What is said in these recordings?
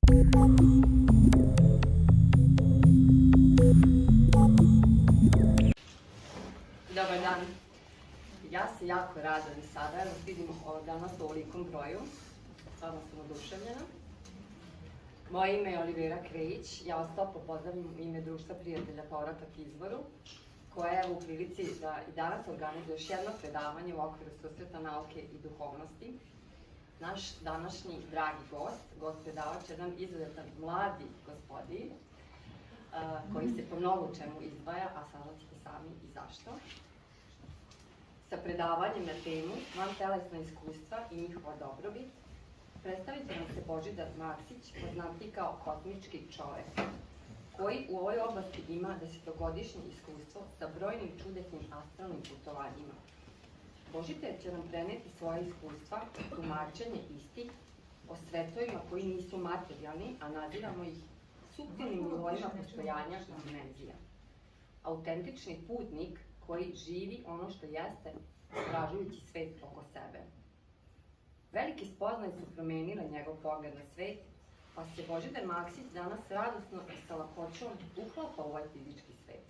Dobar dan. Ja se jako radujem sada, evo vidim danas u ovolikom broju. Sada sam oduševljena. Moje ime je Olivera Krejić, ja vas toplo pozdravljam u ime Društva prijatelja Povratak izvoru, koja je u prilici da i danas organizuje još jedno predavanje u okviru susreta nauke i duhovnosti. Naš današnji dragi gost predavač je jedan izuzetan mladi gospodin, koji se po mnogo čemu izdvaja, a saznaćete sami i zašto. Sa predavanjem na temu vantelesna iskustva i njihova dobrobit, predstavit će nam se Božidar Maksić, poznati kao kosmički čovek, koji u ovoj oblasti ima 10-godišnje iskustvo sa brojnim čudesnim astralnim putovanjima. Božidar će nam preneti svoje iskustva, tumačenje istih o svetovima koji nisu materijalni, a nazivamo ih suptilnim nivoima postojanja i dimenzija. Autentični putnik koji živi ono što jeste, istražujući svet oko sebe. Veliki spoznaj su promenile njegov pogled na svet, pa se Božidar Maksić danas radosno i sa lakoćom uklapa u ovaj fizički svet.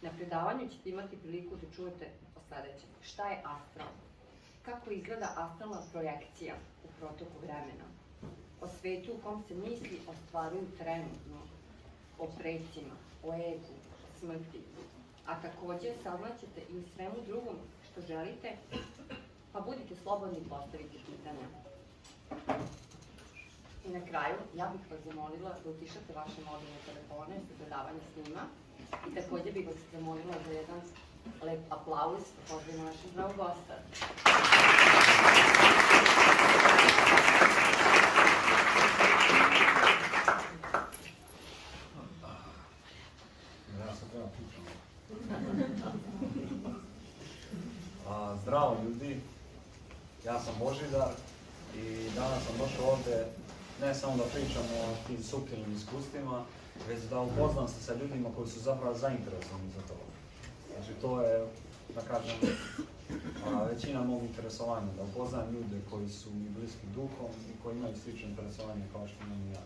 Na predavanju ćete imati priliku da čujete o sledećem. Šta je astral? Kako izgleda astralna projekcija u protoku vremena? O svetu u kom se misli ostvaruju trenutno, o precima, o egu, smrti. A takođe saznaćete i u svemu drugom što želite, pa budite slobodni i postavite pitanja. I na kraju, ja bih vas zamolila da utišate vaše mobilne telefone za predavanje s njima i takođe bih vas zamolila za jedan lep aplauz da pozdravimo našeg dragog gosta. Zdravo ljudi, ja sam Božidar i danas sam došao ovde ne samo da pričam o tim suptilnim iskustvima, već da upoznam se sa ljudima koji su zapravo zainteresovani za to. Znači to je, da kažem, većina mog interesovanja, da upoznam ljude koji su mi bliski duhom i koji imaju slično interesovanje kao što imam i ja.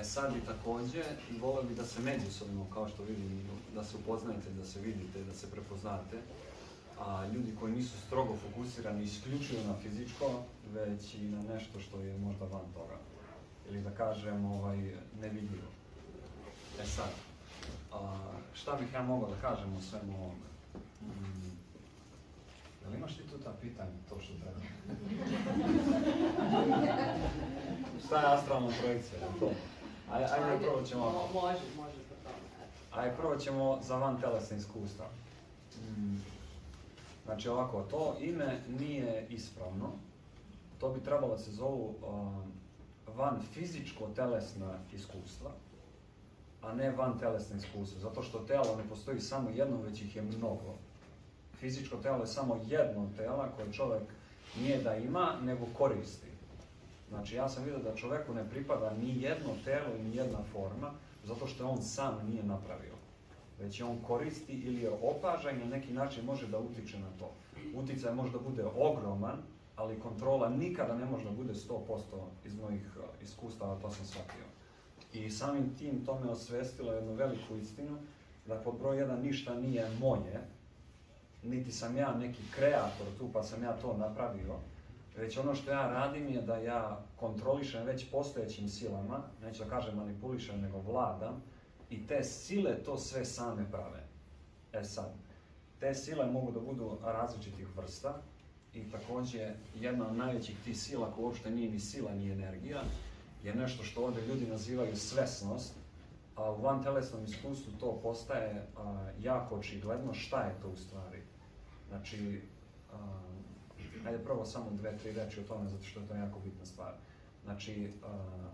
Sad i takođe, voleo bih da se međusobno, kao što vidim, da se upoznajete, da se vidite, da se prepoznate. Ljudi koji nisu strogo fokusirani isključivo na fizičko, već i na nešto što je možda van toga. Ili da kažem, nevidljivo. Sad, šta bih ja mogao da kažem o svemu ovome? Jel imaš ti tu ta pitanja, to što treba? Šta je astralna projekcija? Ajde, prvo ćemo ovako. Može po tome. Ajde, prvo ćemo za vantelesne iskustva. Znači ovako, to ime nije ispravno. To bi trebalo da se zovu van fizičko-telesna iskustva, a ne van telesna iskustva. Zato što telo ne postoji samo jedno, već ih je mnogo. Fizičko telo je samo jedno tela koje čovek nije da ima, nego koristi. Znači ja sam vidio da čoveku ne pripada ni jedno telo i ni jedna forma, zato što on sam nije napravio. Već je on koristi ili je opažan i na neki način može da utiče na to. Uticaj može da bude ogroman, ali kontrola nikada ne može da bude 100% iz mojih iskustava, to sam shvatio. I samim tim to me osvestilo jednu veliku istinu, da pod broj 1 ništa nije moje, niti sam ja neki kreator tu pa sam ja to napravio, već ono što ja radim je da ja kontrolišem već postojećim silama, neću da kažem manipulišem, nego vladam, i te sile to sve same prave. Sad, te sile mogu da budu različitih vrsta i takođe jedna od najvećih tih sila koja uopšte nije ni sila ni energija je nešto što ovde ljudi nazivaju svesnost, a u vantelesnom iskustvu to postaje jako očigledno šta je to u stvari. Znači, ajde prvo samo 2-3 reči o tome zato što je to jako bitna stvar. Znači,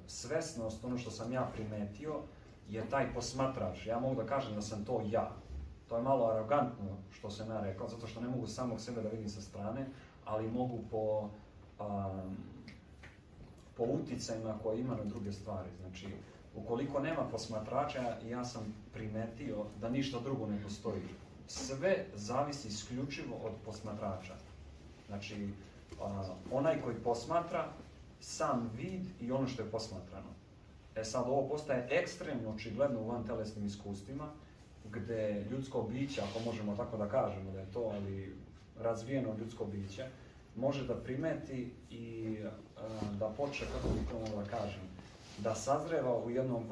svesnost, ono što sam ja primetio, je taj posmatrač. Ja mogu da kažem da sam to ja. To je malo arogantno što sam ja rekao, zato što ne mogu samog sebe da vidim sa strane, ali mogu po uticajima koje ima na druge stvari. Znači, ukoliko nema posmatrača, ja sam primetio da ništa drugo ne postoji. Sve zavisi isključivo od posmatrača. Znači, onaj koji posmatra sam vid i ono što je posmatrano. Sad ovo postaje ekstremno očigledno u vantelesnim iskustvima, gdje ljudsko biće, ako možemo tako da kažemo da je to, ali razvijeno ljudsko biće, može da primeti i da počne, kako bih to mogla da kažem, da sazreva u jednom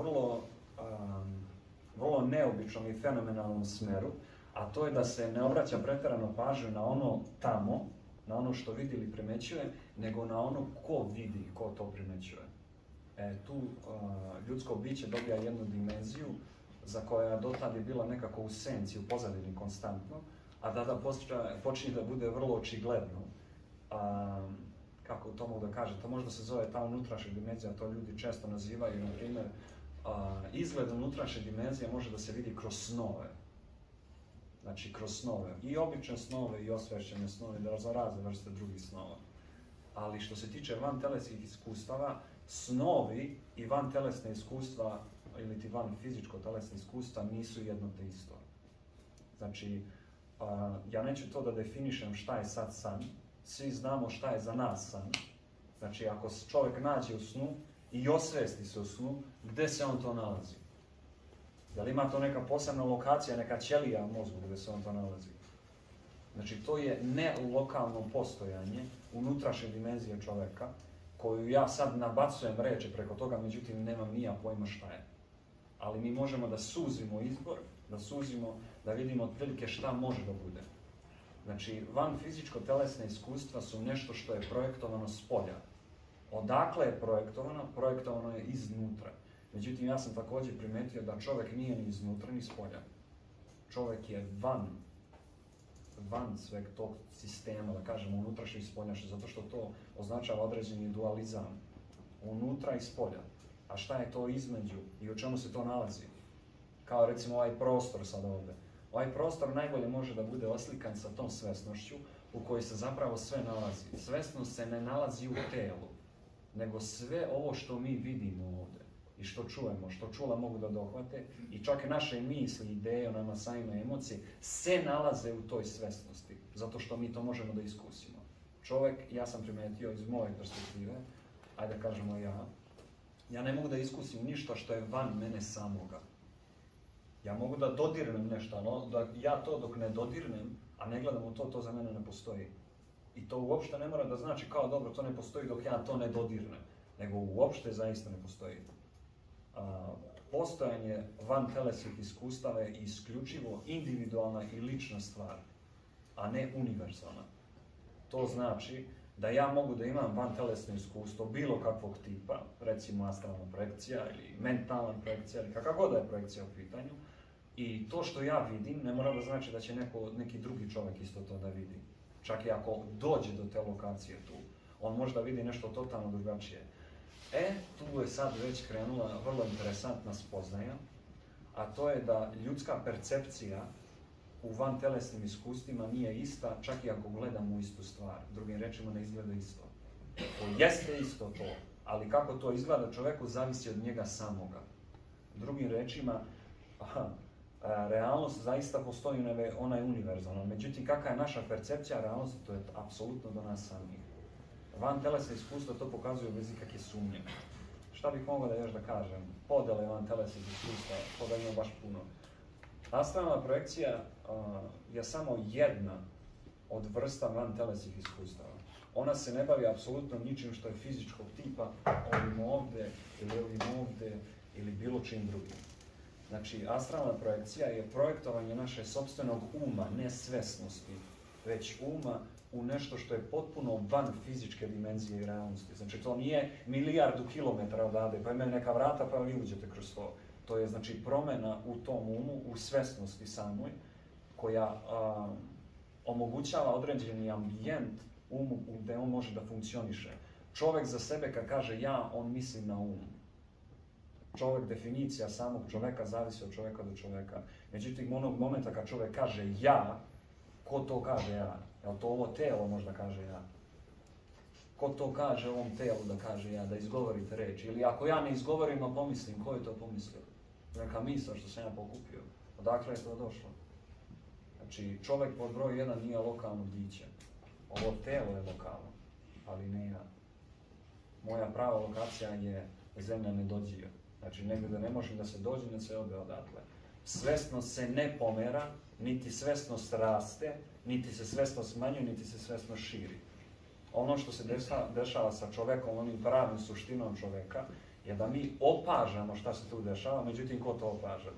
vrlo neobičnom i fenomenalnom smeru, a to je da se ne obraća pretjerano pažnju na ono tamo, na ono što vidi ili primećuje, nego na ono ko vidi, ko to primećuje. Tu ljudsko biće dobija jednu dimenziju za koja dotad je bila nekako u senci, u pozadini konstantno, a tada počinje da bude vrlo očigledno. Kako to mogu da kaže, to možda se zove ta unutrašnja dimenzija, to ljudi često nazivaju, na primjer, izgled unutrašnje dimenzije može da se vidi kroz snove. Znači, kroz snove. I obične snove i osvešćene snove, da za razne vrste drugih snova. Ali što se tiče vantelesnih iskustava, snovi i vantelesne iskustva ili ti van fizičko-telesne iskustva nisu jedno te isto. Znači, ja neću to da definišem šta je sad san, svi znamo šta je za nas san. Znači, ako čovjek nađe u snu i osvesti se u snu, gdje se on to nalazi? Da li ima to neka posebna lokacija, neka ćelija u mozgu gdje se on to nalazi? Znači, to je nelokalno postojanje unutrašnje dimenzije čovjeka, koju ja sad nabacujem reči preko toga, međutim nemam nija pojma šta je. Ali mi možemo da suzimo izbor, da vidimo otprilike šta može da bude. Znači, van fizičko-telesne iskustva su nešto što je projektovano s polja. Odakle je projektovano? Projektovano je iznutra. Međutim, ja sam također primetio da čovjek nije ni iznutra ni s polja. Čovjek je van sveg tog sistema, da kažemo unutrašnje i spoljašnje, zato što to označava određeni dualizam. Unutra i spolja. A šta je to između i u čemu se to nalazi? Kao recimo ovaj prostor sad ovdje. Ovaj prostor najbolje može da bude oslikan sa tom svesnošću u kojoj se zapravo sve nalazi. Svesnost se ne nalazi u telu, nego sve ovo što mi vidimo ovdje i što čujemo, što čula mogu da dohvate i čak i naše misli, ideje o nama samima, emocije, se nalaze u toj svesnosti, zato što mi to možemo da iskusimo. Čovjek, ja sam primetio iz moje perspektive, ajde da kažemo ja ne mogu da iskusim ništa što je van mene samoga. Ja mogu da dodirnem nešto, ali da ja to dok ne dodirnem, a ne gledam u to, to za mene ne postoji. I to uopšte ne mora da znači kao dobro, to ne postoji dok ja to ne dodirnem, nego uopšte zaista ne postoji. Postojanje van telesnih iskustava je isključivo individualna i lična stvar, a ne univerzalna. To znači da ja mogu da imam van telesno iskustvo bilo kakvog tipa, recimo astralna projekcija ili mentalna projekcija ili kakva god da je projekcija u pitanju, i to što ja vidim ne mora da znači da će neki drugi čovjek isto to da vidi. Čak i ako dođe do te lokacije tu, on možda vidi nešto totalno drugačije. Tu je sad već krenula vrlo interesantna spoznaja, a to je da ljudska percepcija u vantelesnim iskustvima nije ista, čak i ako gledamo u istu stvar. Drugim rečima ne izgleda isto. To jeste isto to, ali kako to izgleda čovjeku zavisi od njega samoga. Drugim rečima, realnost zaista postoji, ona je univerzalna. Međutim, kakva je naša percepcija realnosti, to je apsolutno do nas samih. Van telesne iskustva to pokazuju bez ikakve sumnje. Šta bih mogao da još da kažem? Podele van telesnih iskustva, toga ima baš puno. Astralna projekcija je samo jedna od vrsta van telesnih iskustava. Ona se ne bavi apsolutno ničim što je fizičkog tipa, ovim ovdje ili bilo čim drugim. Znači, astralna projekcija je projektovanje naše sopstvenog uma, ne svesnosti, već uma u nešto što je potpuno van fizičke dimenzije i realnosti. Znači, to nije milijardu kilometara odavde, pa imaju neka vrata pa vi uđete kroz to. To je, znači, promjena u tom umu, u svesnosti samoj, koja omogućava određeni ambijent umu gdje on može da funkcioniše. Čovjek za sebe kad kaže ja, on misli na um. Čovjek, definicija samog čovjeka zavisi od čovjeka do čovjeka. Međutim, onog momenta kad čovjek kaže ja, ko to kaže ja? Jel to ovo telo možda kaže ja? Ko to kaže ovom telu da kaže ja, da izgovorite reč? Ili ako ja ne izgovorim, a pomislim, ko je to pomislio? Neka misla što sam ja pokupio. Odakle je to došlo? Znači, čovjek pod broj 1 nije lokalno biće. Ovo telo je lokalno, ali ne ja. moja prava lokacija je zemlja nedođija. Znači negdje da ne može da se dođe, ne se ode odatle. Svesnost se ne pomera, niti svesnost raste, niti se svesnost smanjuje, niti se svesnost širi. Ono što se dešava sa čovjekom, onim pravim suštinom čovjeka, je da mi opažamo šta se tu dešava, međutim ko to opaža?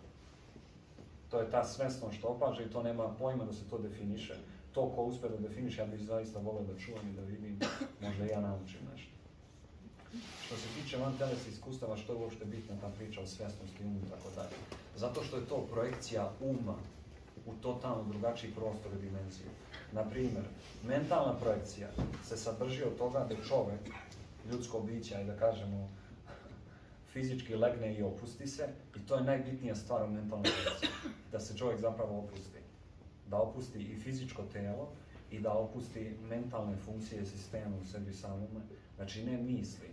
To je ta svesnost što opaža i to nema pojma da se to definiše. To ko uspije da definiše, ja bih zaista volio da čuvam i da vidim, možda i ja naučim nešto. Što se tiče van telesnih iskustava, što je uopšte bitna ta priča o svjesnosti umu i tako dalje? Zato što je to projekcija uma u totalno drugačiji prostor i dimenziju. Naprimjer, mentalna projekcija se sadrži od toga da čovjek, ljudsko biće, ajde da kažemo, fizički legne i opusti se, i to je najbitnija stvar u mentalnoj projekciji. Da se čovjek zapravo opusti. Da opusti i fizičko tijelo i da opusti mentalne funkcije sistema u sebi samome. Znači ne misli,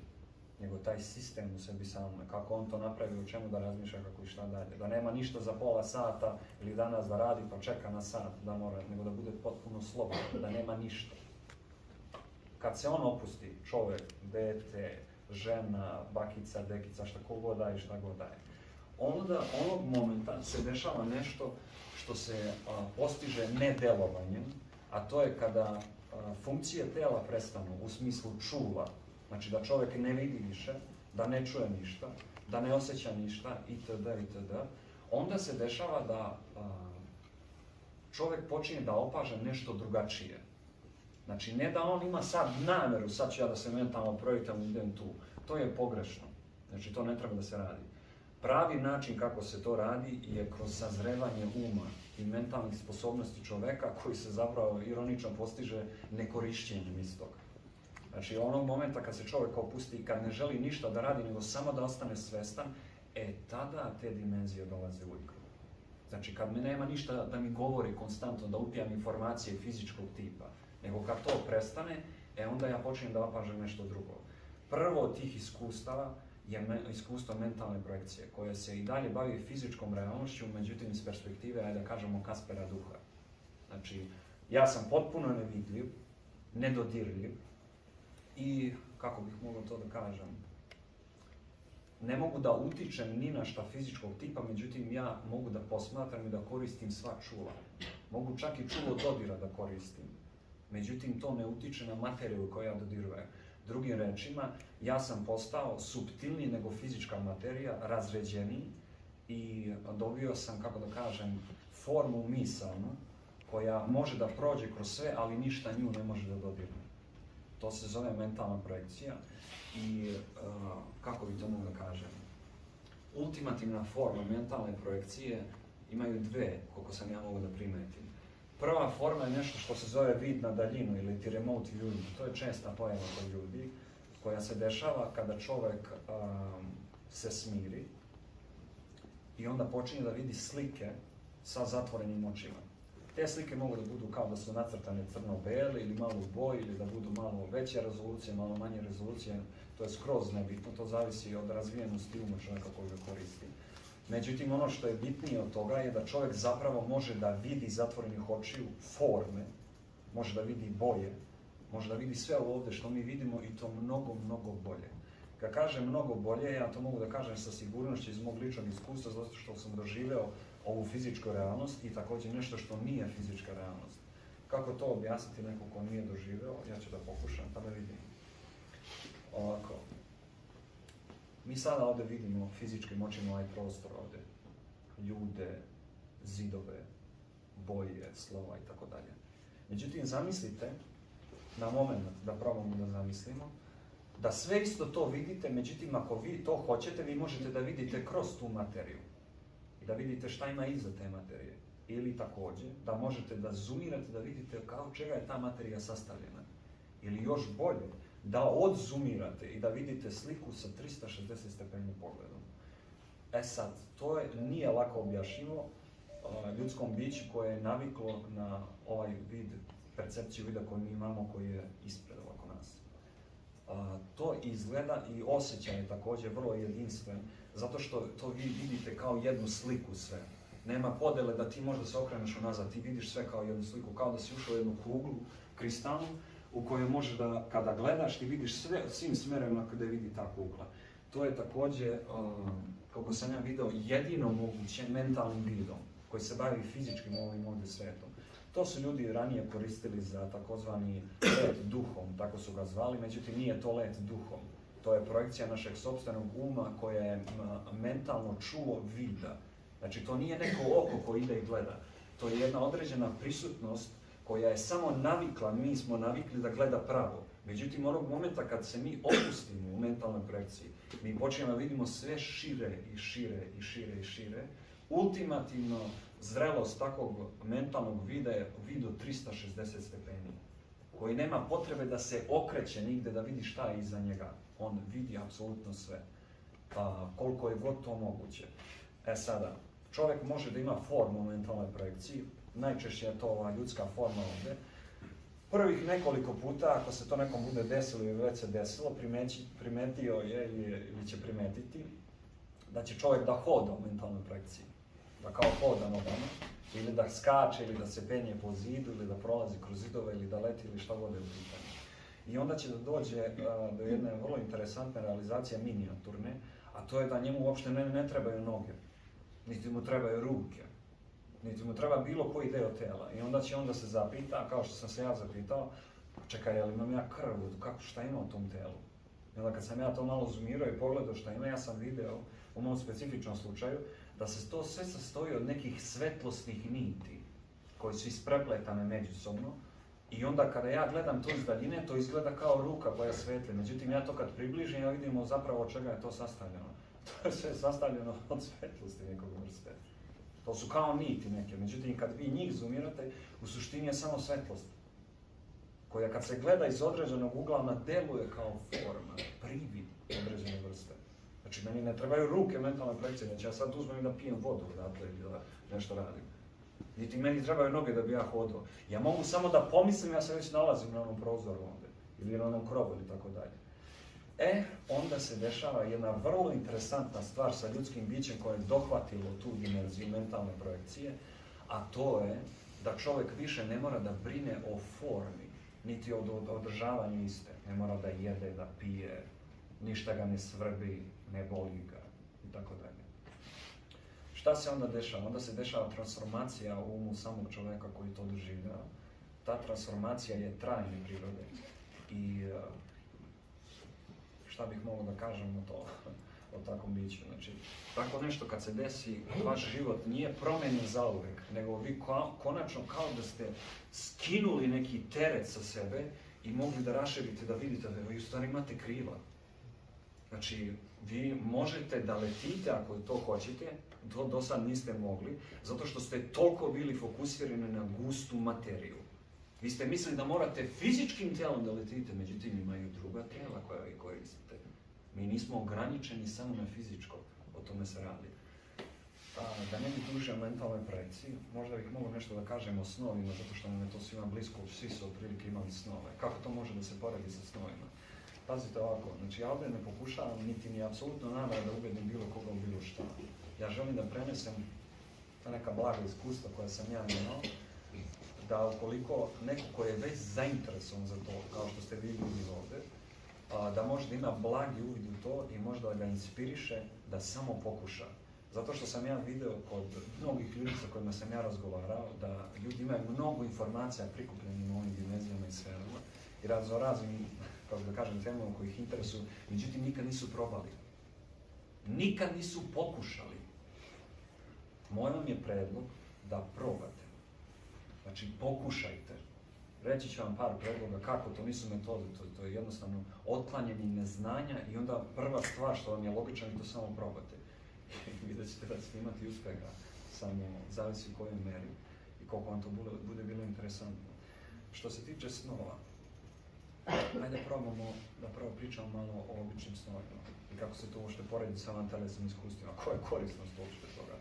nego taj sistem u sebi samome. Kako on to napravi, u čemu da razmišlja, kako i šta dalje. Da nema ništa za pola sata ili danas da radi pa čeka na sat da mora, nego da bude potpuno slobodan, da nema ništa. Kad se on opusti, čovjek, dete, žena, bakica, dekica, šta god daje, šta god daje. Onda onog momenta se dešava nešto što se postiže nedelovanjem, a to je kada funkcije tela prestanu u smislu čula, znači da čovjek ne vidi više, da ne čuje ništa, da ne osjeća ništa, itd., itd., onda se dešava da čovjek počinje da opaža nešto drugačije. Znači, ne da on ima sad namjeru, sad ću ja da se mentalno projitam, idem tu. To je pogrešno. Znači, to ne treba da se radi. Pravi način kako se to radi je kroz sazrevanje uma i mentalnih sposobnosti čoveka koji se zapravo ironično postiže nekorišćenjem istog. Znači, onog momenta kad se čovjek opusti, kad ne želi ništa da radi, nego samo da ostane svestan, tada te dimenzije dolaze u igru. Znači, kad mi nema ništa da mi govori konstantno, da upijam informacije fizičkog tipa, nego kad to prestane, onda ja počinjem da opažam nešto drugo. Prvo od tih iskustava je iskustvo mentalne projekcije, koje se i dalje bavi fizičkom realnošću, međutim iz perspektive, ajde da kažemo, Kaspera duha. Znači, ja sam potpuno nevidljiv, nedodirljiv i, kako bih mogao to da kažem, ne mogu da utičem ni na šta fizičkog tipa, međutim ja mogu da posmatram i da koristim sva čula. Mogu čak i čulo dodira da koristim. Međutim, to ne utiče na materiju koju ja dodirujem. Drugim rečima, ja sam postao suptilniji nego fizička materija, razređeniji i dobio sam, kako da kažem, formu misalnu koja može da prođe kroz sve, ali ništa nju ne može da dodirne. To se zove mentalna projekcija i, kako bi to mogu da kažem, ultimativna forma mentalne projekcije imaju dve, koliko sam ja mogu da primetim. Prva forma je nešto što se zove vid na daljinu ili ti remote viewing. To je česta pojava kod ljudi koja se dešava kada čovjek se smiri i onda počinje da vidi slike sa zatvorenim očima. Te slike mogu da budu kao da su nacrtane crno-bele ili malo u boji ili da budu malo veće rezolucije, malo manje rezolucije. To je skroz nebitno, to zavisi od razvijenosti uma čovjeka koji ga koristi. Međutim, ono što je bitnije od toga je da čovjek zapravo može da vidi zatvorenih očiju forme, može da vidi boje, može da vidi sve ovdje što mi vidimo i to mnogo, mnogo bolje. Kad kažem mnogo bolje, ja to mogu da kažem sa sigurnošću iz mog ličnog iskustva, zato što sam doživeo ovu fizičku realnost i također nešto što nije fizička realnost. Kako to objasniti neko ko nije doživeo, ja ću da pokušam, pa da vidim. Ovako. Mi sada ovdje vidimo fizičkim očima ovaj prostor ovdje. Ljude, zidove, boje, slova i tako dalje. Međutim, zamislite na moment da probamo da zamislimo, da sve isto to vidite, međutim, ako vi to hoćete, vi možete da vidite kroz tu materiju. I da vidite šta ima iza te materije. Ili također, da možete da zoomirate, da vidite kao čega je ta materija sastavljena. Ili još bolje, da odzoomirate i da vidite sliku sa 360 stepeni pogledom. Sad, to nije lako objašnjivo ljudskom biću koje je naviklo na ovaj vid, percepciju vida koju mi imamo, koji je ispred ovako nas. To izgleda i osjećaj je također vrlo jedinstven, zato što to vi vidite kao jednu sliku sve. Nema podele da ti možda se okreneš unazad, ti vidiš sve kao jednu sliku, kao da si ušao u jednu kuglu kristalnu, u kojoj može da, kada gledaš, ti vidiš svim smjerovima kada vidi ta kugla. To je također, kako sam ja vidio, jedino moguće mentalnim vidom koji se bavi fizičkim ovim ovdje svetom. To su ljudi ranije koristili za takozvani let duhom, tako su ga zvali, međutim nije to let duhom. To je projekcija našeg sopstvenog uma koja je mentalno čuo vida. Znači to nije neko oko koji ide i gleda. To je jedna određena prisutnost koja je samo navikla, mi smo navikli da gleda pravo. Međutim, onog momenta kad se mi opustimo u mentalnoj projekciji, mi počnemo da vidimo sve šire i šire i šire i šire. Ultimativno, zrelost takvog mentalnog vida je vid od 360 stepeni, koji nema potrebe da se okreće nigde da vidi šta je iza njega. On vidi apsolutno sve, pa koliko je god to moguće. Sada, čovjek može da ima formu u mentalnoj projekciji, najčešće je to ova ljudska forma ovdje. Prvih nekoliko puta, ako se to nekom bude desilo ili već se desilo, primetio je ili će primetiti da će čovjek da hoda u mentalnoj projekciji. Da kao hoda nogama, ili da skače, ili da se penje po zidu, ili da prolazi kroz zidove, ili da leti, ili šta god je u pitanju. I onda će da dođe do jedne vrlo interesantne realizacije minijaturne, a to je da njemu uopšte ne trebaju noge, niti mu trebaju ruke, niti mu treba bilo koji deo tela. I onda će on da se zapita, kao što sam se ja zapitao, čekaj, jel imam ja krv, šta ima u tom telu? I onda kad sam ja to malo zoomirao i pogledao šta ima, ja sam video u mom specifičnom slučaju da se to sve sastoji od nekih svetlosnih niti koje su isprepletane međusobno. I onda kada ja gledam to iz daljine, to izgleda kao ruka koja svetli. Međutim, ja to kad približim, ja vidimo zapravo od čega je to sastavljeno. To je sve sastavljeno od svetlosti nekog vrste. To su kao niti neke. Međutim, kad vi njih zoomirate, u suštini je samo svetlost. Koja kad se gleda iz određenog ugla, ona deluje kao forma, privid određene vrste. Znači, meni ne trebaju ruke mentalne projekcije, znači ja sad uzmem da pijem vodu odatle ili da nešto radim. Niti meni trebaju noge da bi ja hodao. Ja mogu samo da pomislim, ja se već nalazim na onom prozoru ovdje, ili na onom krovu ili tako dalje. Onda se dešava jedna vrlo interesantna stvar sa ljudskim bićem koje je dohvatilo tu dimenziju mentalne projekcije, a to je da čovjek više ne mora da brine o formi, niti o održavanju iste. Ne mora da jede, da pije, ništa ga ne svrbi, ne boli ga i tako dalje. Šta se onda dešava? Onda se dešava transformacija u umu samog čovjeka koji to doživljava. Ta transformacija je trajne prirode. I šta bih mogao da kažem o takvom biću? Znači, tako nešto kad se desi, vaš život nije promenjen zauvek, nego vi konačno kao da ste skinuli neki teret sa sebe i mogli da raširite, da vidite da vi u stvari imate krila. Znači, vi možete da letite ako to hoćete, to do sad niste mogli, zato što ste toliko bili fokusirani na gustu materiju. Vi ste mislili da morate fizičkim tijelom da letite, međutim imaju druga tijela koja vi koristite. Mi nismo ograničeni samo na fizičko, o tome se radi. Da ne bi dužio o mentalnoj projekciji, možda bih mogao nešto da kažem o snovima, zato što nam je to svima blisko, svi su otprilike imali snove. Kako to može da se poredi sa snovima? Pazite ovako, znači ja ovdje ne pokušavam, niti mi je apsolutno namjera da ubedim bilo koga u bilo šta. Ja želim da prenesem ta neka blaga iskustva koja sam ja imao, da ukoliko neko ko je već zainteresovan za to, kao što ste vi ljudi ovdje, da možda ima blagi uvid u to i možda ga inspiriše da samo pokuša. Zato što sam ja video kod mnogih ljudi sa kojima sam ja razgovarao, da ljudi imaju mnogo informacija prikupljenih u ovim dimenzijama i sferama i raznim, kako da kažem, temama koji ih interesuju, međutim nikad nisu probali. Nikad nisu pokušali. Moj vam je predlog da probate. Znači, pokušajte. Reći ću vam par predloga kako, to nisu metode, to je jednostavno otklanjanje neznanja i onda prva stvar što vam je logično je to samo probate. I vidjet ćete da ćete imati uspeha, samo zavisi u kojoj meri i koliko vam to bude bilo interesantno. Što se tiče snova, ajde probamo da prvo pričamo malo o običnim snovima i kako se to uopšte poredi sa vantelesnim iskustvima, koja je korisnost uopšte toga.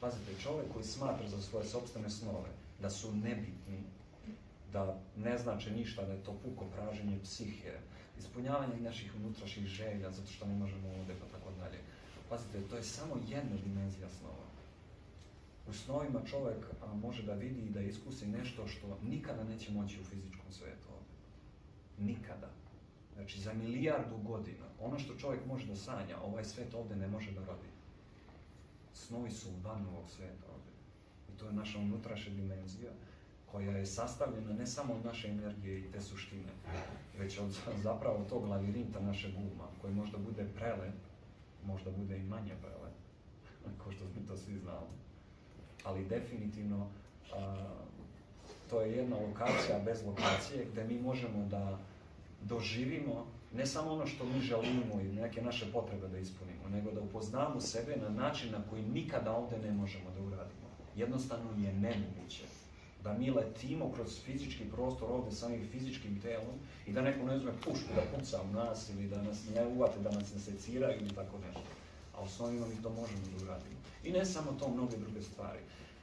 Pazite, čovjek koji smatra za svoje sopstvene snove da su nebitni, da ne znači ništa, da je to puko praženje psihe, ispunjavanje naših unutrašnjih želja zato što ne možemo ovdje pa tako dalje. Pazite, to je samo jedna dimenzija snova. U snovima čovjek može da vidi i da iskusi nešto što nikada neće moći u fizičkom svijetu ovdje. Nikada. Znači, za milijardu godina, ono što čovjek može da sanja, ovaj svijet ovdje ne može da rodi. Snovi su van ovog svijeta ovdje. I to je naša unutrašnja dimenzija, koja je sastavljena ne samo od naše energije i te suštine, već od zapravo tog lavirinta našeg uma, koji možda bude prelep, možda bude i manje prelep, kao što mi to svi znamo. Ali definitivno to je jedna lokacija bez lokacije gdje mi možemo da doživimo ne samo ono što mi želimo i neke naše potrebe da ispunimo, nego da upoznamo sebe na način na koji nikada ovdje ne možemo da uradimo. Jednostavno je nemoguće da mi letimo kroz fizički prostor ovdje samim fizičkim telom i da neko ne uzme pušku da puca u nas ili da nas ne uvate, da nas ne seciraju ili tako nešto. A u osnovima mi to možemo da uradimo. I ne samo to, mnoge druge stvari.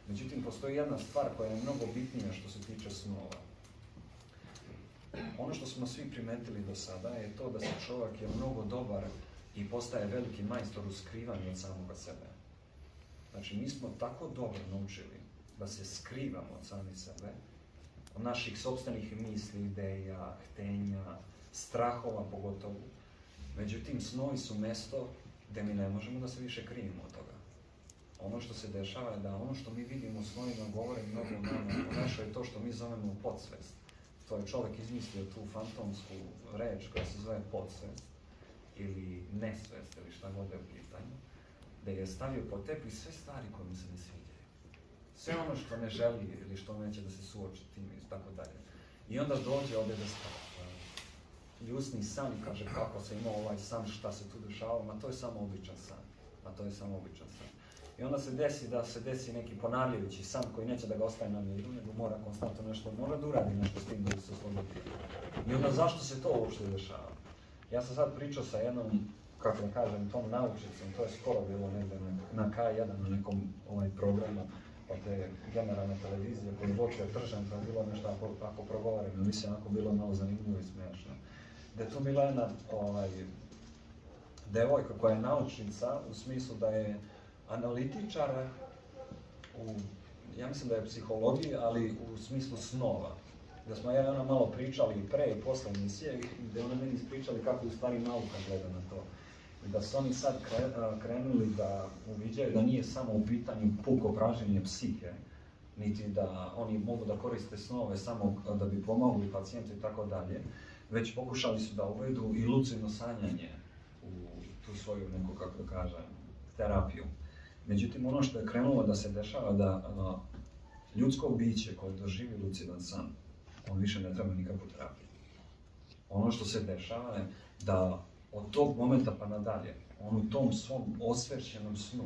Međutim, postoji jedna stvar koja je mnogo bitnija što se tiče snova. Ono što smo svi primetili do sada je to da se čovjek je mnogo dobar i postaje veliki majstor u skrivanju od samoga sebe. Znači, mi smo tako dobro naučili da se skrivamo od sami sebe, od naših sopstvenih misli, ideja, htenja, strahova pogotovo. Međutim, snovi su mjesto gdje mi ne možemo da se više krivimo od toga. Ono što se dešava je da ono što mi vidimo u snovima govori mnogo o nama, nešto je to što mi zovemo podsvest. To je čovjek izmislio tu fantomsku reč koja se zove podsvest ili nesvest ili šta god je u pitanju, gdje je stavio pod tepih sve stvari koje mu se ne sviđaju. Sve ono što ne želi ili što neće da se suoči tim i tako dalje. I onda dođe ovdje da ljusni san i kaže kako se imao ovaj san, šta se tu dešava, ma to je samo običan san. A to je samo običan san. I onda se desi da se desi neki ponavljajući san koji neće da ga ostaje na miru, nego mora konstantno nešto, mora da uradi nešto s tim da se oslobodi. I onda zašto se to uopšte dešava? Ja sam sad pričao sa jednom, kako da kažem, tom naučnicom, to je skoro bilo negdje na K1 na nekom programu od te generalne televizije koji voče tržan, to je bilo nešto ako progovoreno, mislim ako bilo malo zanimljivo i smiješno. Da je tu bila jedna devojka koja je naučnica u smislu da je analitičar ja mislim da je psihologiji, ali u smislu snova. Da smo ja i ona malo pričali pre i posle emisije, gdje ona meni ispričali kako u stvari nauka gleda na to. I da su oni sad krenuli da uviđaju da nije samo u pitanju puko pražnjenje psihe, niti da oni mogu da koriste snove samo da bi pomogli pacijentu i tako dalje, već pokušali su da uvedu i lucidno sanjanje u tu svoju neku, kako da kažem, terapiju. Međutim, ono što je krenulo da se dešava da ljudsko biće koje doživi lucidan san, on više ne treba nikakvu terapiju. Ono što se dešava je da od tog momenta pa nadalje, on u tom svom osvećenom snu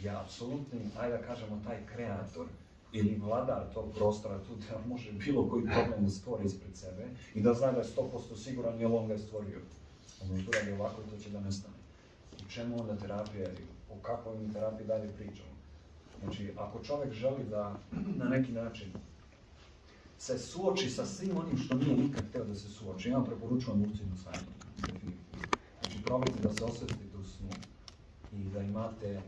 je apsolutni, ajde da kažemo, taj kreator ili vladar tog prostora tu da može bilo koji problem da stvori ispred sebe i da zna da je 100% siguran jer on ga je stvorio. On što radi ovako i to će da nestane. U čemu onda terapija i o kakvoj mi terapiji dalje pričamo? Znači, ako čovjek želi da na neki način se suoči sa svim onim što nije nikad htio da se suoči, ja vam preporučujem lucidno sanjanje. Znači, probajte da se osvetite u snu i da imate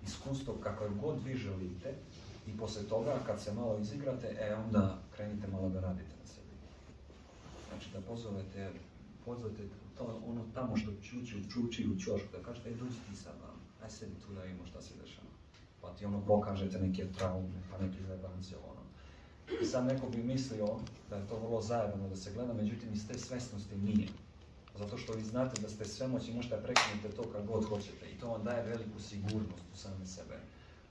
iskustvo kako god vi želite i poslije toga, kad se malo izigrate, onda krenite malo da radite na sebi. Znači, da pozovete to ono tamo što čuči u ćošku, da kažete, dođi ti sad vam, aj sedi tu da vidimo šta se dešava. Pa ti ono pokažete neke traume, pa neke zajebancije ono. I sad neko bi mislio da je to vrlo zajebano da se gleda, međutim iz te svesnosti nije. Zato što vi znate da ste svemoćni, možete prekinuti to kad god hoćete i to vam daje veliku sigurnost u same sebe.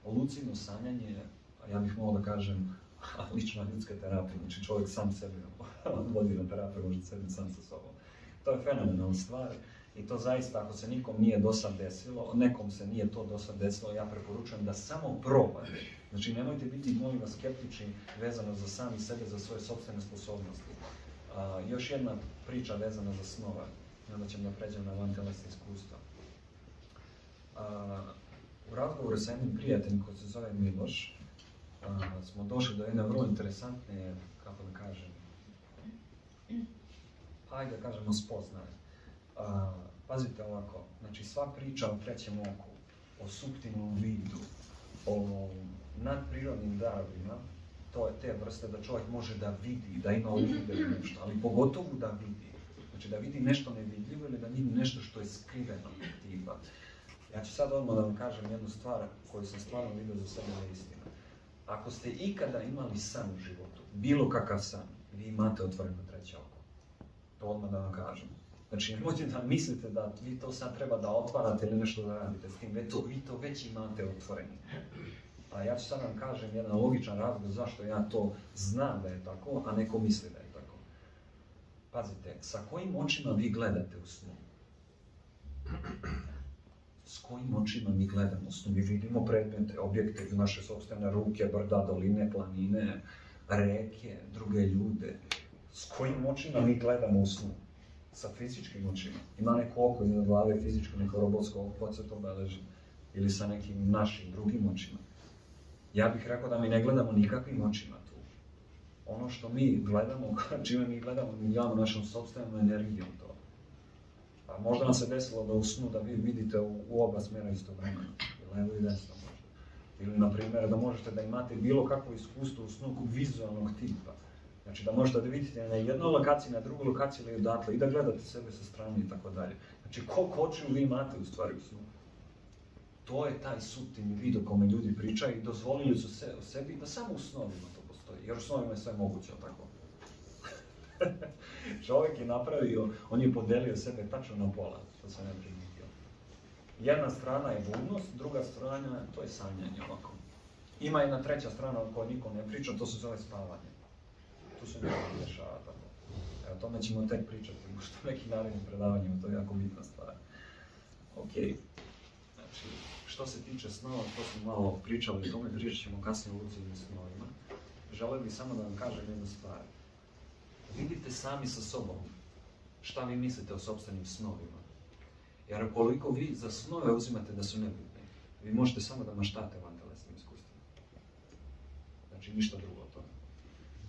Lucidno sanjanje, ja bih mogao da kažem, lična ljudska terapija, znači čovjek sam sebe vodi na terapiju, može sebi sam sa sobom. To je fenomenalna stvar i to zaista, ako se nikom nije dosad desilo, nekom se nije to dosad desilo, ja preporučujem da samo probate. Znači, nemojte biti, molim vas, skeptični vezano za sami sebe, za svoje sopstvene sposobnosti. Još jedna priča vezana za snove, onda ćemo da pređemo na vantelesne iskustva. U razgovoru sa jednim prijateljem koji se zove Miloš, smo došli do jedne vrlo interesantne, kako da kažem, hajde da kažemo spoznaje. Pazite ovako, znači sva priča o trećem oku, o suptilnom vidu, o nadprirodnim darovima, to je te vrste da čovjek može da vidi, da ima uvide nešto, ali pogotovo da vidi. Znači da vidi nešto nevidljivo ili da vidi nešto što je skriveno tipa. Ja ću sad odmah da vam kažem jednu stvar koju sam stvarno vidio za sebe da je istina. Ako ste ikada imali san u životu, bilo kakav san, vi imate otvoreno treće oko. To odmah da vam kažem. Znači, nemojte da mislite da vi to sad treba da otvarate ili nešto da radite s tim, vi to već imate otvoreni. A ja ću sad vam kažem jedan logičan razlog zašto ja to znam da je tako, a neko misli da je tako. Pazite, sa kojim očima vi gledate u snu? S kojim očima mi gledamo u snu? Mi vidimo predmete, objekte, naše sopstvene ruke, brda, doline, planine, reke, druge ljude. S kojim očima mi gledamo u snu? Sa fizičkim očima. Ima neko oko iznad glave fizičko, neko robotsko oko se to obeleži. Ili sa nekim našim drugim očima. Ja bih rekao da mi ne gledamo nikakvim očima tu. Ono što mi gledamo, čime mi gledamo, mi gledamo našom sopstvenom energijom to. A možda nam se desilo da u snu da vi vidite u oba smjera istovremeno. Levo i desno možda. Ili, na primjer, da možete da imate bilo kakvo iskustvo u snu vizualnog tipa. Znači da možete da vidite na jednoj lokaciji, na drugoj lokaciji ili odatle i da gledate sebe sa strane i tako dalje. Znači koliko očiju vi imate u stvari u snu. To je taj suptilni vid o kome ljudi pričaju i dozvolili su sebi da samo u snovima to postoji. Jer u snovima je sve moguće, tako? Čovjek je napravio, on je podelio sebe tačno na pola, što sam ne primijetio. Jedna strana je budnost, druga strana, to je sanjanje ovako. Ima jedna treća strana o kojoj niko ne priča, to se zove spavanje. Tu se nešto dešava tako. Evo, o tome ćemo tek pričati, možda u nekim narednim predavanjima, to je jako bitna stvar. Ok, znači, što se tiče snova, to smo malo pričali o tome, pričat ćemo kasnije o lucidnim snovima. Želeo bih samo da vam kažem jednu stvar. Vidite sami sa sobom šta vi mislite o sopstvenim snovima. Jer ukoliko vi za snove uzimate da su nebitni, vi možete samo da maštate vantelesnim iskustvima. Znači, ništa drugo od toga.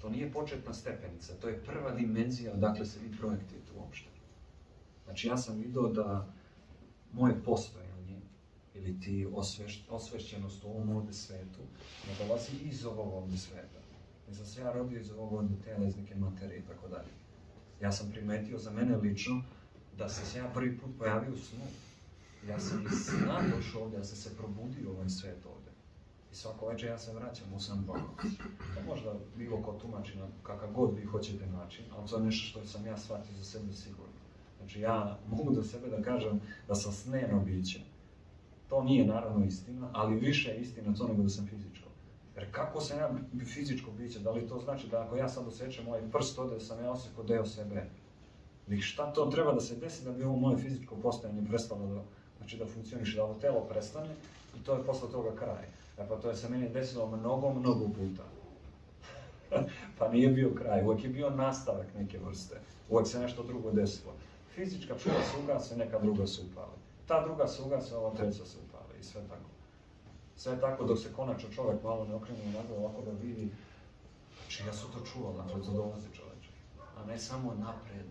To nije početna stepenica, to je prva dimenzija odakle se vi projektujete uopšte. Znači, ja sam vidio da moje postojanje ili ti osvešćenost u ovom ovdje svetu ne dolazi iz ovog ovdje sveta. Nisam se ja rodio iz ovog ovdje tela, iz neke materije i tako dalje. Ja sam primetio za mene lično da sam se ja prvi put pojavio u snu. Ja sam iz sna došao ovdje, ja sam se probudio u ovaj svet ovdje. I svako večer ja se vraćam u san ponovno. To možda bilo ko tumači na kakav god vi hoćete način, ali to je nešto što sam ja shvatio za sebe sigurno. Znači ja mogu do sebe da kažem da sam sneno biće. To nije naravno istina, ali više je istina to nego da sam fizičko. Jer kako sam ja fizičko biće, da li to znači da ako ja sad osjećam ovaj prst ovdje, da sam ja osjećao deo sebe? Ili šta to treba da se desi da bi ovo moje fizičko postojanje prestalo da funkcioniše, da ovo telo prestane i to je posle toga kraj. Pa to je se meni desilo mnogo puta. Pa nije bio kraj, uvijek je bio nastavak neke vrste. Uvijek se nešto drugo desilo. Fizička pila se ugase, neka druga se upali. Ta druga se ugase, ova treća se upali i sve tako. Sve tako dok se konačno čovjek malo ne okrene nazad ovako da vidi čija su to čuo, dakle to dolazi čovječe. A ne samo napred,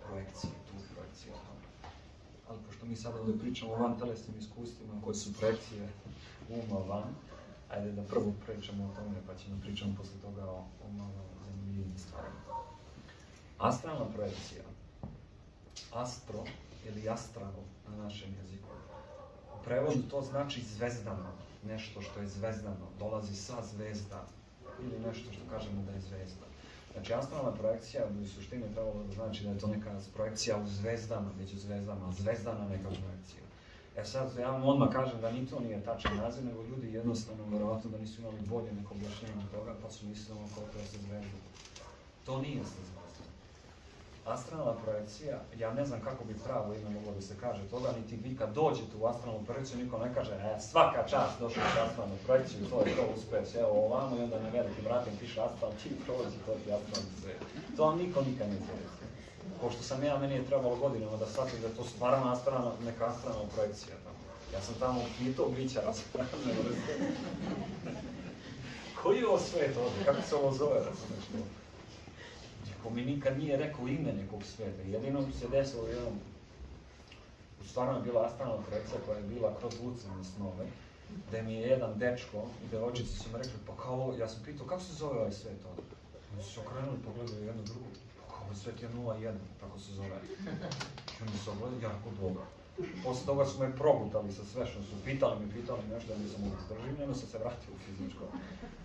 projekcije, tu projekcije. Ali pošto mi sada ovdje pričamo o vantelesnim iskustvima koje su projekcije uma van, ajde da prvo pričamo o tome pa ćemo pričamo posle toga o malo zanimljivim stvarima. Astralna projekcija, astro ili astralo na našem jeziku. U prevodu to znači zvezdano, nešto što je zvezdano, dolazi sa zvezda ili nešto što kažemo da je zvezda. Znači, astralna projekcija u suštini trebalo da znači da je to neka projekcija u zvezdama, među zvezdama, zvezdana neka projekcija. Sad, ja vam odmah kažem da ni to nije tačan naziv, nego ljudi jednostavno, verovatno da nisu imali bolje neko objašnjenje toga, pa su mislili koliko je sa zvezdom. To nije sa zvezdom. Astralna projekcija, ja ne znam kako bi pravo ime moglo da se kaže toga, niti vi kad dođete u astralnu projekciju, niko ne kaže svaka čast došli u astralnu projekciju, to je to uspeš, evo ovamo i onda na velikim vratim piše astral, ti prođi, to ti astralni svet. To vam niko nikad ne zove. Pošto sam meni je trebalo godinama da shvatim da je to stvarno neka astralna projekcija tamo. Ja sam tamo i to bića raspravne vrste. Koji je ovo svet ovdje? Kako se ovo zove? Ko mi nikad nije rekao ime nekog sveta. Jedino mi se desilo jednom, stvarno je bila astralna projekcija koja je bila kroz lucidne snove, gde mi je jedan dečko i devojčice su mi rekli, pa kao ovo, ja sam pitao kako se zove ovaj svet ovdje? Oni su se okrenuli, pogledali jednu drugu, pa kao ovo svet je 0,1, tako se zove. I onda se ogledali, jako dobro. Posle toga su me progutali sa sve što su pitali nešto, ja nisam mogu zdržim, onda sam se vratio u fizičko.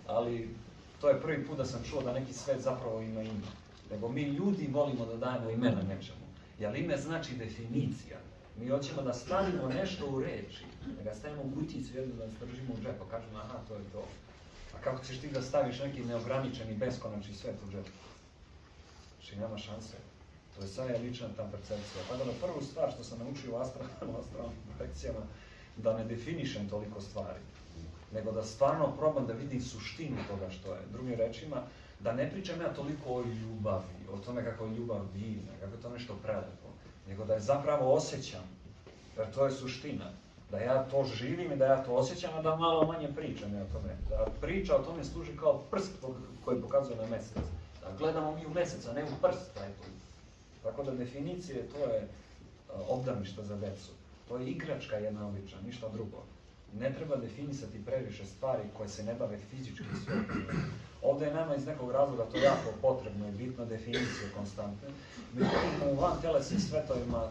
Ali to je prvi put da sam čuo da neki svet zapravo ima ime. Nego mi ljudi volimo da dajemo imena nečemu. Jer ime znači definicija. Mi hoćemo da stavimo nešto u reči, da ga stavimo u kuticu jednu, da držimo u džep, pa kažemo aha, to je to. A kako ćeš ti da staviš neki neograničeni, beskonačni svet u džep? Znači nema šanse. To je sad lična ta percepcija. Tako da prvu stvar što sam naučio u astralnim projekcijama, da ne definišem toliko stvari, nego da stvarno probam da vidim suštinu toga što je. Drugim rečima, da ne pričam ja toliko o ljubavi, o tome kako je ljubav divna, kako je to nešto prelepo, nego da je zapravo osjećam, jer to je suština. Da ja to živim i da ja to osjećam, a da malo manje pričam o tome. Da priča o tome služi kao prst koji pokazuje na mesec. Da gledamo mi u mesec, a ne u prst taj tu. Tako da definicije, to je obdaništa za decu. To je igračka jedna obična, ništa drugo. Ne treba definisati previše stvari koje se ne bave fizičkim svetom. Ovdje je nama iz nekog razloga to jako potrebno i bitno definicije konstantne. Međutim, u van telesnim svetovima,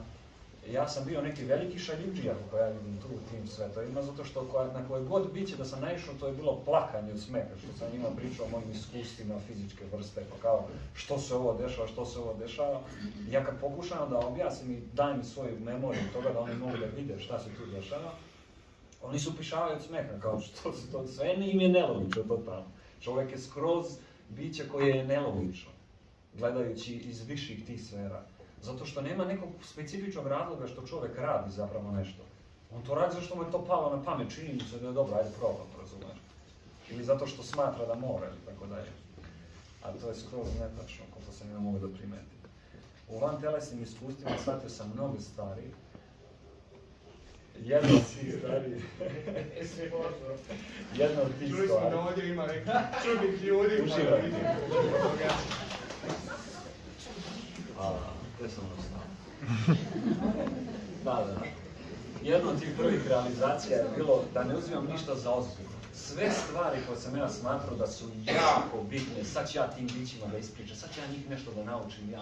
ja sam bio neki veliki šaljivđija, kako ja vidim tu u tim svetovima, zato što na koje god biće da sam naišao, to je bilo plakanje od smeha, što sam njima pričao o mojim iskustvima fizičke vrste, pa kao što se ovo dešava. Ja kad pokušavam da objasnim i dajem im svoju memoriju toga da oni mogu da vide šta se tu dešava, oni se upišavaju od smeha, kao što se to sve im je nelogično totalno. Čovjek je skroz biće koje je nelogično, gledajući iz viših tih sfera. Zato što nema nekog specifičnog razloga što čovjek radi zapravo nešto. On to radi zato što mu je to palo na pamet, čini mu se da je dobro, ajde probam, razumiješ. Ili zato što smatra da mora, ili tako dalje. A to je skroz netačno, koliko sam ima mogu da primetim. U van telesnim iskustvima shvatio sam mnoge stvari. Jedna od tih stvari... Jedna od tih stvari... Čuli smo da ovdje ima neki čudnih ljudi, pa da vidimo. Gdje sam ostao? Da. Jedna od tih prvih realizacija je bilo da ne uzimam ništa za ozbiljno. Sve stvari koje sam ja smatrao da su jako bitne, sad ću ja tim bićima da ispričam, sad ću ja njih nešto da naučim,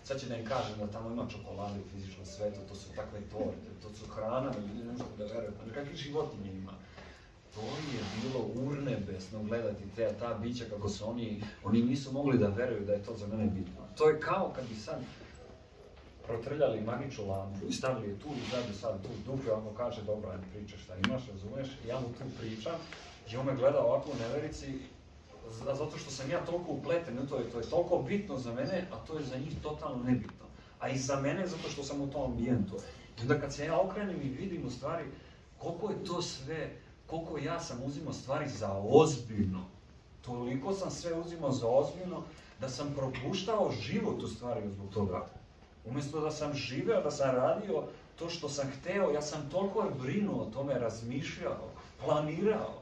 sad ću da im kažem da tamo ima čokolade u fizičkom svetu, to su takve torte, to su hrana, ne mogu da verujem, kakve životinje ima. To je bilo urnebesno gledati ta bića kako se oni nisu mogli da veruju da je to za mene bitno. To je kao kad bi sad protrljali magičnu lampu i stavili je tu i dali sad tu dupe, on mu kaže dobro, ajde pričaš šta imaš, razumeš, i ja mu tu pričam i on me gleda ovako u neverici, zato što sam ja toliko upleten u to je toliko bitno za mene, a to je za njih totalno nebitno. A i za mene zato što sam u tom ambijentu. I onda kad se ja okrenem i vidim u stvari koliko je to sve, koliko ja sam uzimao stvari za ozbiljno, toliko sam sve uzimao za ozbiljno da sam propuštao život u stvari zbog toga. Umjesto da sam živeo, da sam radio to što sam hteo, ja sam toliko brinuo o tome, razmišljao, planirao.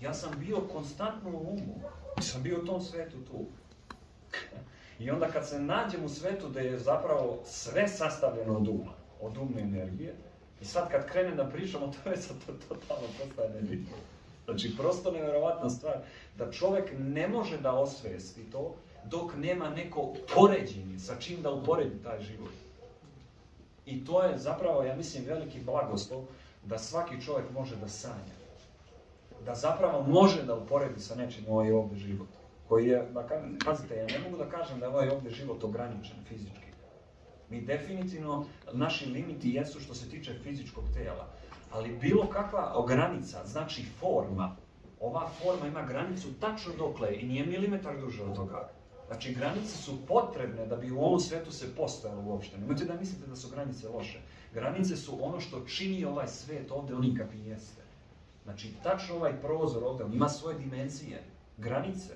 Ja sam bio konstantno u umu. Sam bio u tom svetu tu. I onda kad se nađem u svetu da je zapravo sve sastavljeno od uma, od umne energije, i sad kad krenem da pričam o tome, sad to totalno postaje nebitno. Znači, prosto nevjerovatna stvar, da čovjek ne može da osvijesti to dok nema neko poređenje sa čim da uporedi taj život. I to je zapravo, ja mislim, veliki blagoslov da svaki čovjek može da sanja. Da zapravo može da uporedi sa nečim ovaj ovdje život. Koji je, pazite, ja ne mogu da kažem da je ovaj ovdje život ograničen fizički. Mi definitivno, naši limiti jesu što se tiče fizičkog tijela. Ali bilo kakva granica, znači forma, ova forma ima granicu tačno dokle i nije milimetar duže od toga. Znači, granice su potrebne da bi u ovom svijetu se postojalo uopšte. Nemojte da mislite da su granice loše. Granice su ono što čini ovaj svijet ovdje onim kakvi jeste. Znači, tačno ovaj prozor ovdje, on ima svoje dimenzije, granice.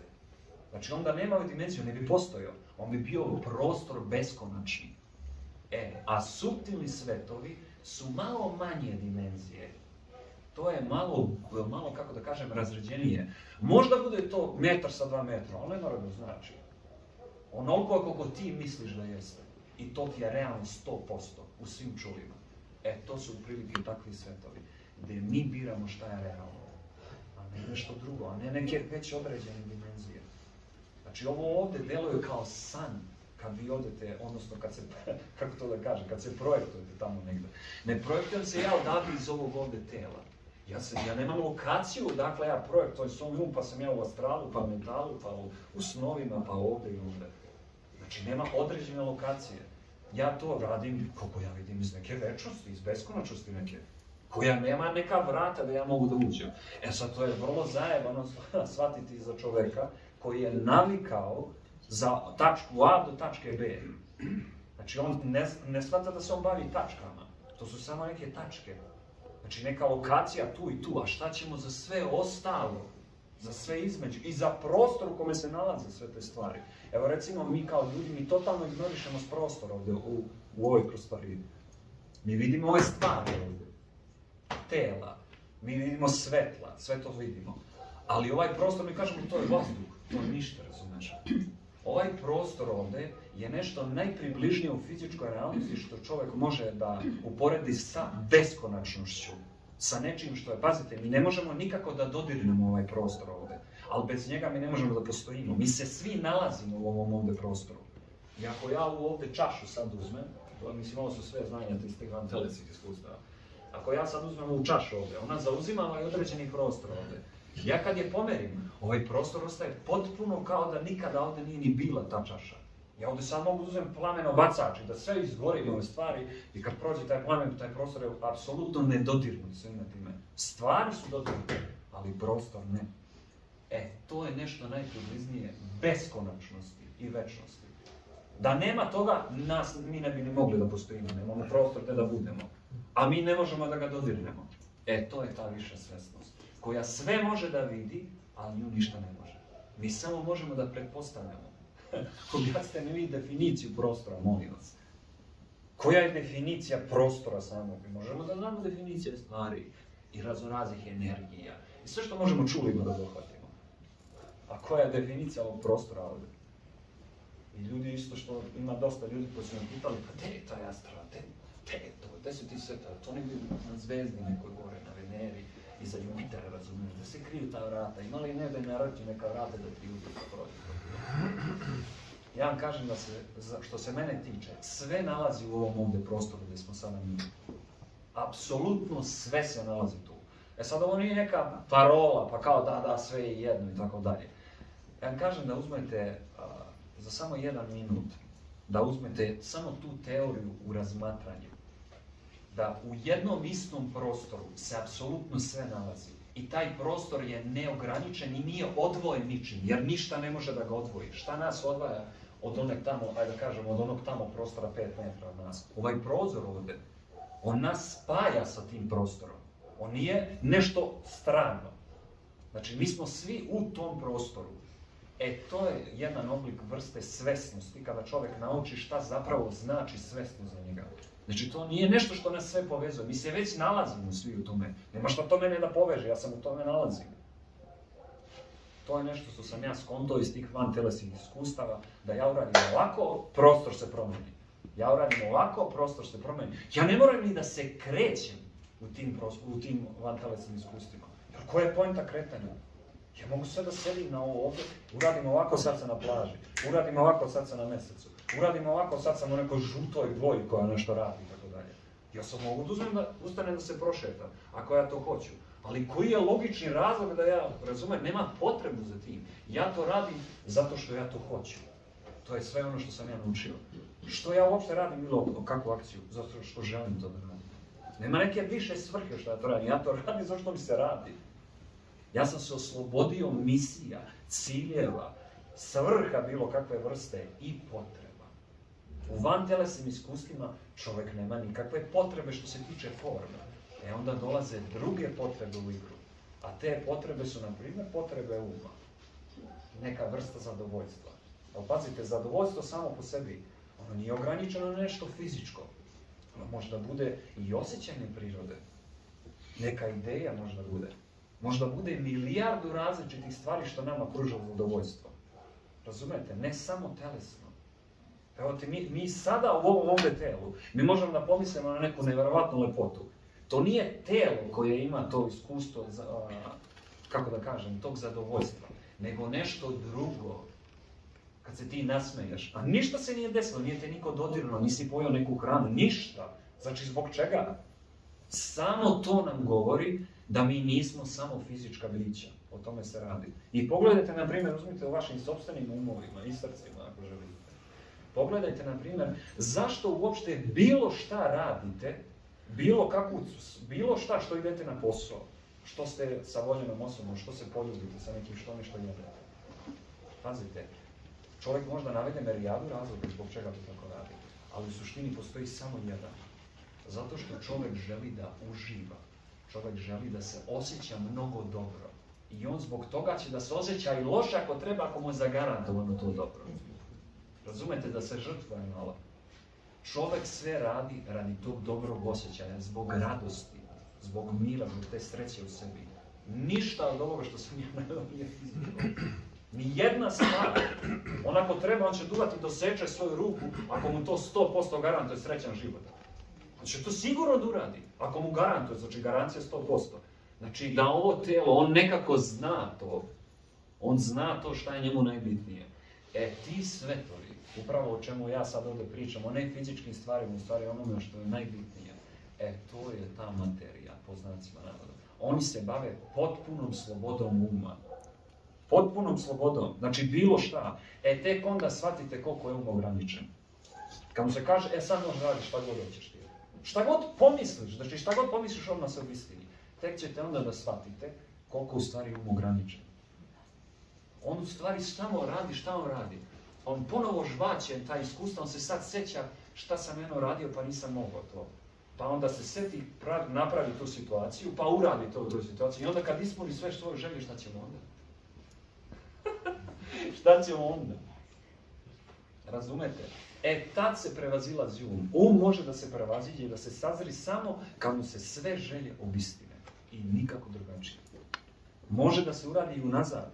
Znači, onda nema ove dimenzije, on ne bi postojao. On bi bio prostor beskonačni. A suptilni svetovi su malo manje dimenzije. To je malo, kako da kažem, razređenije. Možda bude to metar sa 2 metra, ali ne mora da znači. Onoliko koliko ti misliš da jeste. I to ti je realno 100% u svim čulima. To su prilike takvi svetovi, gdje mi biramo šta je realno. A ne nešto drugo, a ne neke već određene dimenzije. Znači, ovo ovdje deluje kao san. kad vi odete, odnosno kad se, kako to da kažem, kad se projektujete tamo negdje. Ne projektujem se ja odavde iz ovog ovdje tela. Ja nemam lokaciju, dakle ja projektujem svoj um, pa sam ja u astralu, pa u mentalu, pa u snovima, pa ovdje i ovdje. Znači nema određene lokacije. Ja to radim, koliko ja vidim, iz neke večnosti, iz beskonačnosti neke. Koja nema neka vrata da ja mogu da uđem. E sad to je vrlo zajebano shvatiti za čoveka koji je navikao za tačku A do tačke B. Znači on ne shvata da se on bavi tačkama. To su samo neke tačke. Znači neka lokacija tu i tu, a šta ćemo za sve ostalo? Za sve između i za prostor u kome se nalaze sve te stvari. Evo recimo mi kao ljudi, mi totalno ignorišemo s prostora ovdje u ovoj prostoriji. Mi vidimo ove stvari ovdje. Tela, mi vidimo svetla, sve to vidimo. Ali ovaj prostor, mi kažemo, to je vazduh, to je ništa, razumeš? Ovaj prostor ovdje je nešto najpribližnije u fizičkoj realnosti što čovjek može da uporedi sa beskonačnošću, sa nečim što je, pazite, mi ne možemo nikako da dodirnemo ovaj prostor ovdje, ali bez njega mi ne možemo da postojimo. Mi se svi nalazimo u ovom ovdje prostoru. I ako ja u ovdje čašu sad uzmem, mislim, ovo su sve znanja iz tih vantelesnih iskustava. Ako ja sad uzmem ovu čašu ovdje, ona zauzima ovaj određeni prostor ovdje. Ja kad je pomerim, ovaj prostor ostaje potpuno kao da nikada ovdje nije ni bila ta čaša. Ja ovdje sad mogu uzmem plameno bacač i da sve izgorim ove stvari i kad prođe taj plamen, taj prostor je apsolutno nedodirnut svime time. Stvari su dodirnute, ali prostor ne. To je nešto najpribližnije beskonačnosti i večnosti. Da nema toga, mi ne bi ni mogli da postojimo, nemamo prostor gdje da budemo. A mi ne možemo da ga dodirnemo. To je ta viša svjesnost, koja sve može da vidi, ali nju ništa ne može. Mi samo možemo da pretpostavljamo. Objasnite mi vi definiciju prostora, molim vas. Koja je definicija prostora samog? Mi možemo da znamo definicije stvari i raznoraznih energija. I sve što možemo čulimo da dohvatimo. A koja je definicija ovog prostora ovdje? I ljudi isto što ima dosta ljudi koji su me pitali, pa gdje je taj astral, gdje je to, gdje su ti sveta, to negdje na zvezdi nekoj gore, na Veneri, iza Jupitera, razumijem, da se kriju ta vrata, ima li nebe naroči neka vrata da ti uvijek prođe. Ja vam kažem da se, što se mene tiče, sve nalazi u ovom ovdje prostoru gdje smo sada mi. Apsolutno sve se nalazi tu. Sad ovo nije neka parola, pa kao da, sve je jedno i tako dalje. Ja vam kažem da uzmete za samo 1 minut, da uzmete samo tu teoriju u razmatranju. Da u jednom istom prostoru se apsolutno sve nalazi. I taj prostor je neograničen i nije odvojen ničim, jer ništa ne može da ga odvoji. Šta nas odvaja od onog tamo, ajde da kažemo, od onog tamo prostora 5 metra od nas? Ovaj prozor ovdje, on nas spaja sa tim prostorom. On nije nešto strano. Znači, mi smo svi u tom prostoru. To je jedan oblik vrste svesnosti, kada čovjek nauči šta zapravo znači svesnost za njega. Znači, to nije nešto što nas sve povezuje. Mi se već nalazimo svi u tome. Nema šta to mene da poveže, ja sam u tome nalazim. To je nešto što sam ja skontao iz tih vantelesnih iskustava, da ja uradim ovako, prostor se promeni. Ja uradim ovako, prostor se promeni. Ja ne moram ni da se krećem u tim vantelesnim iskustvima. Jer koja je poenta kretanja? Ja mogu sve da sedim na ovo ovdje, uradim ovako, sad sam na plaži, uradim ovako, sad sam na mjesecu, uradim ovako, sad sam u nekoj žutoj boji koja nešto radi i tako dalje. Ja sam mogu da ustanem da se prošetam, ako ja to hoću. Ali koji je logični razlog da ja, razumijem, nema potrebu za tim. Ja to radim zato što ja to hoću. To je sve ono što sam ja naučio. Što ja uopšte radim bilo kakvu akciju? Zato što želim to da radim. Nema neke više svrhe što ja to radim. Ja to radim zato što mi se radi. Ja sam se oslobodio misija, ciljeva, svrha bilo kakve vrste i potreba. U vantelesnim iskustvima čovjek nema nikakve potrebe što se tiče forme. Onda dolaze druge potrebe u igru. A te potrebe su, na primjer, potrebe uma. Neka vrsta zadovoljstva. Ali pazite, zadovoljstvo samo po sebi, ono nije ograničeno na nešto fizičko. Ono možda bude i osjećajne prirode. Neka ideja možda bude. Možda bude milijardu različitih stvari što nama pruža zadovoljstvo. Razumete? Ne samo telesno. Evo te, mi sada u ovom ovdje telu, mi možemo da pomislimo na neku nevjerovatnu lepotu. To nije telo koje ima to iskustvo, kako da kažem, tog zadovoljstva, nego nešto drugo. kad se ti nasmeješ, a ništa se nije desilo, nije te niko dodirnuo, nisi pojeo neku hranu, ništa. Znači, zbog čega? Samo to nam govori da mi nismo samo fizička bića. O tome se radi. I pogledajte, na primjer, uzmite u vašim sopstvenim umovima i srcima, ako želite. Pogledajte, na primjer, zašto uopšte bilo šta radite, bilo šta što idete na posao, što ste sa voljenom osobom, što se poljubite sa nekim što nešto jedete. Pazite, čovjek možda navede merijadu razloga zbog čega to tako radi, ali u suštini postoji samo jedan. Zato što čovjek želi da uživa, čovjek želi da se osjeća mnogo dobro. I on zbog toga će da se osjeća i loše ako treba, ako mu je zagarantovano to dobro. Razumete, da se žrtvuje malo. Čovjek sve radi tog dobrog osjećaja, zbog radosti, zbog mira, zbog te sreće u sebi. Ništa od ovoga što sam ja naveo nije fizičko. Nijedna stvar. On ako treba, on će duvati do seče svoju ruku, ako mu to 100% garantuje srećan život. Znači to sigurno da uradi. Ako mu garantuje, znači garancija 100%. Znači da ovo tijelo, on nekako zna to. On zna to šta je njemu najbitnije. Ti svetovi, upravo o čemu ja sad ovdje pričam, o ne fizičkim stvarima, u stvari onome što je najbitnije, to je ta materija, po znacima navoda. Oni se bave potpunom slobodom uma. Potpunom slobodom, znači bilo šta. Tek onda shvatite koliko je um ograničen. Kad mu se kaže, sad možeš raditi šta god hoćeš ti. Šta god pomisliš, znači šta god pomisliš odmah se obistini. Tek ćete onda da shvatite koliko u stvari um ograničen. On u stvari samo radi šta on radi. On ponovo žvaće ta iskustva, on se sad sjeća šta sam jedno radio pa nisam mogao to. Pa onda se sjeti, napravi tu situaciju, pa uradi to u toj situaciji. I onda kad ispuni sve svoje želje, šta ćemo onda? Šta ćemo onda? Razumete? Tad se prevazilazi um. Um može da se prevaziđe i da se sazri samo kad mu se sve želje obistine. I nikako drugačije. Može da se uradi i unazad.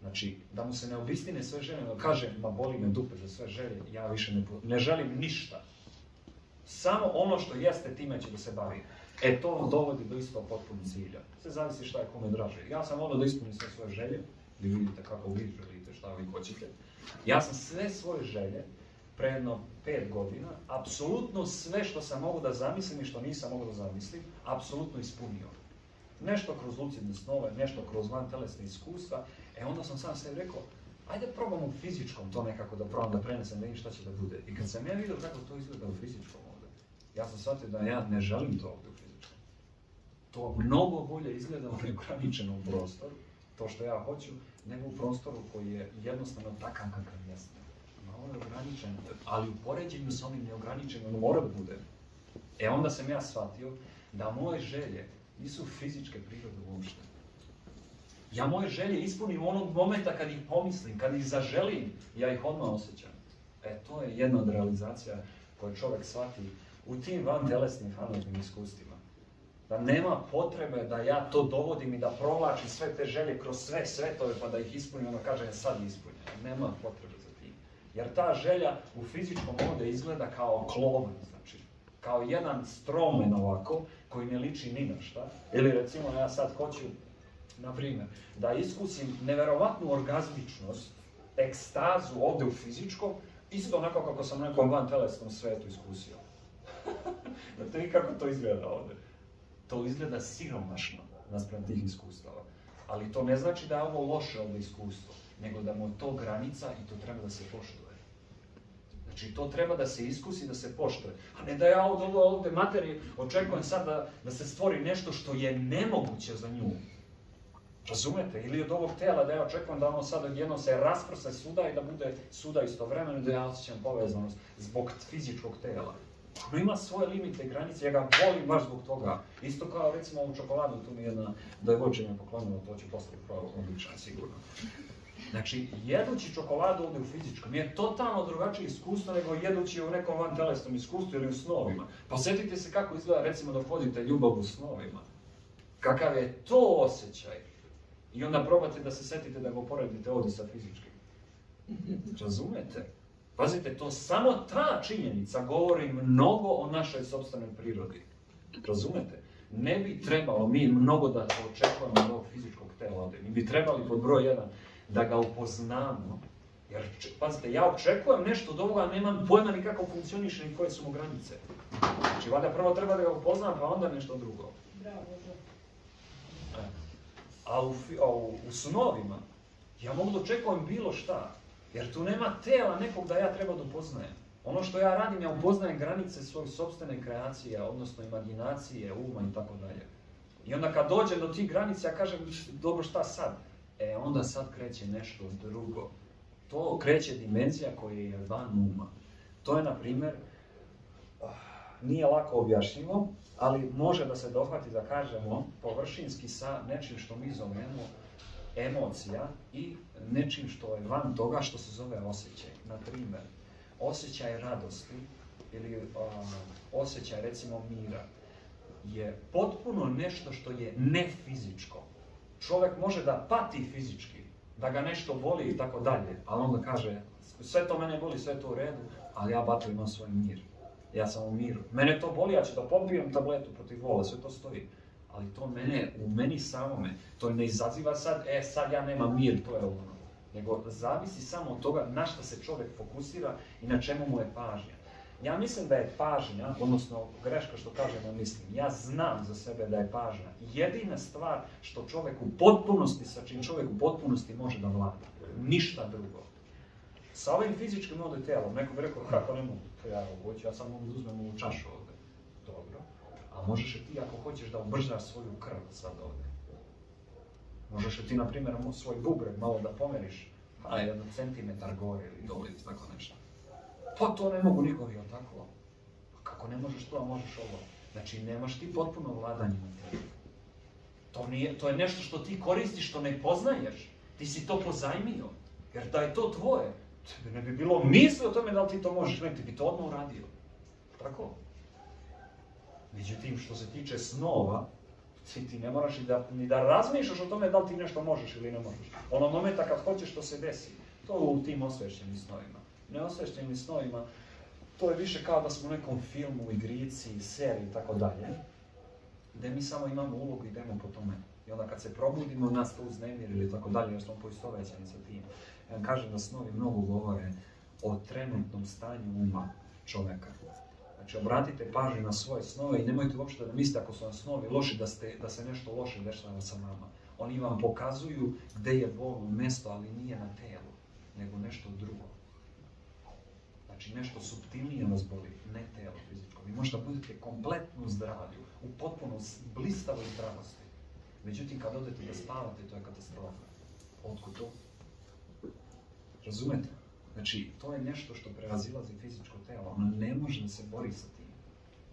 Znači, da mu se ne obistine sve želje, da kaže, ma boli me dupe za sve želje, ja više ne želim ništa. Samo ono što jeste, time će da se bavi. To dovodi do isto potpunog cilja. Sve zavisi šta je kome draže. Ja sam da ispunim sve svoje želje, vi vidite kako vi želite, šta vi hoćete. Ja sam sve svoje želje, pre jedno 5 godina, apsolutno sve što sam mogu da zamislim i što nisam mogu da zamislim, apsolutno ispunio. Nešto kroz lucidne snove, nešto kroz vantelesne iskustva, onda sam sam sebi rekao, ajde probam u fizičkom to nekako da probam da prenesem, da vidim šta će da bude. I kad sam ja vidio kako to izgleda u fizičkom ovdje, ja sam shvatio da ja ne želim to ovdje u fizičkom. To mnogo bolje izgleda u neograničenom prostoru, to što ja hoću, nego u prostoru koji je jednostavno takav kakav jeste. Malo je ograničen, ali u poređenju s onim neograničenim, ono mora da bude. Onda sam ja shvatio da moje želje nisu fizičke prirode uopšte. Ja moje želje ispunim onog momenta kad ih pomislim, kad ih zaželim, ja ih odmah osjećam. To je jedna od realizacija koju čovjek shvati u tim vantelesnim famoznim iskustvima. Da nema potrebe da ja to dovodim i da provlačim sve te želje kroz sve svetove pa da ih ispunim, ono kaže sad ispunjam. Nema potrebe za tim. Jer ta želja u fizičkom ovdje izgleda kao klovan, znači kao jedan stromen ovako, koji ne liči ni na šta. Ili recimo ja sad hoću, na primjer, da iskusim neverovatnu orgazmičnost, ekstazu ovdje u fizičkom, isto onako kako sam u nekom vantelesnom svetu iskusio. Znate vi kako to izgleda ovdje? To izgleda siromašno naspram tih iskustava. Ali to ne znači da je ovo loše ovdje iskustvo, nego da mu je to granica i to treba da se poštuje. Znači, to treba da se iskusi, da se poštuje. A ne da ja ovdje materiji očekujem sad da se stvori nešto što je nemoguće za nju. Razumete? Ili od ovog tijela da ja očekujem da ono sad odjednom se rasprsa svuda i da bude svuda istovremeno i da ja osjećam povezanost zbog fizičkog tijela. Ono ima svoje limite i granice, ja ga volim baš zbog toga. Isto kao recimo ovu čokoladu, tu mi jedna devojčina poklonila, to ću poslije odličan sigurno. Znači, jedući čokoladu ovdje u fizičkom je totalno drugačije iskustvo nego jedući u nekom vantelesnom iskustvu ili u snovima. Pa sjetite se kako izgleda recimo dok vodite ljubav u snovima. Kakav je to osjećaj. I onda probate da se sjetite da ga uporedite ovdje sa fizičkim. Razumete? Pazite, to samo ta činjenica govori mnogo o našoj sopstvenoj prirodi. Razumete? Ne bi trebalo mi mnogo da očekujemo od ovog fizičkog tela ovdje. Mi bi trebali pod broj 1 da ga upoznamo Jer, pazite, ja očekujem nešto od ovoga, nemam pojma ni kako funkcioniše ni koje su mu granice. Znači, valjda prvo treba da ga upoznam, pa onda nešto drugo. A u snovima, ja mogu da očekujem bilo šta, jer tu nema tela nekog da ja treba da upoznajem. Ono što ja radim, ja upoznajem granice svoje sopstvene kreacije, odnosno imaginacije, uma i tako dalje. I onda kad dođem do tih granica, ja kažem, dobro, šta sad? Onda sad kreće nešto drugo. To kreće dimenzija koja je van uma. To je, na primjer, nije lako objašnjivo, ali može da se dohvati, da kažemo, površinski sa nečim što mi zovemo emocija i nečim što je van toga što se zove osjećaj. Na primjer, osjećaj radosti ili osjećaj, recimo, mira je potpuno nešto što je nefizičko. Čovjek može da pati fizički, da ga nešto boli i tako dalje, ali onda kaže, sve to mene boli, sve to u redu, ali ja, bato, imam svoj mir. Ja sam u miru. Mene to boli, ja ću da popijem tabletu protiv bola, sve to stoji. Ali to u meni samome, to ne izaziva sad, sad ja nemam mir, to je ono. Nego zavisi samo od toga na što se čovjek fokusira i na čemu mu je pažnja. Ja mislim da je pažnja, odnosno greška što kažem, ja mislim, ja znam za sebe da je pažnja jedina stvar što čovjek u potpunosti, sa čim čovjek u potpunosti može da vlada. Ništa drugo. Sa ovim fizičkim ovdje tijelom, neko bi rekao, kako ne mogu, ja sam mogu da uzmem ovu čašu ovdje. Dobro. A možeš i ti ako hoćeš da ubrzaš svoju krv sad ovdje. Možeš i ti, na primjer, svoj bubreg malo da pomeriš, a 1 centimetar gore ili dole ili tako nešto. Pa to ne mogu nikovi, jel tako? Kako ne možeš to, a možeš ovo? Znači, nemaš ti potpuno vladanje na tebi. To je nešto što ti koristiš, što ne poznaješ. Ti si to pozajmio. Jer da je to tvoje, ne bi bilo misli o tome da li ti to možeš, ne, ti bi to odmah uradio. Tako? Međutim, što se tiče snova, ti ne moraš ni da razmišljaš o tome da li ti nešto možeš ili ne možeš. Ono momenta kad hoćeš to se desi. To u tim osvješćenim snovima. Neosvješćenim snovima, to je više kao da smo u nekom filmu, igrici, seriji i tako dalje, gdje mi samo imamo ulogu i idemo po tome. I onda kad se probudimo, nas to uznemir ili tako dalje, jer smo poistovećeni sa tim. Ja vam kažem da snovi mnogo govore o trenutnom stanju uma čovjeka. Znači, obratite pažnju na svoje snove i nemojte uopšte da mislite ako su vam snovi loši da se nešto loše dešava sa vama. Oni vam pokazuju gdje je bolno mjesto, ali nije na telu, nego nešto drugo. Znači, nešto suptilnije vas boli, ne telo fizičko. Vi možete budete kompletno zdravi, u potpuno blistavoj zdravosti. Međutim, kad odete da spavate, to je katastrofa. Otkud to? Razumete? Znači, to je nešto što prevazilazi fizičko telo. Ono ne može da se bori sa tim.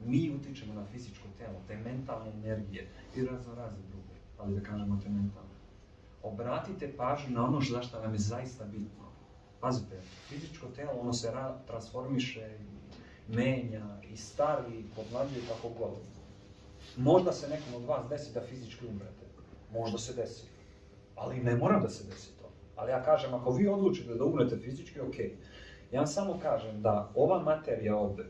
Mi utičemo na fizičko telo, te mentalne energije i razne druge, ali da kažemo te mentalne. Obratite pažnju na ono što vam je zaista bitno. Pazite, fizičko telo, ono se transformiše, menja i stari, i podmlađuje kako god. Možda se nekom od vas desi da fizički umrete. Možda se desi. Ali ne mora da se desi to. Ali ja kažem, ako vi odlučite da umrete fizički, ok. Ja vam samo kažem da ova materija ovdje,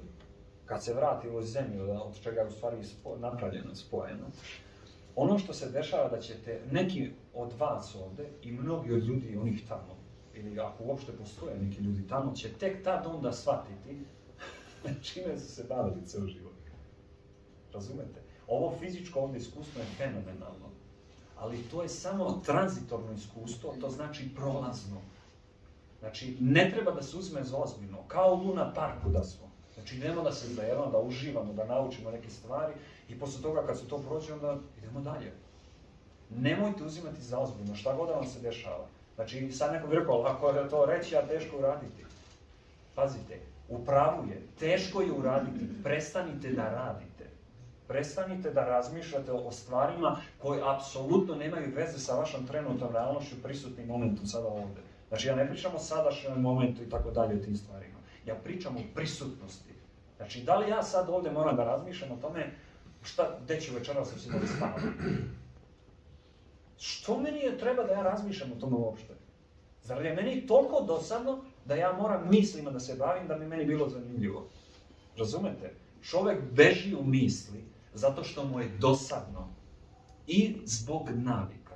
kad se vrati u zemlju, od čega je u stvari napravljeno, spojeno, ono što se dešava da ćete neki od vas ovdje i mnogi od ljudi onih tamo, ili ako uopšte postoje neki ljudi tamo, će tek tad onda shvatiti čime su se bavili ceo život. Razumete? Ovo fizičko ovdje iskustvo je fenomenalno, ali to je samo tranzitorno iskustvo, to znači prolazno. Znači, ne treba da se uzme za ozbiljno, kao u Luna Parku da smo. Znači, idemo da se zajebamo, da uživamo, da naučimo neke stvari i posle toga kad se to prođe, onda idemo dalje. Nemojte uzimati za ozbiljno, šta god da vam se dešava. Znači, sad neko bi rekao, ako je to reći, a teško uraditi. Pazite, u pravu je, teško je uraditi, prestanite da radite. Prestanite da razmišljate o stvarima koje apsolutno nemaju veze sa vašom trenutnom realnošću, prisutnim momentom sada ovdje. Znači, ja ne pričam o sadašnjem momentu i tako dalje o tim stvarima. Ja pričam o prisutnosti. Znači, da li ja sad ovdje moram da razmišljam o tome gdje ću večeras se da spavam? Što meni je treba da ja razmišljam o tome uopšte? Zar je meni toliko dosadno da ja moram mislima da se bavim da bi meni bilo zanimljivo? Razumete? Čovjek beži u misli zato što mu je dosadno i zbog navika.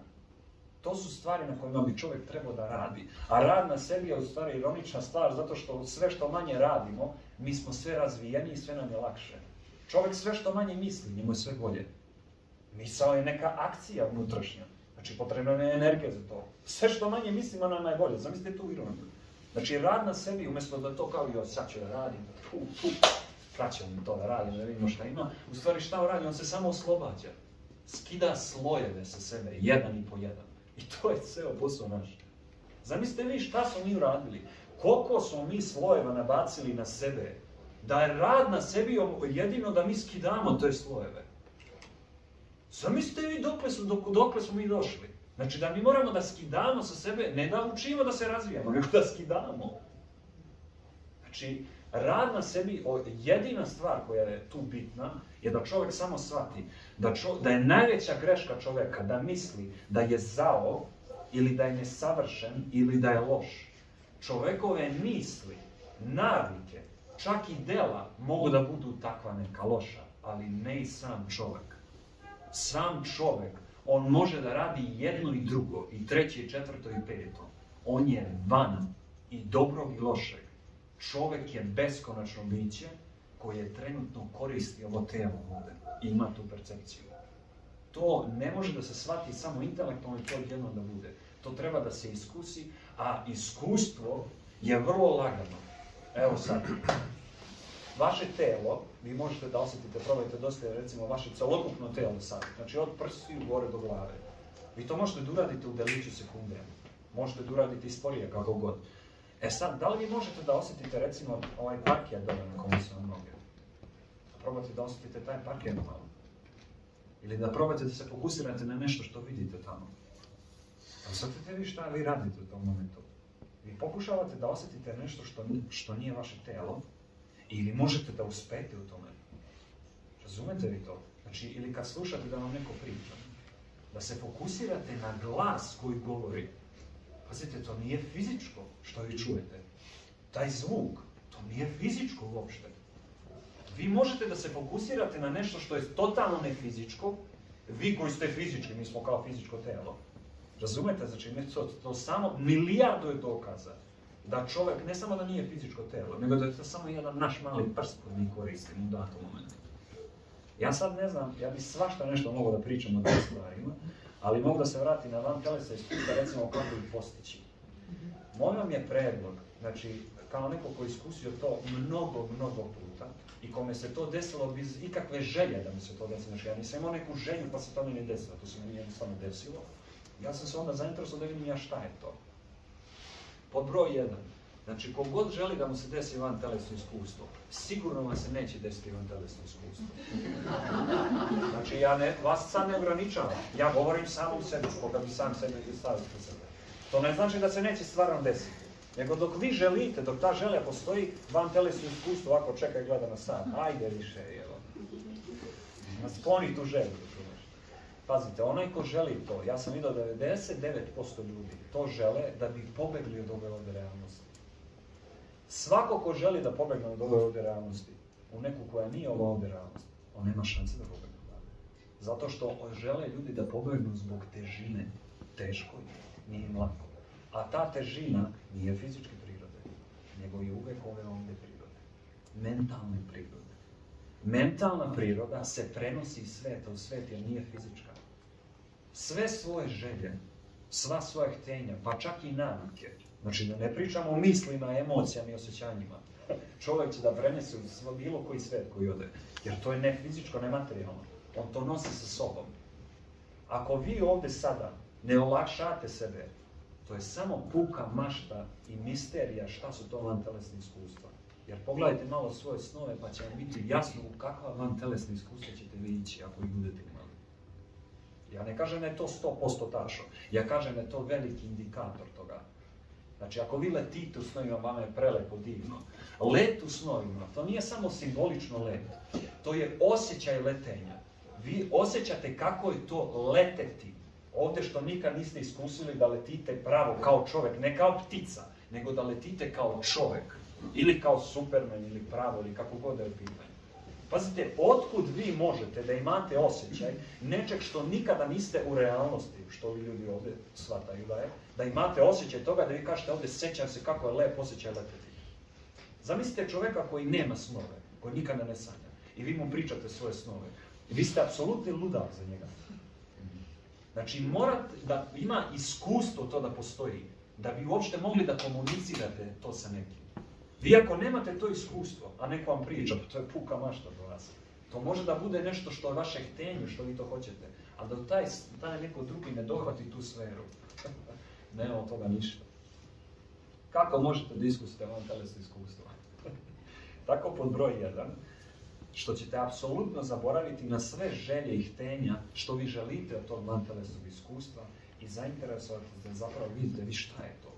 To su stvari na kojima bi čovjek trebao da radi. A rad na sebi je u stvari ironična stvar, zato što sve što manje radimo, mi smo sve razvijeni i sve nam je lakše. Čovjek sve što manje misli, njemu je sve bolje. Misao je neka akcija unutrašnja. Znači, potrebna je energija za to. Sve što manje mislimo nam je bolje. Zamislite tu ironiju. Znači, rad na sebi, umjesto da to kao joj, sad ću da radim, kad ćemo to da radim, da vidimo šta ima, u stvari šta on radi, on se samo oslobađa. Skida slojeve sa sebe, jedan i po jedan. I to je ceo posao naš. Zamislite vi šta smo mi uradili, koliko smo mi slojeva nabacili na sebe, da je rad na sebi jedino da mi skidamo te slojeve. Zamislite vi dokle smo mi došli. Znači da mi moramo da skidamo sa sebe, ne da učimo da se razvijamo, nego da skidamo. Znači, rad na sebi, jedina stvar koja je tu bitna, je da čovjek samo shvati da je najveća greška čovjeka da misli da je zao, ili da je nesavršen, ili da je loš. Čovjekove misli, navike, čak i dela mogu da budu takva neka loša, ali ne i sam čovjek. Sam čovjek, on može da radi jedno i drugo, i treće, i četvrto, i peto. On je van i dobrog i lošeg. Čovjek je beskonačno biće koje trenutno koristi ovo telo ovdje i ima tu percepciju. To ne može da se shvati samo intelektualno i to jednom da bude. To treba da se iskusi, a iskustvo je vrlo lagano. Evo sad, vaše telo, vi možete da osjetite, probajte dosta, recimo, vaše celokupno telo sad, znači od prstiju gore do glave. Vi to možete da uradite u deliću sekunde, možete da uradite i sporije, kako god. E sad, da li vi možete da osjetite, recimo, ovaj parket dole na kome su vam noge? Da probate da osjetite taj parket malo. Ili da probate da se fokusirate na nešto što vidite tamo. Osjetite vi šta vi radite u tom momentu. Vi pokušavate da osjetite nešto što nije vaše telo, ili možete da uspete u tome. Razumete vi to? Znači, ili kad slušate da vam neko priča, da se fokusirate na glas koji govori. Pazite, to nije fizičko što vi čujete. Taj zvuk, to nije fizičko uopšte. Vi možete da se fokusirate na nešto što je totalno nefizičko, vi koji ste fizički, mi smo kao fizičko telo. Razumete? Znači, to samo milijardu je dokaza da čovjek ne samo da nije fizičko telo, nego da je to samo jedan naš mali prst koji mi koristimo u datom momentu. Ja sad ne znam, ja bi svašta nešto mogao da pričam o tim stvarima, ali mogu da se vratim na van telesa iskustva, recimo kako ih postići. Moj vam je predlog, znači, kao neko koji iskusio to mnogo puta i kome se to desilo bez ikakve želje da mi se to desilo. Znači, ja nisam imao neku želju pa se to mi ne desilo, to se mi jednostavno desilo. Ja sam se onda zainteresovao da vidim ja šta je to. Pod broj 1. Znači, kogod želi da mu se desi van telesno iskustvo, sigurno vam se neće desiti van telesno iskustvo. Znači, vas sad ne ograničavam. Ja govorim samo u sebi, koga bi sam sebe stavio u sebe. To ne znači da se neće stvarno desiti. Nego dok vi želite, dok ta želja postoji, van telesno iskustvo ovako čeka i gleda na sat. Ajde više, evo. Skloni tu želju. Pazite, onaj ko želi to, ja sam vidio da 99% ljudi to žele da bi pobegli od ove ovdje realnosti. Svako ko želi da pobegne od ove ovdje realnosti, u neku koja nije ova ovdje realnost, on nema šanse da pobegne. Zato što žele ljudi da pobegnu zbog težine. Teško je, nije im lako. A ta težina nije fizičke prirode, nego je uvek ove ovdje prirode. Mentalne prirode. Mentalna priroda se prenosi iz sveta u svet jer nije fizička. Sve svoje želje, sva svoja htenja, pa čak i navike, znači da ne pričamo o mislima, emocijama i osjećanjima, čovjek će da prenese u bilo koji svet koji ode, jer to je ne fizičko, ne materijalno. On to nosi sa sobom. Ako vi ovdje sada ne olakšate sebe, to je samo puka mašta i misterija šta su to vantelesne iskustva. Jer pogledajte malo svoje snove pa će vam biti jasno u kakva vantelesna iskustva ćete vi ići ako ih budete imali. Ja ne kažem da je to 100% tačno, ja kažem da je to veliki indikator toga. Znači ako vi letite u snovima, vama je prelepo, divno. Let u snovima, to nije samo simbolično let, to je osjećaj letenja. Vi osjećate kako je to leteti. Ovdje što nikad niste iskusili da letite pravo kao čovjek, ne kao ptica, nego da letite kao čovjek. Ili kao Superman, ili pravo, ili kako god je pitanje. Pazite, otkud vi možete da imate osjećaj nečeg što nikada niste u realnosti, što vi ljudi ovdje shvataju da imate osjećaj toga da vi kažete ovdje sjećam se kako je lep osjećaj leteti. Zamislite čovjeka koji nema snove, koji nikada ne sanja i vi mu pričate svoje snove. Vi ste apsolutni ludak za njega. Znači morate da ima iskustvo to da postoji, da bi uopšte mogli da komunicirate to sa nekim. Vi ako nemate to iskustvo, a neko vam priča, to je puka mašta do vas. To može da bude nešto što je vaše htenje, što vi to hoćete, a da taj neko drugi ne dohvati tu sferu. Nema od toga ništa. Kako možete da iskusite van telesno iskustvo? Tako pod broj 1, što ćete apsolutno zaboraviti na sve želje i htenja što vi želite od tog van telesnog iskustva i zainteresovati da zapravo vidite vi šta je to.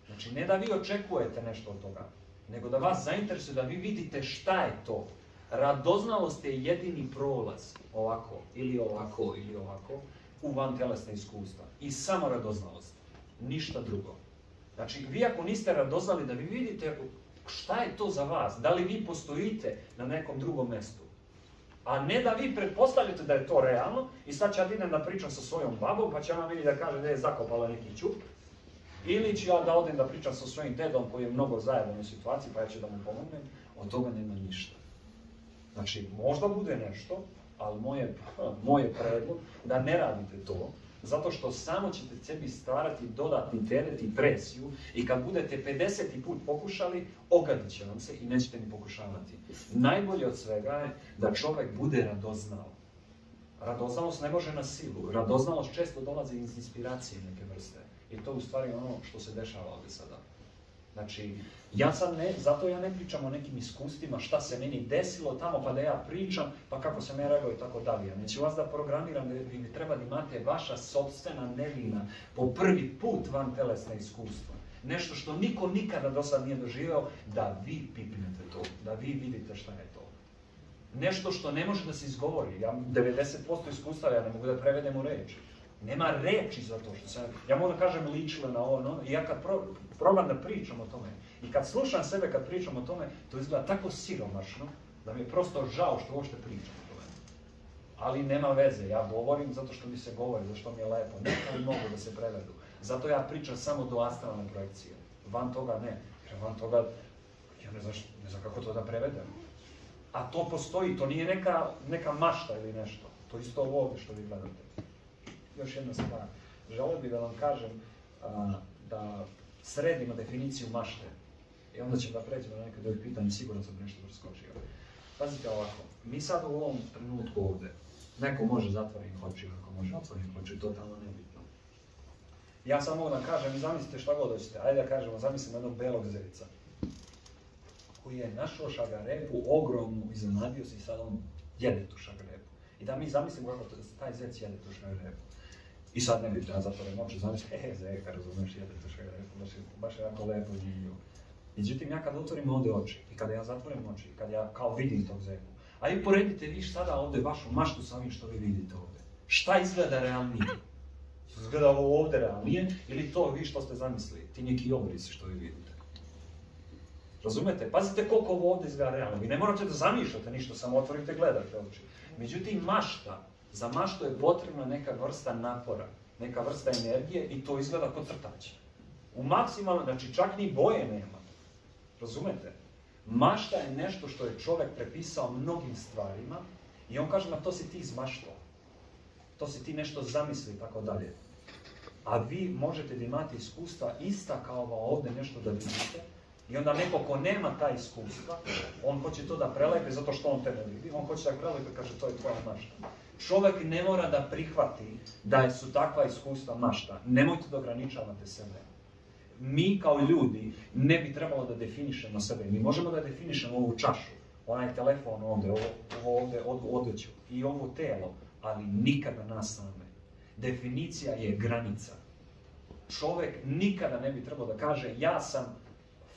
Znači, ne da vi očekujete nešto od toga, nego da vas zainteresuje da vi vidite šta je to. Radoznalost je jedini prolaz, ovako, ili ovako, ili ovako, u vantelesne iskustva. I samo radoznalost, ništa drugo. Znači, vi ako niste radoznali da vi vidite šta je to za vas, da li vi postojite na nekom drugom mjestu, a ne da vi pretpostavljate da je to realno i sad ću ja idem da pričam sa svojom babom, pa će ona meni da kaže da je zakopala neki čup, ili ću ja da odem da pričam sa svojim dedom koji je mnogo zajeban u situaciji, pa ja ću da mu pomognem, od toga nema ništa. Znači, možda bude nešto, ali moje predlog da ne radite to, zato što samo ćete sebi stvarati dodatni teret i presiju i kad budete 50. put pokušali, ogadit će vam se i nećete ni pokušavati. Najbolje od svega je da čovjek bude radoznao. Radoznalost ne može na silu. Radoznalost često dolazi iz inspiracije neke vrste. I to u stvari ono što se dešava ovdje sada. Znači, zato ja ne pričam o nekim iskustvima, šta se meni desilo tamo pa da ja pričam, pa kako sam ja reagao i tako dalje. Neću vas da programiram, da vi treba da imate vaša sopstvena nevina po prvi put van telesna iskustva. Nešto što niko nikada do sad nije doživeo, da vi pipnete to, da vi vidite šta je to. Nešto što ne može da se izgovori. 90% iskustva ja ne mogu da prevedem u reči. Nema reči za to što sam, ja mogu da kažem ličilo na ono, i ja kad probam da pričam o tome, i kad slušam sebe kad pričam o tome, to izgleda tako siromašno, da mi je prosto žao što uopšte pričam o tome. Ali nema veze, ja govorim zato što mi se govori, zato što mi je lepo, neka li mogu da se prevedu. Zato ja pričam samo do astralne projekcije, van toga ne, jer van toga, ja ne znam kako to da prevedem. A to postoji, to nije neka mašta ili nešto, to isto ovo ovdje što vi gledate. Još jedna stvar. Želeo bih da vam kažem da sredimo definiciju mašte. I onda ćemo da pređemo na neke druge pitanje, sigurno sam nešto preskočio. Pazite ovako, mi sad u ovom trenutku ovdje, neko može zatvoriti oči, ako može otvoriti oči, totalno nebitno. Ja samo mogu da kažem, zamislite šta god hoćete, ajde da kažemo, zamislimo jednog belog zeca, koji je našao šagarepu ogromnu, iznenadio se i sad on jede tu šagarepu. I da mi zamislimo kako taj zec jede tu šagarepu. I sad ne bih ja zatvorim oči, zamislim, zeka, razumiješ, jede tu šagarepu, baš je jako lepo i zanimljivo. Međutim, ja kad otvorim ovdje oči, i kada ja zatvorim oči, i kad ja kao vidim tog zeku, a i uporedite vi sada ovdje vašu maštu sa ovim što vi vidite ovdje. Šta izgleda realnije? Izgleda ovo ovdje realnije, ili to vi što ste zamislili, ti neki obrisi što vi vidite? Razumete? Pazite koliko ovo ovdje izgleda realno. Vi ne morate da zamišljate ništa, samo otvorite, gledate oči. Međutim, za maštu je potrebna neka vrsta napora, neka vrsta energije i to izgleda kao crtač. U maksimalno, znači čak ni boje nema. Razumete? Mašta je nešto što je čovjek prepisao mnogim stvarima i on kaže, ma to si ti izmaštao. To si ti nešto zamisli i tako dalje. A vi možete da imate iskustva ista kao ovdje nešto da vidite i onda neko ko nema ta iskustva, on hoće to da prelepe zato što on te ne vidi, on hoće da prelepe i kaže to je tvoja mašta. Čovjek ne mora da prihvati da su takva iskustva mašta. Nemojte da ograničavate sebe. Mi kao ljudi ne bi trebalo da definišemo sebe. Mi možemo da definišemo ovu čašu, onaj telefon ovdje, ovo ovdje odeću i ovo telo, ali nikada nas same. Definicija je granica. Čovjek nikada ne bi trebalo da kaže ja sam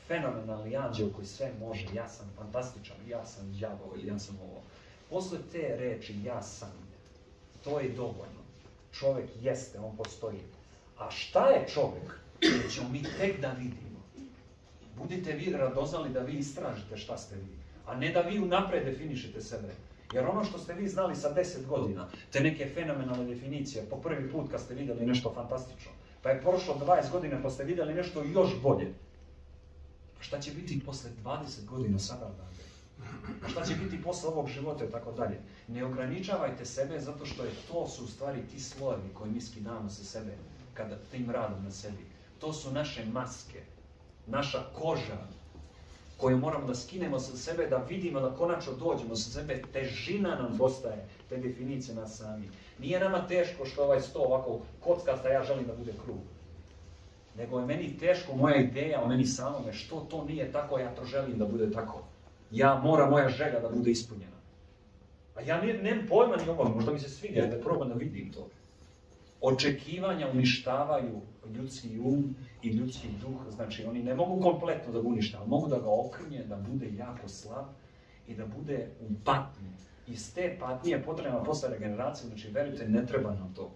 fenomenalni anđeo koji sve može, ja sam fantastičan, ja sam đavo ili ja sam ovo. Posle te reči ja sam, to je dovoljno. Čovjek jeste, on postoji. A šta je čovjek? Ćemo mi tek da vidimo. Budite vi radoznali da vi istražite šta ste vi. A ne da vi unaprijed definišete sebe. Jer ono što ste vi znali sa 10 godina, te neke fenomenalne definicije, po prvi put kad ste vidjeli nešto fantastično, pa je prošlo 20 godina pa ste vidjeli nešto još bolje. A šta će biti posle 20 godina sada odavde? A šta će biti posle ovog života i tako dalje? Ne ograničavajte sebe zato što to su u stvari ti slojevi koji mi skidamo sa sebe kada tim radom na sebi. To su naše maske, naša koža koju moramo da skinemo sa sebe, da vidimo da konačno dođemo sa sebe. Težina nam postaje te definicije nas sami. Nije nama teško što ovaj sto ovako kockasta, ja želim da bude krug. Nego je meni teško moja ideja o meni samome, što to nije tako, ja to želim da bude tako. Mora moja želja da bude ispunjena. A ja nemam pojma ni ovo, možda mi se sviđa da probam da vidim to. Očekivanja uništavaju ljudski um i ljudski duh, znači oni ne mogu kompletno da ga unište, ali mogu da ga okrnje, da bude jako slab i da bude u patnji. Iz te patnje je potrebna posle regeneracije, znači verujte, ne treba nam to.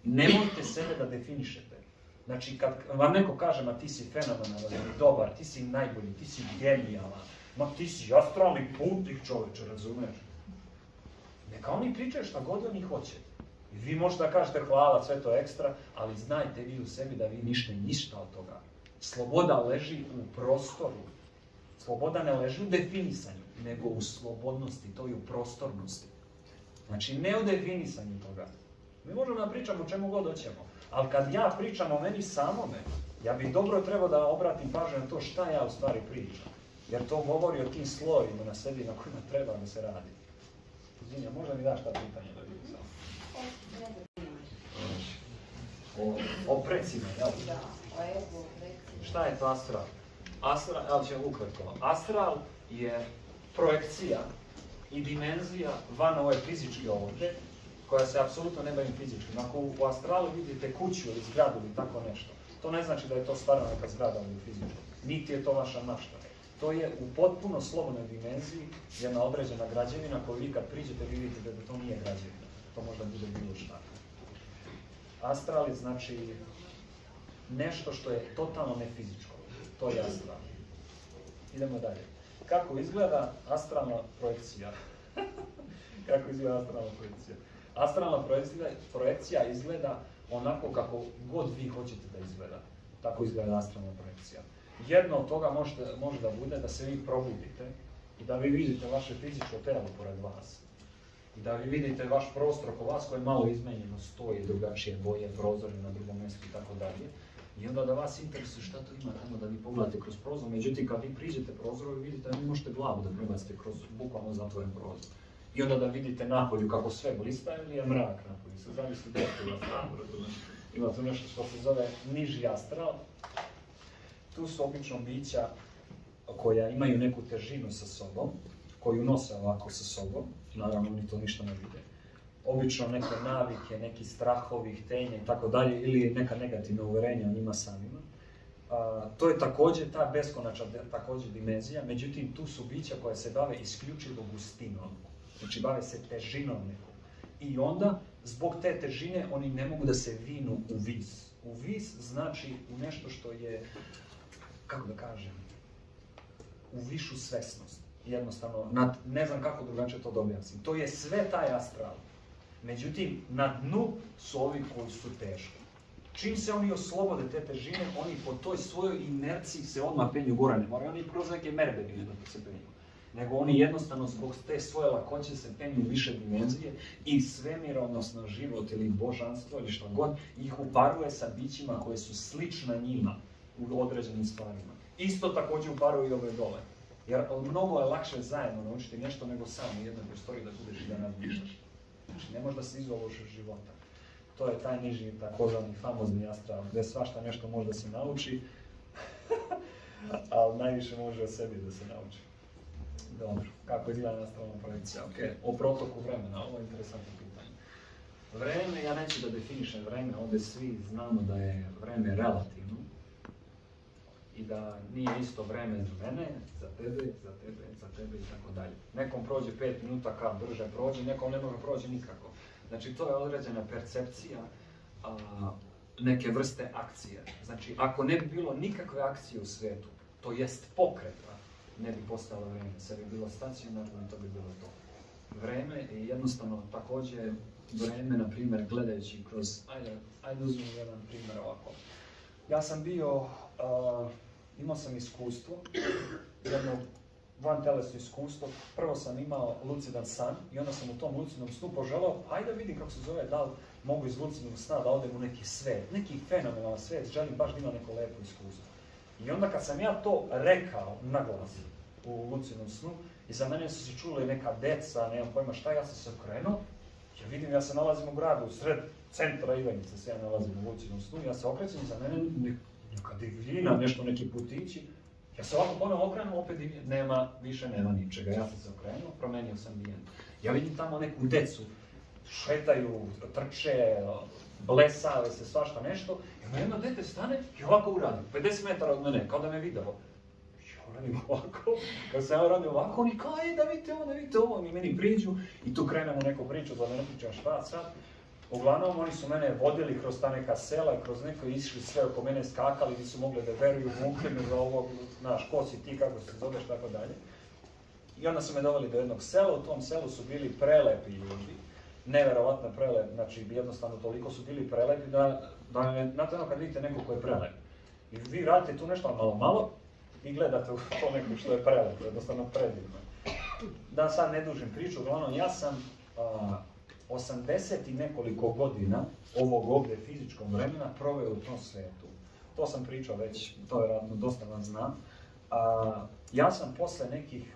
Nemojte sebe da definišete. Znači kad vam neko kaže, ma ti si fenomenalan, dobar, ti si najbolji, ti si genijalan, ma ti si astralni putnik čoveče, razumeš? Neka oni pričaju šta god oni hoće. I vi možete da kažete hvala, sve to ekstra, ali znajte vi u sebi da vi ništa od toga. Sloboda leži u prostoru. Sloboda ne leži u definisanju, nego u slobodnosti, to je u prostornosti. Znači ne u definisanju toga. Mi možemo da pričamo o čemu god hoćemo, ali kad ja pričam o meni samome, ja bih dobro trebao da obratim pažnju na to šta ja u stvari pričam. Jer to govori o tim slojima na sebi na kojima treba da se radi. Zinja, možda mi daš ta pitanja da vidim samo? O precima, jel? Da, o ego, precima. Šta je to astral? Astral, ali ćemo ukratko. Astral je projekcija i dimenzija van ove fizičke ovdje, koja se apsolutno ne bavi fizičkim. Ako u astralu vidite kuću ili zgradu ili tako nešto, to ne znači da je to stvarno neka zgrada ili fizička. Niti je to vaša mašta. To je u potpuno slobodnoj dimenziji jedna određena građevina koju vi kad priđete vidite da to nije građevina. To možda bude bilo šta. Astral je znači nešto što je totalno nefizičko. To je astral. Idemo dalje. Kako izgleda astralna projekcija? Kako izgleda astralna projekcija? Astralna projekcija izgleda onako kako god vi hoćete da izgleda. Tako izgleda astralna projekcija. Jedno od toga može da bude da se vi probudite i da vi vidite vaše fizičko telo pored vas. I da vi vidite vaš prostor oko vas koji je malo izmenjeno, stoji drugačije boje, prozori na drugom mjestu i tako dalje. I onda da vas interesuje šta to ima tamo da vi pogledate kroz prozor. Međutim, kad vi priđete prozoru i vidite da vi možete glavu da prebacite kroz bukvalno zatvoren prozor. I onda da vidite napolju kako sve blista ili je mrak napolju. Se zavisi da je ima tu nešto što se zove niži astral. Tu su obično bića koja imaju neku težinu sa sobom, koju nose ovako sa sobom, naravno oni to ništa ne vide. Obično neke navike, neki strahovi, htenje i tako dalje, ili neka negativna uverenja o njima samima. To je također ta beskonačna također dimenzija, međutim tu su bića koja se bave isključivo gustinom, znači bave se težinom nekom. I onda, zbog te težine, oni ne mogu da se vinu u vis. U vis znači u nešto što je, kako da kažem, u višu svesnost. Jednostavno, ne znam kako drugačije to da objasnim. To je sve taj astral. Međutim, na dnu su ovi koji su teški. Čim se oni oslobode te težine, oni po toj svojoj inerciji se odmah penju gore. Ne moraju oni kroz neke merbevine da se penju. Nego oni jednostavno zbog te svoje lakoće se penju u više dimenzije i svemir, odnosno život ili božanstvo ili što god, ih uparuje sa bićima koje su slična njima u određenim stvarima. Isto također uparuju i ove dole. Jer mnogo je lakše zajedno naučiti nešto nego samo u jednoj prostoriji da budeš i da razmišljaš. Znači, ne možeš da se izoluješ od života. To je taj niži, takozvani famozni astral, gdje svašta nešto može da se nauči, ali najviše može o sebi da se nauči. Dobro, kako izgleda astralna projekcija? Okay. O protoku vremena, ovo je interesantno pitanje. Vreme, ja neću da definišem vreme, ovdje svi znamo da je vreme relativno i da nije isto vreme za mene, za tebe i tako dalje. Nekom prođe 5 minuta kad brže prođe, nekom ne može prođe nikako. Znači, to je određena percepcija neke vrste akcije. Znači, ako ne bi bilo nikakve akcije u svijetu, to jest pokreta, ne bi postalo vrijeme. Sve bi bilo stacionarno i to bi bilo to. Vreme i jednostavno također vreme, na primjer, gledajući kroz, ajde uzmem jedan primjer ovako. Ja sam bio, imao sam iskustvo, jedno vantelesno iskustvo. Prvo sam imao lucidan san i onda sam u tom lucidnom snu poželao, ajde vidim kako se zove, da li mogu iz lucidnog sna da odem u neki svet, neki fenomenalan svet, želim baš da imam neko lepo iskustvo. I onda kad sam ja to rekao naglas u lucidnom snu, iza mene su se čule neka deca, nemam pojma šta, ja sam se okrenuo, ja vidim, ja se nalazim u gradu, u sred centra Ivanjice se ja nalazim u lucidnom snu, ja se okrećem, iza mene neka divljina, nešto, neki putići. Ja se ovako ponovno okrenuo, opet više nema ničega. Ja sam se okrenuo, promenio sam ambijent. Ja vidim tamo neku decu, šetaju, trče, blesave se, svašta nešto. I onda jedno dete stane i ovako uradi, 50 metara od mene, kao da me video. Ja uradim ovako, kad sam ja uradio ovako, oni kao, da vidite ovo, oni meni priđu i tu krenemo neku priču, da ne pričam šta sad. Uglavnom, oni su mene vodili kroz ta neka sela i kroz neko išli sve oko mene, skakali, nisu mogli da veruju, vukli me za ovog, znaš, ko si ti, kako se zoveš, tako dalje. I onda su me doveli do jednog sela, u tom selu su bili prelepi ljudi, neverovatno prelepi, znači jednostavno toliko su bili prelepi da znate ono kad vidite nekog ko je prelep. I vi radite tu nešto malo i gledate u to neko što je prelep, jednostavno predivno. Da sad ne dužim priču, uglavnom ja sam 80 i nekoliko godina ovog ovdje fizičkog vremena proveo u tom svijetu. To sam pričao već, to vjerojatno dosta vam znam. Ja sam posle nekih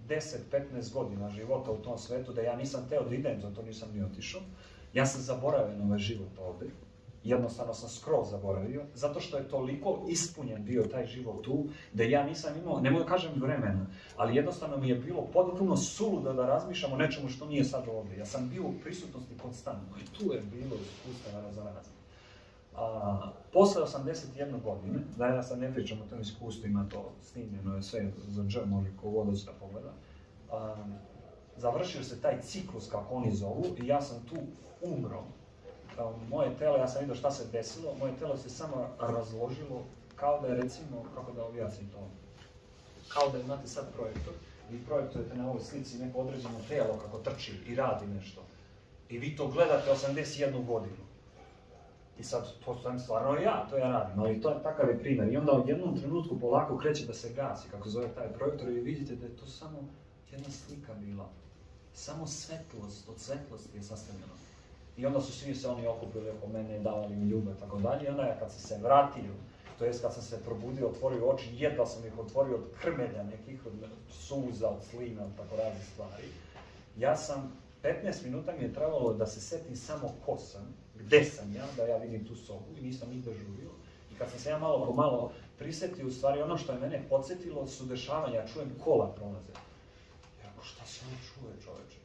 10-15 godina života u tom svijetu, da ja nisam teo da idem, zato nisam ni otišao, ja sam zaboravio na ovaj život ovdje. Jednostavno sam skroz zaboravio, zato što je toliko ispunjen bio taj život tu, da ja nisam imao, ne mogu kažem vremena, ali jednostavno mi je bilo potpuno suludo da razmišljam o nečemu što nije sad ovdje. Ja sam bio u prisutnosti konstantno i tu je bilo iskustava za razne. Posle 81 godine, da ja sad ne pričam o tom iskustvu, ima to snimljeno, je sve za dž, može ko vodoć da pogleda, završio se taj ciklus, kako oni zovu, i ja sam tu umro. Moje telo, ja sam vidio šta se desilo, moje telo se samo razložilo kao da je, recimo, kako da objasnim to, kao da imate sad projektor i projektujete na ovoj slici neko određeno telo kako trči i radi nešto. I vi to gledate 81 godinu. I sad, to sam stvarno to ja radim, ali to je takav je primjer. I onda u jednom trenutku polako kreće da se gasi, kako zove taj projektor, i vidite da je to samo jedna slika bila. Samo svetlost, od svetlosti je sastavljeno. I onda su svi se oni okupili oko mene, davali mi ljubav i tako dalje. I onda ja kad sam se vratio, to jest kad sam se probudio, otvorio oči, jedva sam ih otvorio od krmelja nekih, od suza, od slina, od tako razne stvari. Ja sam, 15 minuta mi je trebalo da se setim samo ko sam, gde sam ja, da ja vidim tu sobu i nisam nigde živio. I kad sam se ja malo po malo prisetio, u stvari ono što je mene podsjetilo su dešavanja, ja čujem kola prolaze. Ja ako šta se ono čuje, čoveče?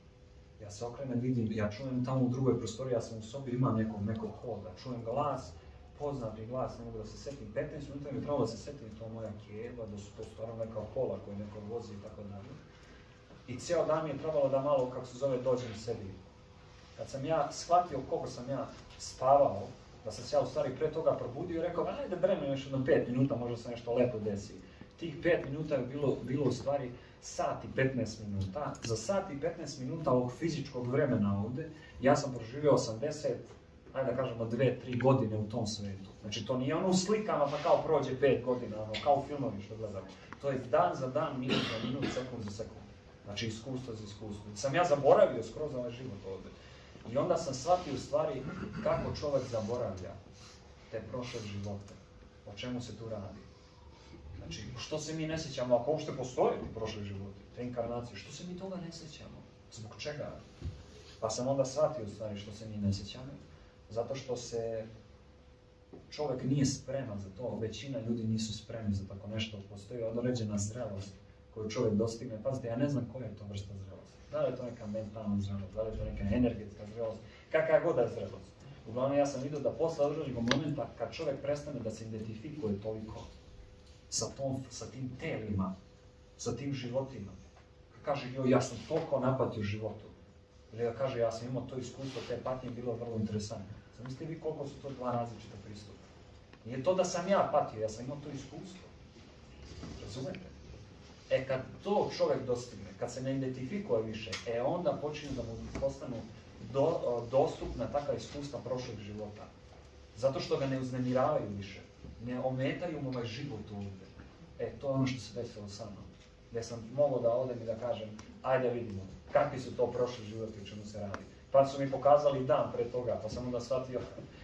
Ja se okrenem, vidim, ja čujem tamo u drugoj prostoriji, ja sam u sobi, imam nekog hoda, čujem glas, poznati glas, ne mogu da se setim. 15 minuta mi je trebalo da se setim, to moja keva, da su to stvarno neka kola koje neko vozi i tako dalje. I cijel dan mi je trebalo da malo, kako se zove, dođem sebi. Kad sam ja shvatio koliko sam ja spavao, da sam se ja u stvari pre toga probudio i rekao, ajde bremeno još jedno 5 minuta, možda se nešto lepo desi. Tih 5 minuta je bilo u stvari sat i 15 minuta. Za sat i 15 minuta ovog fizičkog vremena ovdje, ja sam proživio 80, ajde da kažemo 2-3 godine u tom svijetu. Znači to nije ono u slikama pa kao prođe 5 godina, ono, kao u filmovi što gledamo. To je dan za dan, minut za minut, sekund za sekund. Znači iskustvo za iskustvo. Sam ja zaboravio skroz ovaj život ovdje. I onda sam shvatio u stvari kako čovjek zaboravlja te prošle živote. O čemu se tu radi. Znači, što se mi ne sjećamo, ako uopšte postoje ti prošle živote, te inkarnacije, što se mi toga ne sjećamo? Zbog čega? Pa sam onda shvatio u stvari što se mi ne sjećamo. Zato što se čovjek nije spreman za to, većina ljudi nisu spremni za tako nešto. Postoji određena zrelost koju čovjek dostigne. Pazite, ja ne znam koja je to vrsta zrelosti. Da li je to neka mentalna zrelost, da li je to neka energetska zrelost, kakva god je zrelost. Uglavnom ja sam vidio da posle određenog momenta kad čovjek prestane da se identifikuje toliko sa tim telima, sa tim životima, kad kaže ja sam toliko napatio u životu, ili da kaže ja sam imao to iskustvo, te patnje je bilo vrlo interesantno. Zamislite vi koliko su to dva različita pristupa. Nije to da sam ja patio, ja sam imao to iskustvo. Razumete? Kad to čovjek dostigne, kad se ne identifikuje više, onda počinju da mu postanu dostupna takva iskustva prošlog života. Zato što ga ne uznemiravaju više, ne ometaju mu ovaj život ovdje. To je ono što se desilo sa mnom. Gdje sam mogao da odem i da kažem, ajde vidimo, kakvi su to prošli životi, o čemu se radi. Pa su mi pokazali dan pre toga, pa sam onda shvatio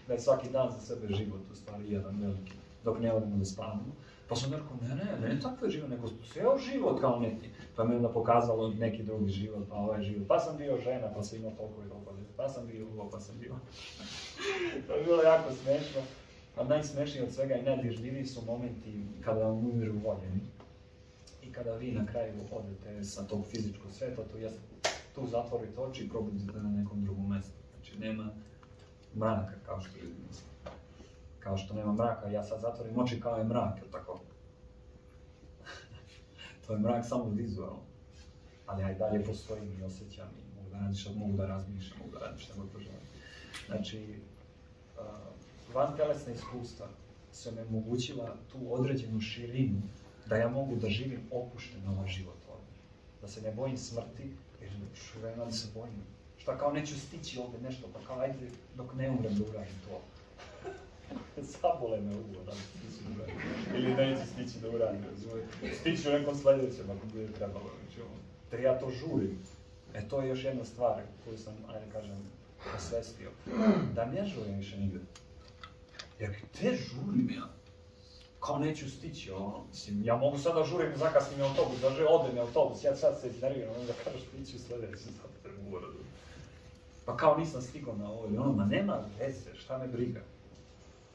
da je svaki dan za sebe život, u stvari jedan veliki, dok ne odemo da spavamo. Pa sam rekao, ne tako je život, nego ceo život kao neki. Pa mi je onda pokazalo neki drugi život, pa ovaj život. Pa sam bio žena, pa sam imao toliko i toliko. Pa sam bio ovo, pa sam bio. To je bilo jako smešno. A najsmešniji od svega i najdirljiviji su momenti kada vam umiru voljeni. I kada vi na kraju odete sa tog fizičkog sveta, tu zatvorite oči i probudite na nekom drugom mjestu. Znači nema mraka kao što ljudi misle. Kao što nema mraka, ja sad zatvorim oči kao je mrak, jel tako? To je mrak samo vizualno. Ali ja i dalje postojim i osjećam i mogu da razmišljam, mogu da radim što god poželim. Znači, van telesna iskustva su me omogućila tu određenu širinu da ja mogu da živim opušten ovaj život ovdje. Da se ne bojim smrti, jer šuvena se bojim. Šta kao neću stići ovdje nešto, pa kao ajde dok ne umrem da uradim to. Zabole me uvo da stići da uradim. Ili neću stići da uradim. Stići u nekom sljedećem ako bude trebalo. Jer ja to žurim. To je još jedna stvar koju sam, ajde kažem, osvestio. Da ne žurim više nigde. Jer te žurim ja. Kao neću stići, mislim, ja mogu sada žurim i zakasnim autobus, da ode mi autobus, ja sad se iznerviram, onda kažeš stići u sljedeći, sad te mogu raditi. Pa kao nisam stigao na ovo ili ono, ma nema veze, šta me briga.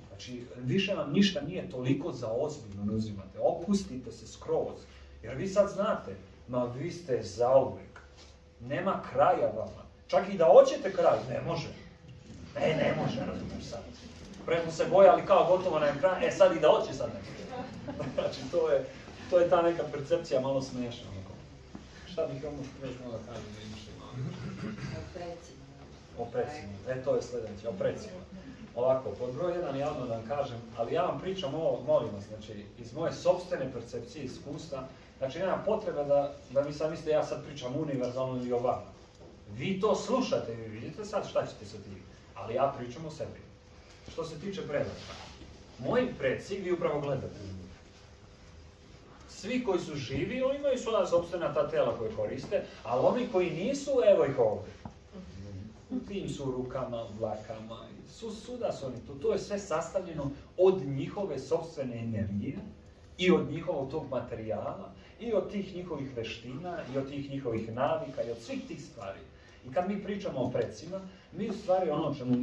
Znači, više vam ništa nije toliko za ozbiljno ne uzimate, opustite se skroz, jer vi sad znate, ma vi ste zauvek, nema kraja vama, čak i da hoćete kraj, ne može. Ne može, razumiješ sad. Pre smo se bojali kao gotovo na ekran, sad i da hoće sad neko. Znači, to je ta neka percepcija malo smiješna. Šta bih ono još malo da kažem, da imaš o precima. To je sljedeće, o precima. Ovako, pod broj 1 javno da vam kažem, ali ja vam pričam ovo, molim vas, znači, iz moje sopstvene percepcije, iskustva, znači, nema potrebe da vi sad mislite ja sad pričam univerzalno ili o vama. Vi to slušate, vi vidite sad šta ćete sa tim, ali ja pričam o sebi. Što se tiče predaka, moji preci, vi upravo gledate. Svi koji su živi, oni imaju svoja sopstvena ta tela koje koriste, ali oni koji nisu, evo ih ovdje. U tim su rukama, vlakama, svuda su oni tu. To je sve sastavljeno od njihove sopstvene energije i od njihovog tog materijala i od tih njihovih veština i od tih njihovih navika i od svih tih stvari. I kad mi pričamo o precima, mi u stvari ono o čemu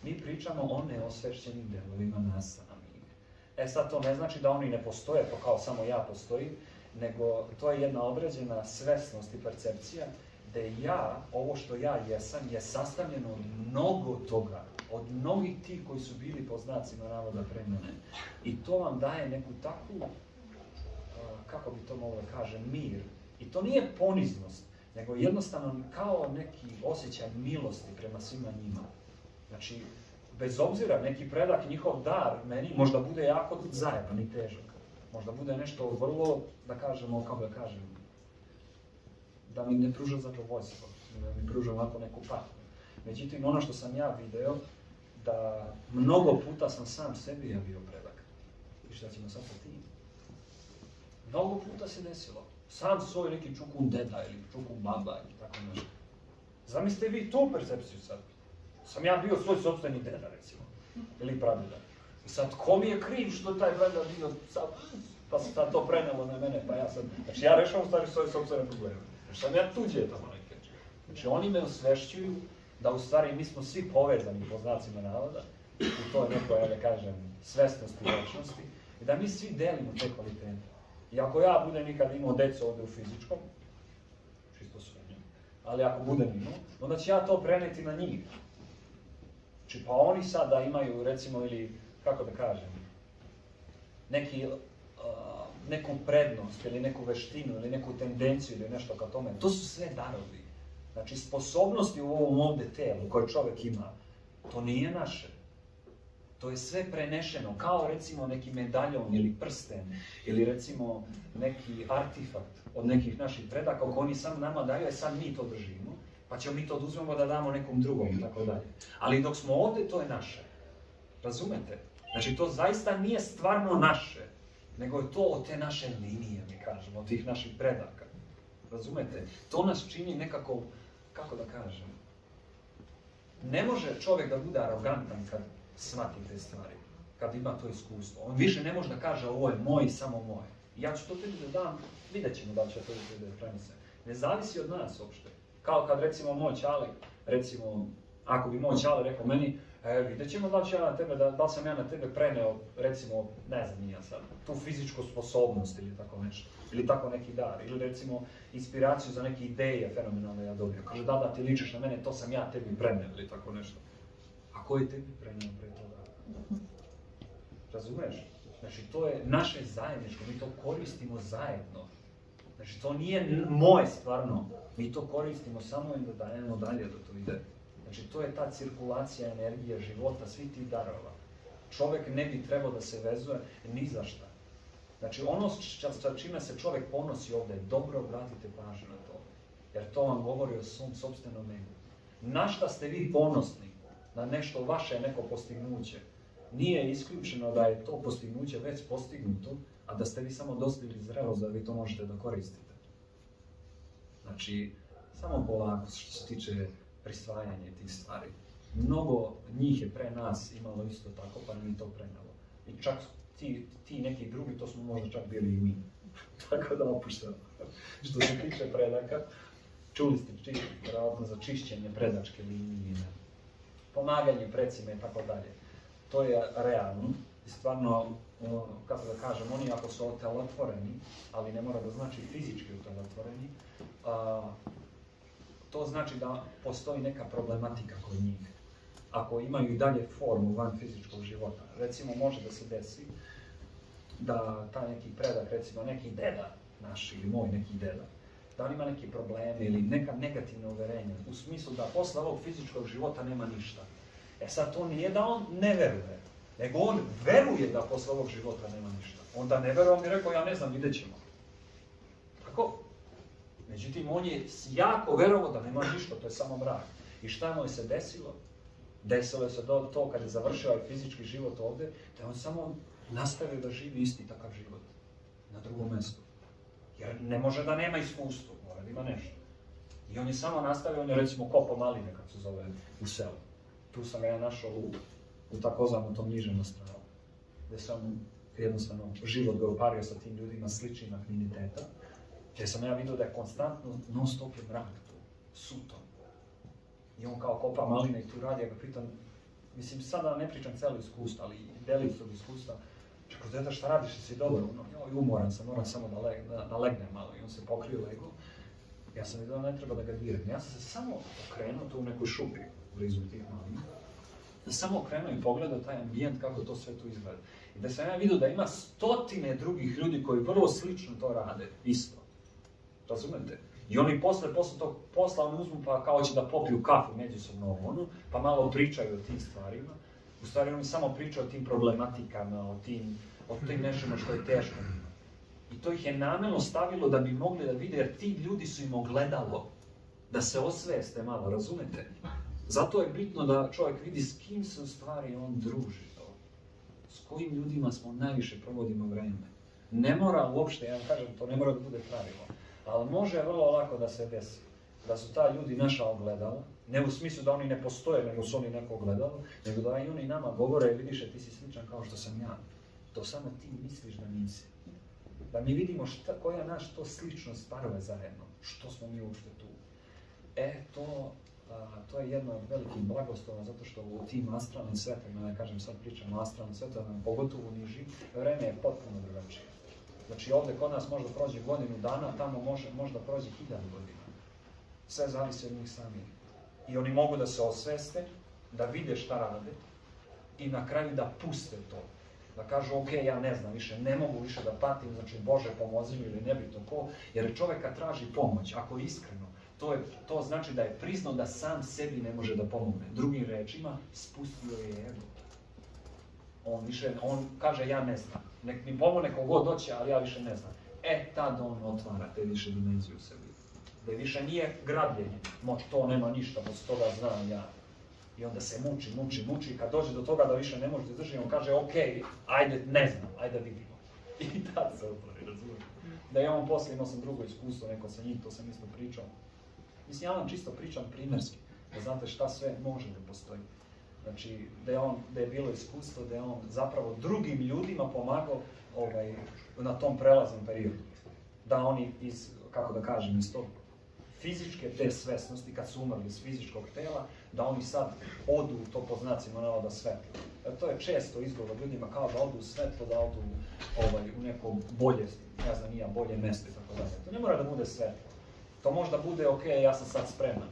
mi pričamo o neosvešćenim delovima nas samih. Sad to ne znači da oni ne postoje, to kao samo ja postojim, nego to je jedna određena svesnost i percepcija gdje ja, ovo što ja jesam, je sastavljeno od mnogo toga, od mnogih tih koji su bili po znacima navoda pre mene. I to vam daje neku takvu, kako bi to moglo da kažem, mir. I to nije poniznost, nego jednostavno kao neki osjećaj milosti prema svima njima. Znači, bez obzira, neki predak, njihov dar meni možda bude jako zajeban i težak. Možda bude nešto vrlo, da kažemo, kako da kažem, da mi ne pruža zadovoljstvo, da mi pruža ovako neku patnju. Međutim, ono što sam ja video, da mnogo puta sam sam sebi ja bio predak. I šta ćemo sad sa tim? Mnogo puta se desilo. Sam svoj neki čukun deda ili čukun baba ili tako nešto. Zamislite vi tu percepciju sad. Sam ja bio svoj sopstveni deda, recimo, ili pradeda. I sad, ko mi je kriv što je taj pradeda bio sad, pa se sad to prenelo na mene, pa ja sam... Znači, ja rešavam u stvari svoje sopstvene probleme. Znači, sam ja tuđe tamo neke. Znači, oni me osvešćuju da u stvari mi smo svi povezani po znacima navoda, u toj nekoj, ja da kažem, svesnosti i večnosti, i da mi svi delimo te kvalitete. I ako ja budem nikad imao decu ovdje u fizičkom, čisto sumnjam, ali ako budem imao, onda će ja to preneti na njih. Znači, pa oni sada imaju, recimo, ili, kako da kažem, neku prednost, ili neku veštinu, ili neku tendenciju, ili nešto kao tome. To su sve darovi. Znači, sposobnosti u ovom ovdje telu koje čovjek ima, to nije naše. To je sve prenešeno, kao recimo neki medaljon ili prsten, ili recimo neki artifakt od nekih naših predaka, kako oni sam nama daju, a sad mi to držimo, pa ćemo mi to oduzmemo da damo nekom drugom i tako dalje. Ali dok smo ovdje, to je naše. Razumete? Znači, to zaista nije stvarno naše, nego je to od te naše linije, mi kažemo, od tih naših predaka. Razumete? To nas čini nekako, kako da kažem, ne može čovjek da bude arogantan kad shvati te stvari, kad ima to iskustvo. On više ne može da kaže ovo je moj, samo moj. Ja ću to tebi da dam, vidjet ćemo da će to da prenese. Ne zavisi od nas uopšte. Kao kad recimo moj ćale, recimo, ako bi moj ćale rekao meni, vidjet ćemo da li ću ja na tebe, da li sam ja na tebe preneo, recimo, ne znam ja sad, tu fizičku sposobnost ili tako nešto. Ili tako neki dar, ili recimo inspiraciju za neke ideje fenomenalne ja dobio. Kaže, da ti ličiš na mene, to sam ja tebi preneo ili tako nešto. A ko je tebi preneo pre toga? Razumeš? Znači, to je naše zajedničko, mi to koristimo zajedno. Znači, to nije moje stvarno, mi to koristimo samo i da dajemo dalje da to ide. Znači, to je ta cirkulacija energije, života, svi ti darova. Čovjek ne bi trebao da se vezuje ni za šta. Znači, ono sa čime se čovjek ponosi ovdje, dobro obratite pažnju na to. Jer to vam govori o svom sopstvenom egu. Na šta ste vi ponosni? Na nešto vaše, neko postignuće. Nije isključeno da je to postignuće već postignuto, a da ste vi samo dostigli zrelost da vi to možete da koristite. Znači, samo polako što se tiče prisvajanja tih stvari. Mnogo njih je pre nas imalo isto tako, pa nam je to prenalo. I čak ti neki drugi, to smo možda čak bili i mi. Tako da opuštamo. Što se tiče predaka, čuli ste vjerojatno za čišćenje predačke linije, pomaganje precima i tako dalje. To je realno i stvarno, kako da kažem, oni ako su otelotvoreni, ali ne mora da znači fizički otelotvoreni, to znači da postoji neka problematika kod njih. Ako imaju i dalje formu van fizičkog života, recimo može da se desi da taj neki predak, recimo neki deda naš ili moj neki deda, da on ima neki probleme ili neka negativna uverenja, u smislu da posle ovog fizičkog života nema ništa. E sad to nije da on ne veruje, nego on veruje da posle ovog života nema ništa. Onda ne veruje, on mi rekao, ja ne znam, vidjet ćemo. Tako? Međutim, on je jako verovao da nema ništa, to je samo mrak. I šta mu je se desilo? Desilo se to kad je završio ovaj fizički život ovdje, da on samo nastavio da živi isti takav život na drugom mjestu. Jer ne može da nema iskustvo, mora da ima nešto. I on je samo nastavio, on je recimo kopao maline, kako se zove, u selu. Tu sam ga ja našao u takozvanom tom nižem stravu, gdje sam jednostavno život ga upario sa tim ljudima sličnim afiniteta, gdje sam ja vidio da je konstantno non stop je mrak tu, suto. I on kao kopa maline i tu radi, ja ga pitam, mislim sada ne pričam cijelo iskustvo, ali delić tog iskustva, čekao, deda šta radiš, si dobro? Joj, umoran sam, moram samo da legnem malo. I on se pokrio lego. Ja sam vidio da ne treba da ga direm. Ja sam se samo okrenuo tu u nekoj šupi, blizu tih malina. Ja sam samo okrenuo i pogledao taj ambijent, kako to sve tu izgleda. I da sam ja vidio da ima stotine drugih ljudi koji vrlo slično to rade, isto. Razumete? I oni posle tog posla oni uzmu pa kao će da popiju kafu međusobno ono, pa malo pričaju o tim stvarima. U stvari oni samo pričaju o tim problematikama, o tim nečemu što je teško. I to ih je namjerno stavilo da bi mogli da vide, jer ti ljudi su im ogledalo. Da se osveste malo, razumete? Zato je bitno da čovjek vidi s kim se u stvari on druži to. S kojim ljudima smo najviše provodimo vreme. Ne mora uopšte, ja vam kažem, to ne mora da bude pravilo. Ali može vrlo lako da se desi. Da su ta ljudi naša ogledala, ne u smislu da oni ne postoje, nego su oni neko ogledalo, nego da i oni nama govore, vidiš, ti si sličan kao što sam ja. To samo ti misliš da nisi. Da mi vidimo koja naš to sličnost parove zajedno. Što smo mi uopšte tu. To je jedna od velikih blagoslova, zato što u tim astralnim svetima, ja kažem sad pričam o astralnim svetima, pogotovo u niži, vreme je potpuno drugačije. Znači ovdje kod nas možda prođe godinu dana, tamo možda prođe 1000 godina. Sve zavisi od njih samih. I oni mogu da se osveste, da vide šta rade i na kraju da puste to. Da kažu, ok, ja ne znam više, ne mogu više da patim, znači Bože pomozi mi ili nebitno ko, jer čovjeka traži pomoć, ako je iskreno. To znači da je priznao da sam sebi ne može da pomogne. Drugim rečima, spustio je ego. On kaže ja ne znam. Nek mi pomogne kogod doće, ali ja više ne znam. Tad on otvara te više dimenziju u sebi. Da više nije grabljenje. To nema ništa, posle toga znam ja. I onda se muči i kad dođe do toga da više ne može da drži, on kaže ok, ajde, ne znam, ajde vidimo. I tad se otvori, razumiješ? Da ja on poslije imao sam drugo iskustvo, neko sa njim, to sam isto pričao. Mislim, ja vam čisto pričam primerski, da znate šta sve može da postoji. Znači, da je bilo iskustvo, da je on zapravo drugim ljudima pomagao na tom prelaznom periodu. Da oni kako da kažem, iz tog fizičke te svesnosti, kad su umrli iz fizičkog tela, da oni sad odu u to po znacima navoda svetlo. To je često izgovor ljudima kao da odu u svetlo, da odu u neko bolje, ne znam nija, bolje mesto i tako dalje. To ne mora da bude svetlo. To možda bude, ok, ja sam sad spreman.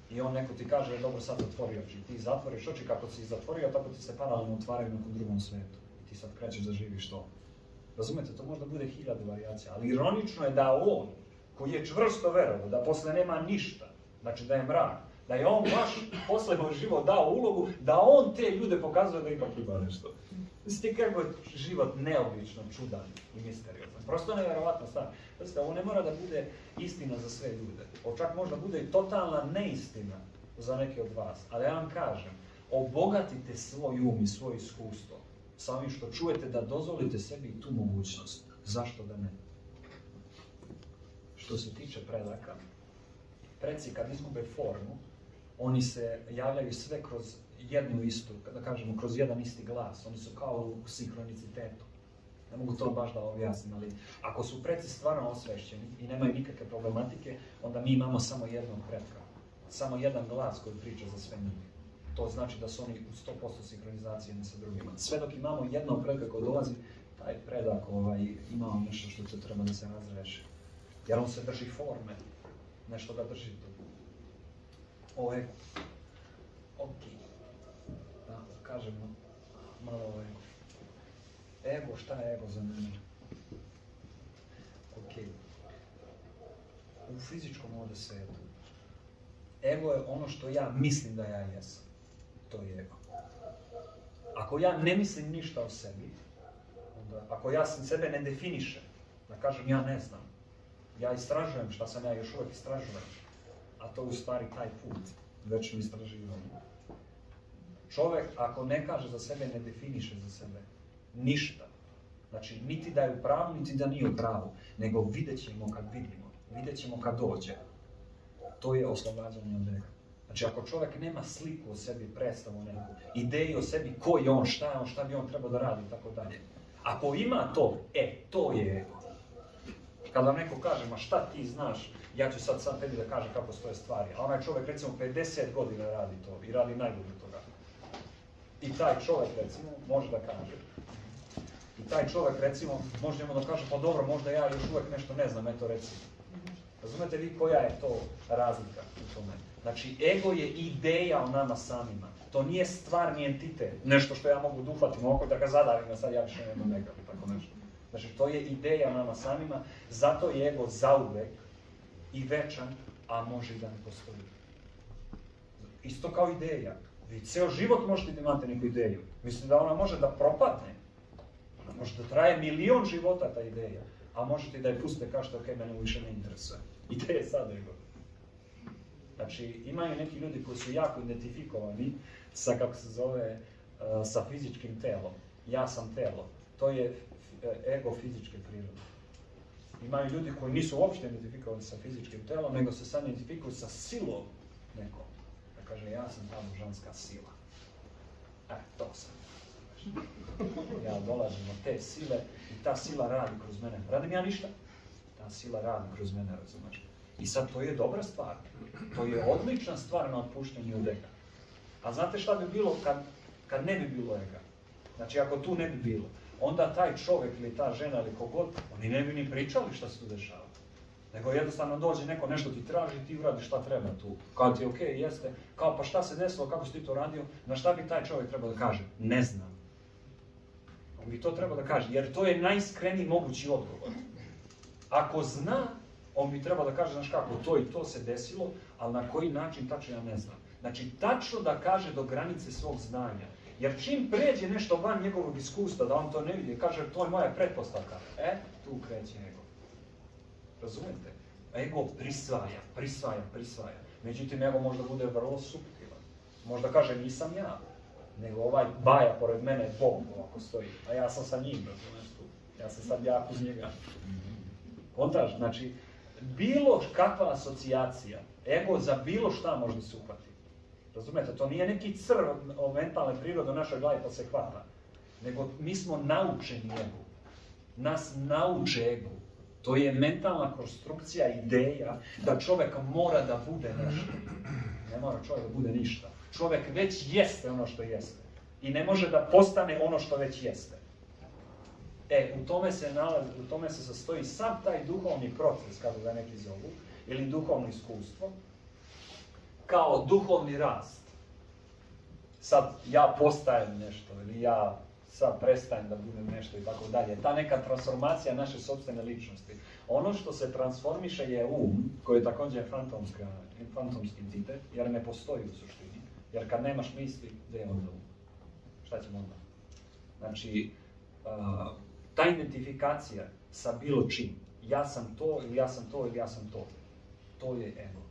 I on neko ti kaže, dobro, sad zatvori oči. Ti zatvoriš oči, kako si ih zatvorio, tako ti se paralelno otvaraju na nekom drugom svetu. I ti sad krećeš da živiš to. Razumete, to možda bude 1000 varijacija, ali ironično je da on, koji je čvrsto verovao, da posle nema ništa, znači da je mrak, da je on baš posle moj život dao ulogu, da on te ljude pokazuje da ipak ima nešto. Mislite kako je život neobično čudan i misteriozan. Prosto nevjerovatna stvar. Mislite, ovo ne mora da bude istina za sve ljude. Ovo čak možda bude i totalna neistina za neke od vas. Ali ja vam kažem, obogatite svoj um i svoje iskustvo sa ovim što čujete, da dozvolite sebi tu mogućnost. Zašto da ne? Što se tiče predaka, preci kad izgube formu, oni se javljaju sve kroz jednu istu, da kažemo, kroz jedan isti glas. Oni su kao u sinhronicitetu. Ne mogu to baš da objasnim, ali ako su preci stvarno osvešćeni i nemaju nikakve problematike, onda mi imamo samo jednog predka. Samo jedan glas koji priča za sve njih. To znači da su oni u 100% sinhronizacije jedni sa drugima. Sve dok imamo jednog predka koji dolazi, taj predak ima nešto što to treba da se razreši. Jer on se drži forme, nešto ga drži tu. O ego. Ok. Da, kažemo malo o ego. Ego, šta je ego za mene? Ok. U fizičkom ovdje svijetu. Ego je ono što ja mislim da ja jesam. To je ego. Ako ja ne mislim ništa o sebi, onda, ako ja sebe ne definišem, da kažem ja ne znam, ja istražujem šta sam ja, još uvijek istražujem, a to je u stvari taj put, večno istraživanje. Čovjek, ako ne kaže za sebe, ne definiše za sebe ništa. Znači, niti da je u pravu, niti da nije u pravu, nego vidjet ćemo kad vidimo, vidjet ćemo kad dođe. To je oslobađanje od ega. Znači, ako čovjek nema sliku o sebi, predstavu neku, ideju o sebi, ko je on, šta bi on trebao da radi, i tako dalje. Ako ima to, to je ego. Kad vam neko kaže, ma šta ti znaš, ja ću sad tebi da kažem kako stoje stvari, a onaj čovjek recimo 50 godina radi to i radi najbolje toga. I taj čovjek recimo može da kaže, i taj čovjek recimo može njemu da kaže, pa dobro, možda ja još uvijek nešto ne znam, eto recimo. Razumete vi koja je to razlika u tome? Znači, ego je ideja o nama samima. To nije stvarni entitet, nešto što ja mogu duhvati oko da ga zadavim, a sad ja više nemam ega ili tako nešto. Znači, to je ideja o nama samima, zato je ego zauvek i večan, a može i da ne postoji. Isto kao ideja. Vi ceo život možete da imate neku ideju. Mislite da ona može da propadne. Ona može da traje 1.000.000 života ta ideja. A možete i da je pustite kao što mene više ne interesuje. Ideja je sad ego. Znači, imaju neki ljudi koji su jako identifikovani sa, kako se zove, sa fizičkim telom. Ja sam telo. To je ego fizičke prirode. Imaju ljudi koji nisu uopšte identifikovani sa fizičkim telom, nego se sad identifikuju sa silom nekom. Da kaže, ja sam ta božanska sila. To sam. Ja dolazim od te sile i ta sila radi kroz mene. Radim ja ništa? Ta sila radi kroz mene, razumiješ? I sad to je dobra stvar. To je odlična stvar na otpuštenju od ega. A znate šta bi bilo kad ne bi bilo ega? Znači, ako tu ne bi bilo, onda taj čovjek ili ta žena ili kogod, oni ne bi ni pričali šta se tu dešava. Nego jednostavno dođe neko nešto ti traži i ti uradiš šta treba tu. Kao ti okej, jeste, kao pa šta se desilo, kako si ti to radio, na šta bi taj čovjek trebao da kaže? Ne znam. On bi to trebao da kaže, jer to je najiskreniji mogući odgovor. Ako zna, on bi trebao da kaže, znaš kako, to i to se desilo, ali na koji način tačno ja ne znam. Znači, tačno da kaže do granice svog znanja. Jer čim pređe nešto van njegovog iskustva, da on to ne vidi, kaže to je moja pretpostavka, tu kreće ego. Razumijete? Ego prisvaja. Međutim, ego možda bude vrlo suptilan. Možda kaže nisam ja, nego ovaj Baja pored mene je Bog ovako stoji, a ja sam sa njim, razumiješ tu. Ja sam sad jak uz njega. Kontaž, znači, bilo kakva asocijacija, ego za bilo šta može se uhvati. Razumijete, to nije neki crv o mentalne prirode u našoj glavi pa se hvata. Nego mi smo naučeni ego. Nas nauče ego. To je mentalna konstrukcija, ideja da čovjek mora da bude nešto. Ne mora čovjek da bude ništa. Čovjek već jeste ono što jeste. I ne može da postane ono što već jeste. U tome se sastoji sam taj duhovni proces, kako ga neki zovu, ili duhovno iskustvo, kao duhovni rast. Sad ja postajem nešto, ili ja sad prestajem da budem nešto i tako dalje. Ta neka transformacija naše sopstvene ličnosti. Ono što se transformiše je koji je također fantomski entitet, jer ne postoji u suštini. Jer kad nemaš misli, gdje je onda Šta ćemo onda? Znači, ta identifikacija sa bilo čim, ja sam to, ili ja sam to, ili ja sam to, to je ego.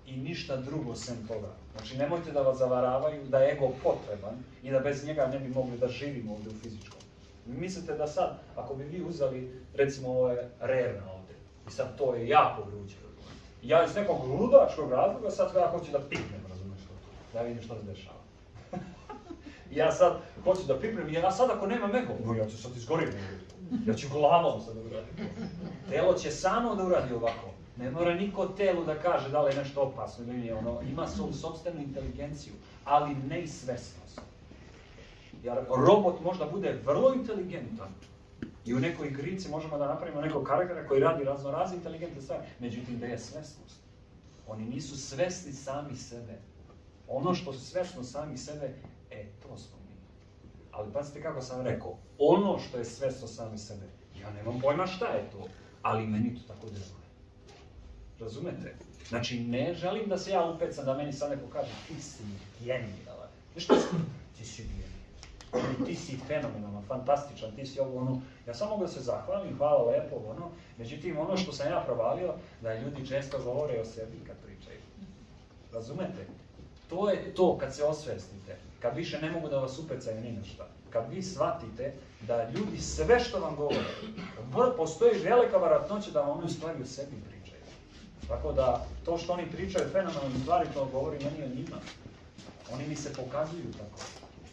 I ništa drugo sem toga. Znači, nemojte da vas zavaravaju da je ego potreban i da bez njega ne bi mogli da živimo ovdje u fizičkom. Mislite da sad, ako bi vi uzeli, recimo, ovo je rerna ovdje, i sad to je jako vruće. Ja iz nekog ludačkog razloga sad ja hoću da pipnem, razumiješ to, da vidim što se dešava. Ja sad hoću da pipnem, ja sad ako nemam ego, ja ću sad izgorim, ja ću glavom sad uraditi. Telo će samo da uradi ovako. Ne mora niko telu da kaže da li je nešto opasno ili nije, ono ima svoju sopstvenu inteligenciju, ali ne i svesnost. Jer robot možda bude vrlo inteligentan i u nekoj igrici možemo da napravimo nekog karaktera koji radi razne inteligentne stvari, međutim da je svesnost. Oni nisu svesni sami sebe. Ono što su svesno sami sebe, to smo mi. Ali pazite kako sam rekao, ono što je svesno sami sebe, ja nemam pojma šta je to, ali meni to tako deluje. Razumete? Znači, ne želim da se ja upecam, da meni sad neko kaže, ti si genijalan. Znaš što ti si genijalan? Ti si fenomenalan, fantastičan, ti si ovo ono. Ja samo mogu da se zahvalim, hvala lepo, ono. Međutim, ono što sam ja provalio, da ljudi često govore o sebi kad pričaju. Razumete? To je to kad se osvestite, kad više ne mogu da vas upecaju ni na šta. Kad vi shvatite da ljudi sve što vam govore, postoji velika vjerojatnoća da vam oni u stvari o sebi pričaju. Tako da, to što oni pričaju fenomenalne stvari, to govori meni o njima. Oni mi se pokazuju tako.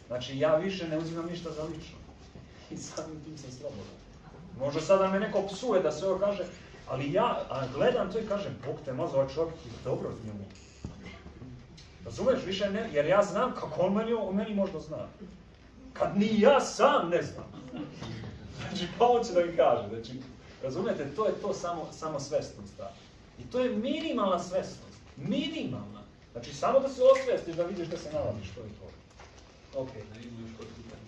Znači, ja više ne uzimam ništa za lično. I samim tim sam slobodan. Možda sada me neko psuje da se ovo kaže, ali ja gledam to i kažem, Bog te mazo, ovaj čovjek je dobro s njemu. Razumeš, više ne, jer ja znam kako on meni možda zna. Kad ni ja sam ne znam. Znači, pa hoće da mi kaže. Znači, razumijete, to je to samo svesnost. I to je minimalna svesnost. Minimalna. Znači, samo da se osvestiš da vidiš da se nalaziš, to je to. Ok, da vidimo još kod pitanja.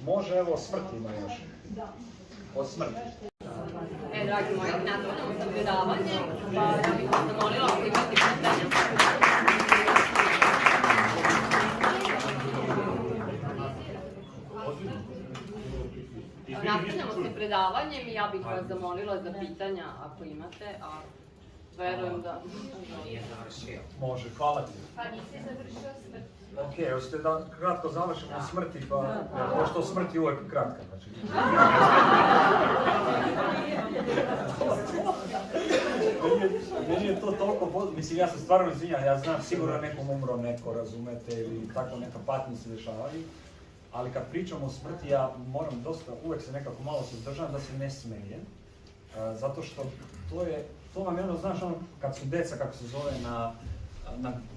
Može, evo, smrti ima još. Od smrti. Dragi moji, nastavljamo sa predavanjem, pa ja bih vas zamolila ako imate pitanja. Nastavljamo sa predavanjem i ja bih vas zamolila za pitanja ako imate, a verujem da... Može, hvala ti. Pa nisi završio smrt. Ok, hoćete da kratko završimo o smrti, pa pošto smrt je uvijek kratka. Znači. Meni je to toliko, mislim, ja se stvarno izvinjam, ja znam sigurno nekom umro neko, razumete, ili tako neka patnja se dešavaju, ali kad pričam o smrti, ja moram dosta, uvijek se nekako malo suzdržavam da se ne smejem, zato što to vam je ono, znaš, ono, kad su deca, kako se zove,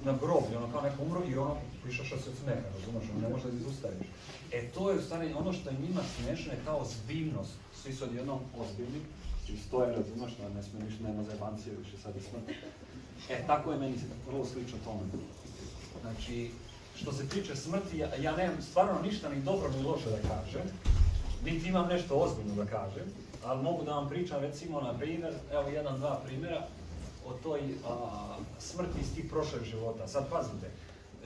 na groblju, ono kao neko umro i ono prišaša se od smeha, razumiješ, ono ne može da izustaviš. To je u stvari ono što je njima smiješno je ta ozbiljnost. Svi su odjednom ozbiljni, svi stoje, razumiješ, ne smije ništa, nema zajebancije, više sad je smrt. Tako je meni vrlo slično tome. Znači, što se tiče smrti, ja nemam stvarno ništa ni dobro ni loše da kažem, niti imam nešto ozbiljno da kažem, ali mogu da vam pričam recimo na primjer, evo 1-2 primjera. o toj smrti iz tih prošlih života. Sad pazite,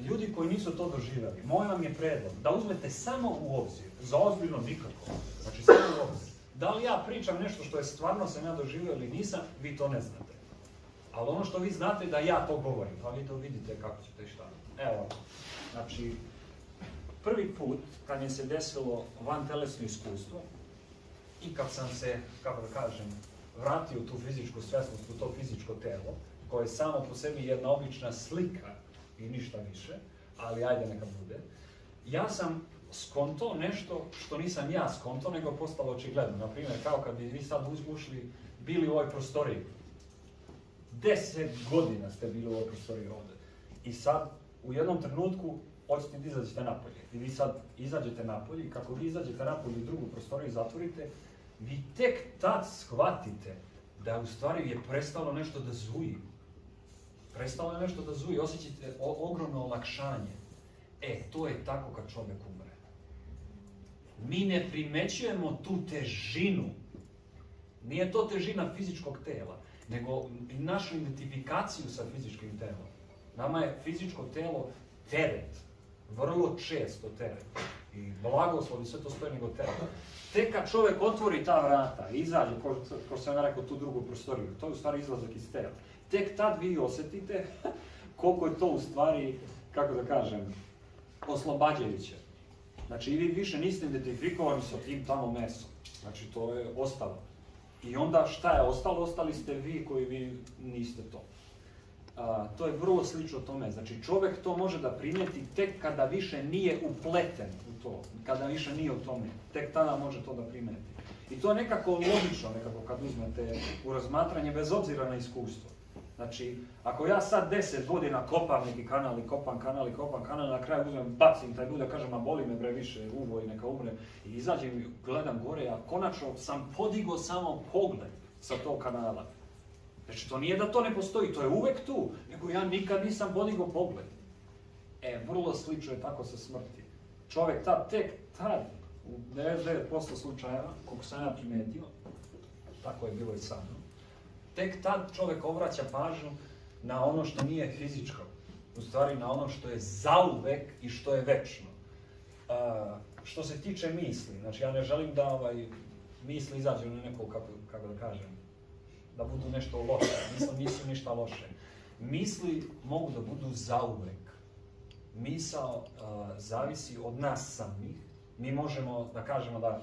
ljudi koji nisu to doživjeli, moj vam je predlog da uzmete samo u obzir, za ozbiljno nikako, znači samo u obzir. Da li ja pričam nešto što je stvarno sam ja doživio ili nisam, vi to ne znate. Ali ono što vi znate da ja to govorim, pa vi to vidite kako ćete i šta. Evo, znači, prvi put kad mi se desilo vantelesno iskustvo i kad sam se, kako da kažem, vratio u tu fizičku svjesnost, u to fizičko telo, koje je samo po sebi jedna obična slika i ništa više, ali ajde neka bude, ja sam skonto nešto što nisam ja skonto, nego postalo očigledno. Naprimjer, kao kad bi vi sad ušli, bili u ovoj prostoriji. 10 godina ste bili u ovoj prostoriji ovdje. I sad, u jednom trenutku, hoćete da izađete napolje. I vi sad izađete napolje i kako vi izađete napolje i drugu prostoriju zatvorite, vi tek tad shvatite da u stvari je prestalo nešto da zuji. Prestalo je nešto da zuji, osjećate ogromno olakšanje. To je tako kad čovjek umre. Mi ne primećujemo tu težinu. Nije to težina fizičkog tela, nego našu identifikaciju sa fizičkim telom. Nama je fizičko telo teret. Vrlo često teret. I blagoslov i sve to stoji nego teret. Tek kad čovjek otvori ta vrata i izađe, ko sam ja rekao, tu drugu prostoriju, to je u stvari izlazak iz tela. Tek tad vi osjetite koliko je to u stvari, kako da kažem, oslobađajuće. Znači, vi više niste identifikovani sa tim tamo mesom. Znači, to je ostalo. I onda šta je ostalo? Ostali ste vi koji vi niste to. To je vrlo slično tome. Znači, čovjek to može da primijeti tek kada više nije upleten u to. Kada više nije u tome. Tek tada može to da primijeti. I to je nekako logično, nekako kad uzmete u razmatranje, bez obzira na iskustvo. Znači, ako ja sad 10 godina kopam neki kanal i kopam kanal, na kraju uzmem, bacim taj bude, kažem, a boli me bre više, uvo i neka umre, i izađem i gledam gore, a konačno sam podigao samo pogled sa tog kanala. Znači, to nije da to ne postoji, to je uvek tu, nego ja nikad nisam podigao pogled. Vrlo slično je tako sa smrti. Čovjek tek tad, u 99% slučajeva, koliko sam ja primetio, tako je bilo i sa mnom, tek tad čovjek obraća pažnju na ono što nije fizičko, u stvari na ono što je zauvek i što je večno. Što se tiče misli, znači ja ne želim da misli izađu na neko, kako da kažem, da budu nešto loše, misli nisu ništa loše. Misli mogu da budu zauvek. Misao zavisi od nas samih. Mi možemo da kažemo da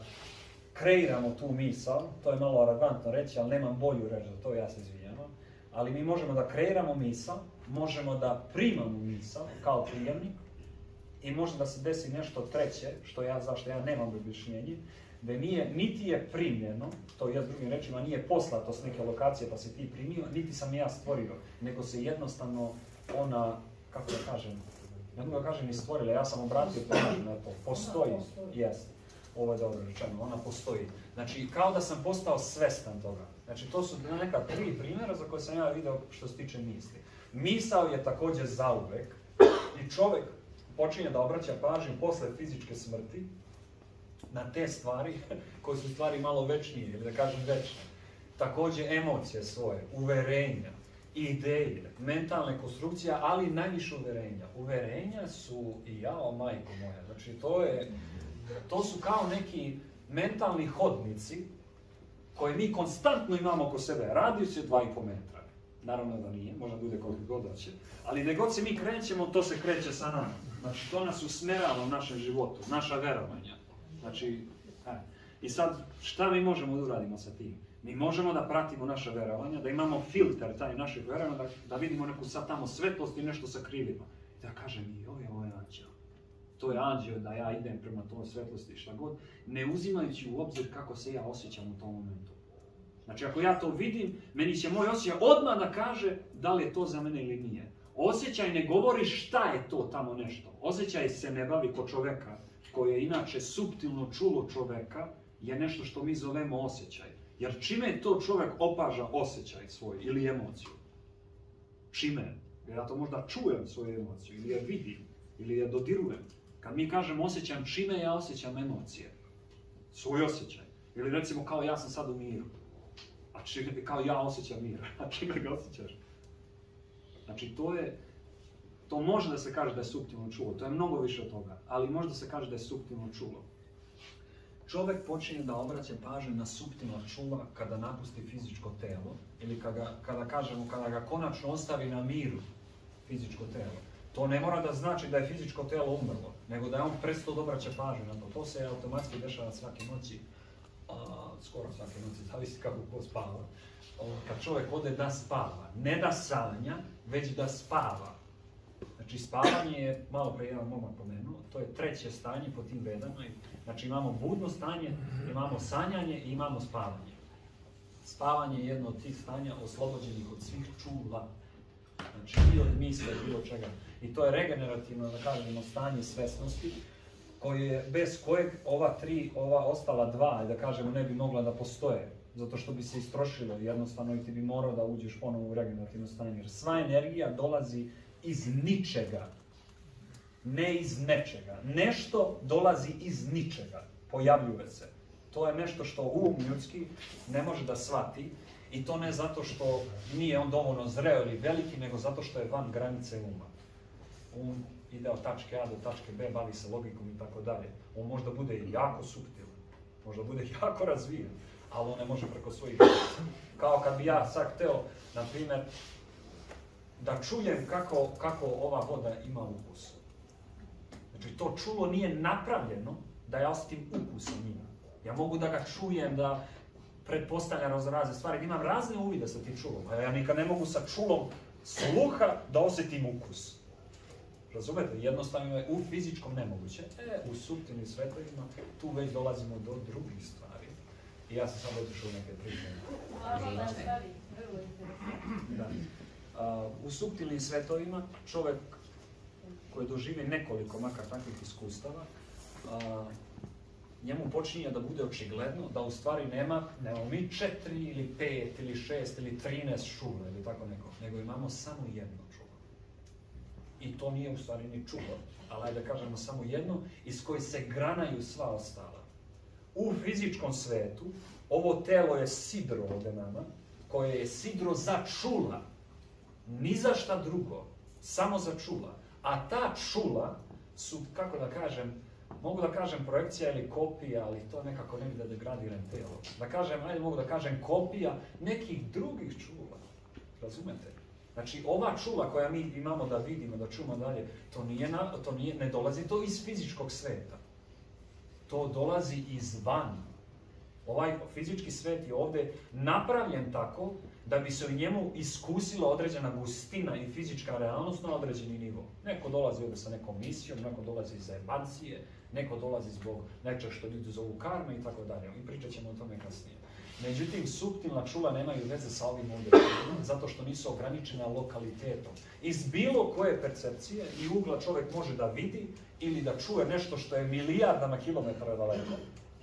kreiramo tu misao, to je malo arogantno reći, ali nemam bolju reći za to, ja se izvinjavam. Ali mi možemo da kreiramo misao, možemo da primamo misao kao prijemnik i može da se desi nešto treće, zašto ja nemam objašnjenje, da niti je primljeno, to je drugim rečima, nije poslato s neke lokacije pa si ti primio, niti sam ja stvorio, nego se jednostavno ona, kako da kažem, ne mogu da kažem ni stvorila, ja sam obratio pažnju na to, postoji, jest. Ovo je dobro rečeno, ona postoji. Znači, kao da sam postao svestan toga. Znači, to su neka 3 primjera za koje sam ja video što se tiče misli. Misao je također zauvek i čovjek počinje da obraća pažnju posle fizičke smrti na te stvari koje su stvari malo večnije, ili da kažem večne. Također emocije svoje, uverenja, ideje, mentalne konstrukcije, ali najviše uverenja. Uverenja su, jao majko moja, znači to su kao neki mentalni hodnici koje mi konstantno imamo oko sebe. Radi se 2,5 metra. Naravno da nije, možda bude koliko god hoće. Ali gdje god se mi krećemo, to se kreće sa nama. Znači to nas usmerava u našem životu, naša verovanja. Znači, i sad šta mi možemo da uradimo sa tim? Mi možemo da pratimo naša verovanja, da imamo filter taj naših verovanja, da vidimo neku sad tamo svetlost i nešto sakrivimo. I da kažem, ovo je anđeo. To je anđeo da ja idem prema toj svetlosti i šta god, ne uzimajući u obzir kako se ja osjećam u tom momentu. Znači, ako ja to vidim, meni će moj osjećaj odmah da kaže da li je to za mene ili nije. Osjećaj ne govori šta je to tamo nešto. Osjećaj se ne bavi kod čoveka, koji je inače suptilno čulo čoveka, je nešto što mi zovemo osjećaj. Jer čime to čovek opaža osjećaj svoj ili emociju? Čime? Jer ja to možda čujem svoju emociju, ili je vidim, ili je dodirujem. Kad mi kažemo osjećam čime, ja osjećam emocije. Svoj osjećaj. Ili recimo kao ja sam sad u miru. A čime, kao ja osjećam mir. A čime ga osjećaš? Znači to može da se kaže da je suptilno čulo, to je mnogo više od toga, ali može da se kaže da je suptilno čulo. Čovjek počinje da obraća pažnju na suptilna čula kada napusti fizičko telo ili kada ga konačno ostavi na miru fizičko telo. To ne mora da znači da je fizičko telo umrlo, nego da je on prestao da obraća pažnju na to. To se automatski dešava svake noći, skoro svake noći, zavisi kako ko spava. Kad čovjek ode da spava, ne da sanja, već da spava. Znači spavanje je, malo pre jedan momak pomenuo, to je treće stanje po tim vedama. Znači imamo budno stanje, imamo sanjanje i imamo spavanje. Spavanje je jedno od tih stanja oslobođenih od svih čula. Znači i od misle, bilo čega. I to je regenerativno, da kažemo, stanje svesnosti, bez kojeg ova ostala dva, da kažemo, ne bi mogla da postoje. Zato što bi se istrošilo jednostavno i ti bi morao da uđeš ponovo u regenerativno stanje. Jer sva energija dolazi iz ničega, ne iz nečega. Nešto dolazi iz ničega, pojavljuje se. To je nešto što um ljudski ne može da shvati i to ne zato što nije on dovoljno zreo ili veliki, nego zato što je van granice uma. Um ide od tačke A do tačke B, bavi se logikom i tako dalje. On možda bude jako suptilan, možda bude jako razvijen, ali on ne može preko svojih granica. Kao kad bi ja sad hteo, na primjer, da čujem kako ova voda ima ukus. Znači to čulo nije napravljeno da ja osjetim ukus u njima. Ja mogu da ga čujem, da pretpostavljam razne stvari, da imam razne uvide sa tim čulom, a ja nikad ne mogu sa čulom sluha da osjetim ukus. Razumete? Jednostavno je u fizičkom nemoguće. U suptilnim svetovima tu već dolazimo do drugih stvari. I ja sam samo otišao u neke priče. U suptilnim svetovima čovjek koji doživi nekoliko makar takvih iskustava, njemu počinje da bude očigledno da u stvari nemamo mi 4 ili 5 ili 6 ili 13 čula ili tako neko, nego imamo samo jedno čulo. I to nije u stvari ni čulo, ali ajde da kažemo samo jedno iz koje se granaju sva ostala. U fizičkom svetu ovo telo je sidro ovde nama, koje je sidro za čula, ni za šta drugo, samo za čula. A ta čula su, kako da kažem, mogu da kažem projekcija ili kopija, ali to nekako ne bi da degradiram telo. Da kažem, ajde mogu da kažem kopija nekih drugih čula. Razumete? Znači, ova čula koja mi imamo da vidimo, da čujemo dalje, ne dolazi to iz fizičkog sveta. To dolazi izvan. Ovaj fizički svet je ovdje napravljen tako da bi se u njemu iskusila određena gustina i fizička realnost na određeni nivo. Neko dolazi ovdje sa nekom misijom, neko dolazi iz zajebancije, neko dolazi zbog nečeg što ljudi zovu karme i tako dalje. I pričat ćemo o tome kasnije. Međutim, suptilna čula nemaju veze sa ovim ovdje, zato što nisu ograničena lokalitetom. Iz bilo koje percepcije i ugla čovjek može da vidi ili da čuje nešto što je milijardama kilometara daleko,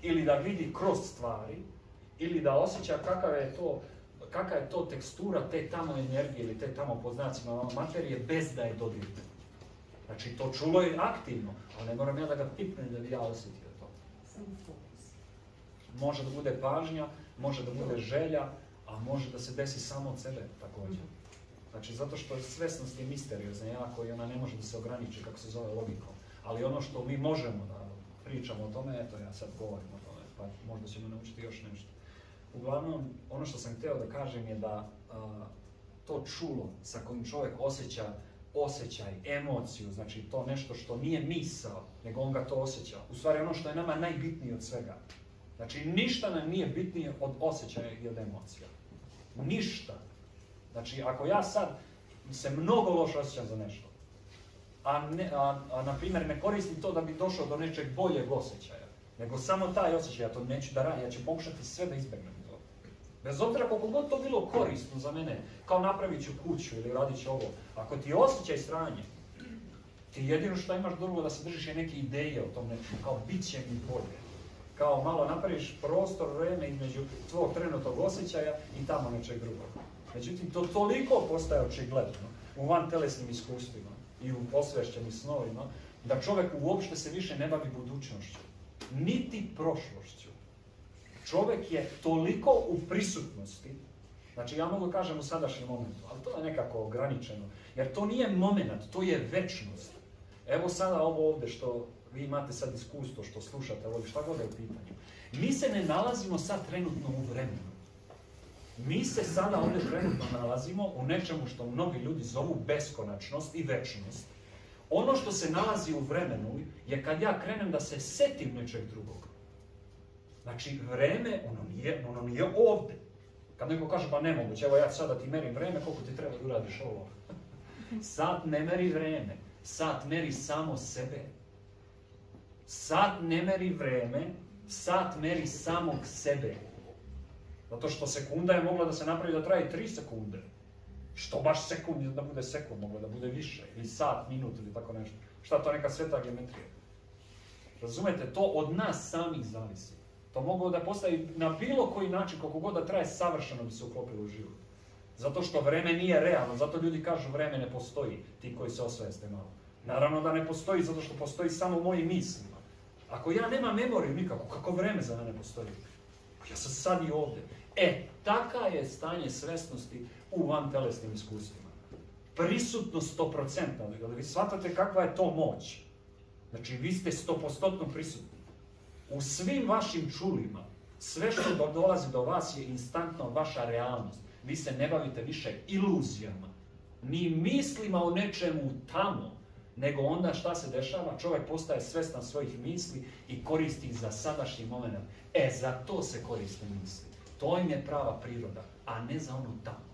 ili da vidi kroz stvari, ili da osjeća kakva je to tekstura te tamo energije ili te tamo po znacima materije bez da je dodirne. Znači, to čulo je aktivno, ali ne moram ja da ga pipnem da bi ja osjetio to. Samo fokus. Može da bude pažnja, može da bude želja, a može da se desi samo od sebe također. Znači, zato što svesnost je misteriozna jako i ona ne može da se ograniči, kako se zove, logikom. Ali ono što mi možemo da pričamo o tome, eto ja sad govorim o tome, pa možda ćemo naučiti još nešto. Uglavnom, ono što sam hteo da kažem je da to čulo sa kojim čovjek osjeća osjećaj, emociju, znači to nešto što nije misao, nego on ga to osjeća. U stvari ono što je nama najbitnije od svega. Znači ništa nam nije bitnije od osjećaja i od emocija. Ništa. Znači ako ja sad se mnogo loše osjećam za nešto, a na primjer ne koristim to da bi došao do nečeg boljeg osjećaja, nego samo taj osjećaj, ja to neću da radim, ja ću pokušati sve da izbjegnem to. Bez obzira koliko god to bilo korisno za mene, kao napravit ću kuću ili radit ću ovo, ako ti je osjećaj sranje, ti jedino što imaš drugo da se držiš je neke ideje o tom nečemu, kao bit će mi bolje. Kao malo napraviš prostor, vreme između tvojeg trenutnog osjećaja i tamo nečeg drugog. Međutim, to toliko postaje očigledno u vantelesnim iskustvima i u posvešćenim snovima, da čovjek uopšte se više ne bavi budućnošću, niti prošlošću. Čovjek je toliko u prisutnosti Znači ja mogu kažem u sadašnjem momentu, ali to je nekako ograničeno. Jer to nije moment, to je večnost. Evo sada ovo ovdje što vi imate sad iskustvo, što slušate, ovo šta god je u pitanju. Mi se ne nalazimo sad trenutno u vremenu. Mi se sada ovdje trenutno nalazimo u nečemu što mnogi ljudi zovu beskonačnost i večnost. Ono što se nalazi u vremenu je kad ja krenem da se setim nečeg drugog. Znači, vreme, ono nije ovdje. Kad neko kaže, pa nemoguće, evo ja sada ti merim vreme, koliko ti treba da uradiš ovo. Sat ne meri vreme, sat meri samo sebe. Sat ne meri vreme, sat meri samog sebe. Zato što sekunda je mogla da se napravi da traje 3 sekunde. Što baš sekund da bude sekund, moglo da bude više. Ili sat, minut ili tako nešto. Šta to neka sveta geometrija? Razumete, to od nas samih zavisi. To mogu da postavi na bilo koji način, koliko god da traje, savršeno bi se uklopilo u život. Zato što vreme nije realno, zato ljudi kažu vreme ne postoji, ti koji se osveste malo. Naravno da ne postoji, zato što postoji samo u mojim mislima. Ako ja nemam memoriju nikako, kako vreme za mene postoji? Ja sam sad i ovdje. Taka je stanje svesnosti u vantelesnim iskustvima. Prisutno 100%, ali vi shvatate kakva je to moć. Znači, vi ste 100% prisutni. U svim vašim čulima, sve što dolazi do vas je instantno vaša realnost. Vi se ne bavite više iluzijama, ni mislima o nečemu tamo, nego onda šta se dešava? Čovjek postaje svestan svojih misli i koristi ih za sadašnji moment. Za to se koriste misli. To im je prava priroda, a ne za ono tamo.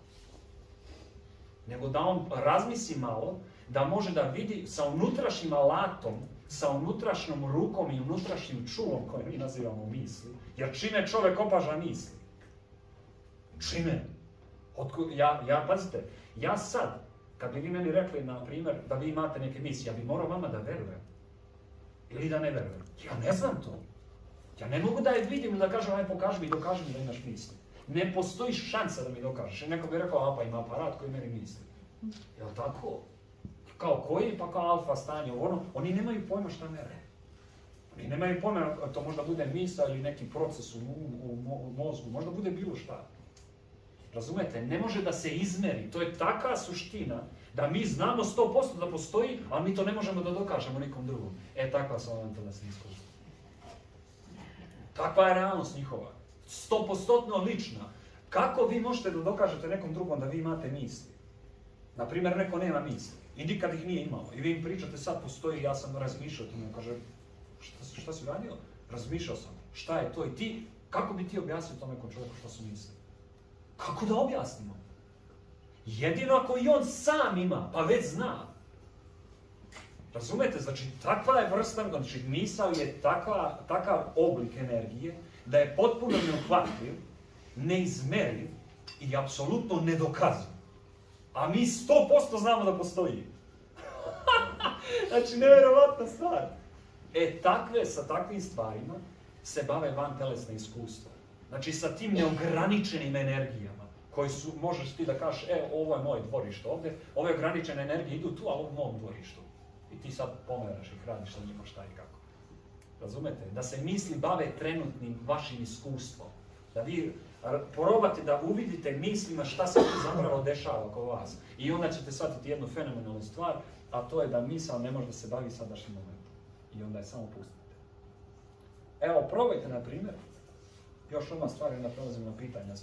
Nego da on razmisli malo, da može da vidi sa unutrašnjim alatom, sa unutrašnjom rukom i unutrašnjim čulom koje mi nazivamo misli. Jer čime čovjek opaža misli? Čime? Pazite, ja sad, kad bi vi meni rekli, na primjer, da vi imate neke misli, ja bi morao vama da verujem. Ili da ne verujem. Ja ne znam to. Ja ne mogu da je vidim ili da kažem, aj pokaži mi i dokaži mi da imaš misli. Ne postoji šansa da mi dokažeš. Neko bi rekao, pa ima aparat koji meni misli. Jel' tako? Kao koji? Pa kao alfa stanje, oni nemaju pojma šta mere. Oni nemaju pojma, to možda bude misao ili neki proces u mozgu, možda bude bilo šta. Razumete? Ne može da se izmeri. To je taka suština da mi znamo 100% da postoji, ali mi to ne možemo da dokažemo nikom drugom. Takva su vantelesna iskustva. Takva je realnost njihova. 100% lična. Kako vi možete da dokažete nekom drugom da vi imate misli? Naprimjer, neko nema misli i nikad ih nije imao. I vi im pričate, sad postoji, ja sam razmišljao o tome. Kaže, šta si radio? Razmišljao sam. Šta je to? I ti, kako bi ti objasnio tom nekom čovjeku šta su misli? Kako da objasnimo? Jedino ako i on sam ima, pa već zna. Razumete? Znači, takva je vrsta, znači, misao je takav oblik energije da je potpuno neuhvatljiv, neizmeriv i apsolutno nedokaziv. A mi 100% znamo da postoji. Znači, nevjerovatna stvar. Sa takvim stvarima se bave vantelesne iskustva. Znači, sa tim neograničenim energijama, koji su, možeš ti da kažeš, ovo je moje dvorište ovdje, ove ograničene energije idu tu, ali u mom dvorištu. I ti sad pomeraš ih, radiš sa njima šta i kako. Razumete? Da se misli bave trenutnim vašim iskustvom. Da vi probate da uvidite mislima šta se tu zapravo dešava oko vas. I onda ćete shvatiti jednu fenomenalnu stvar, a to je da misao ne može da se bavi sadašnjim momentom. I onda je samo pustite. Evo, probajte, na primjer, još jedna stvar, onda prelazim na pitanja.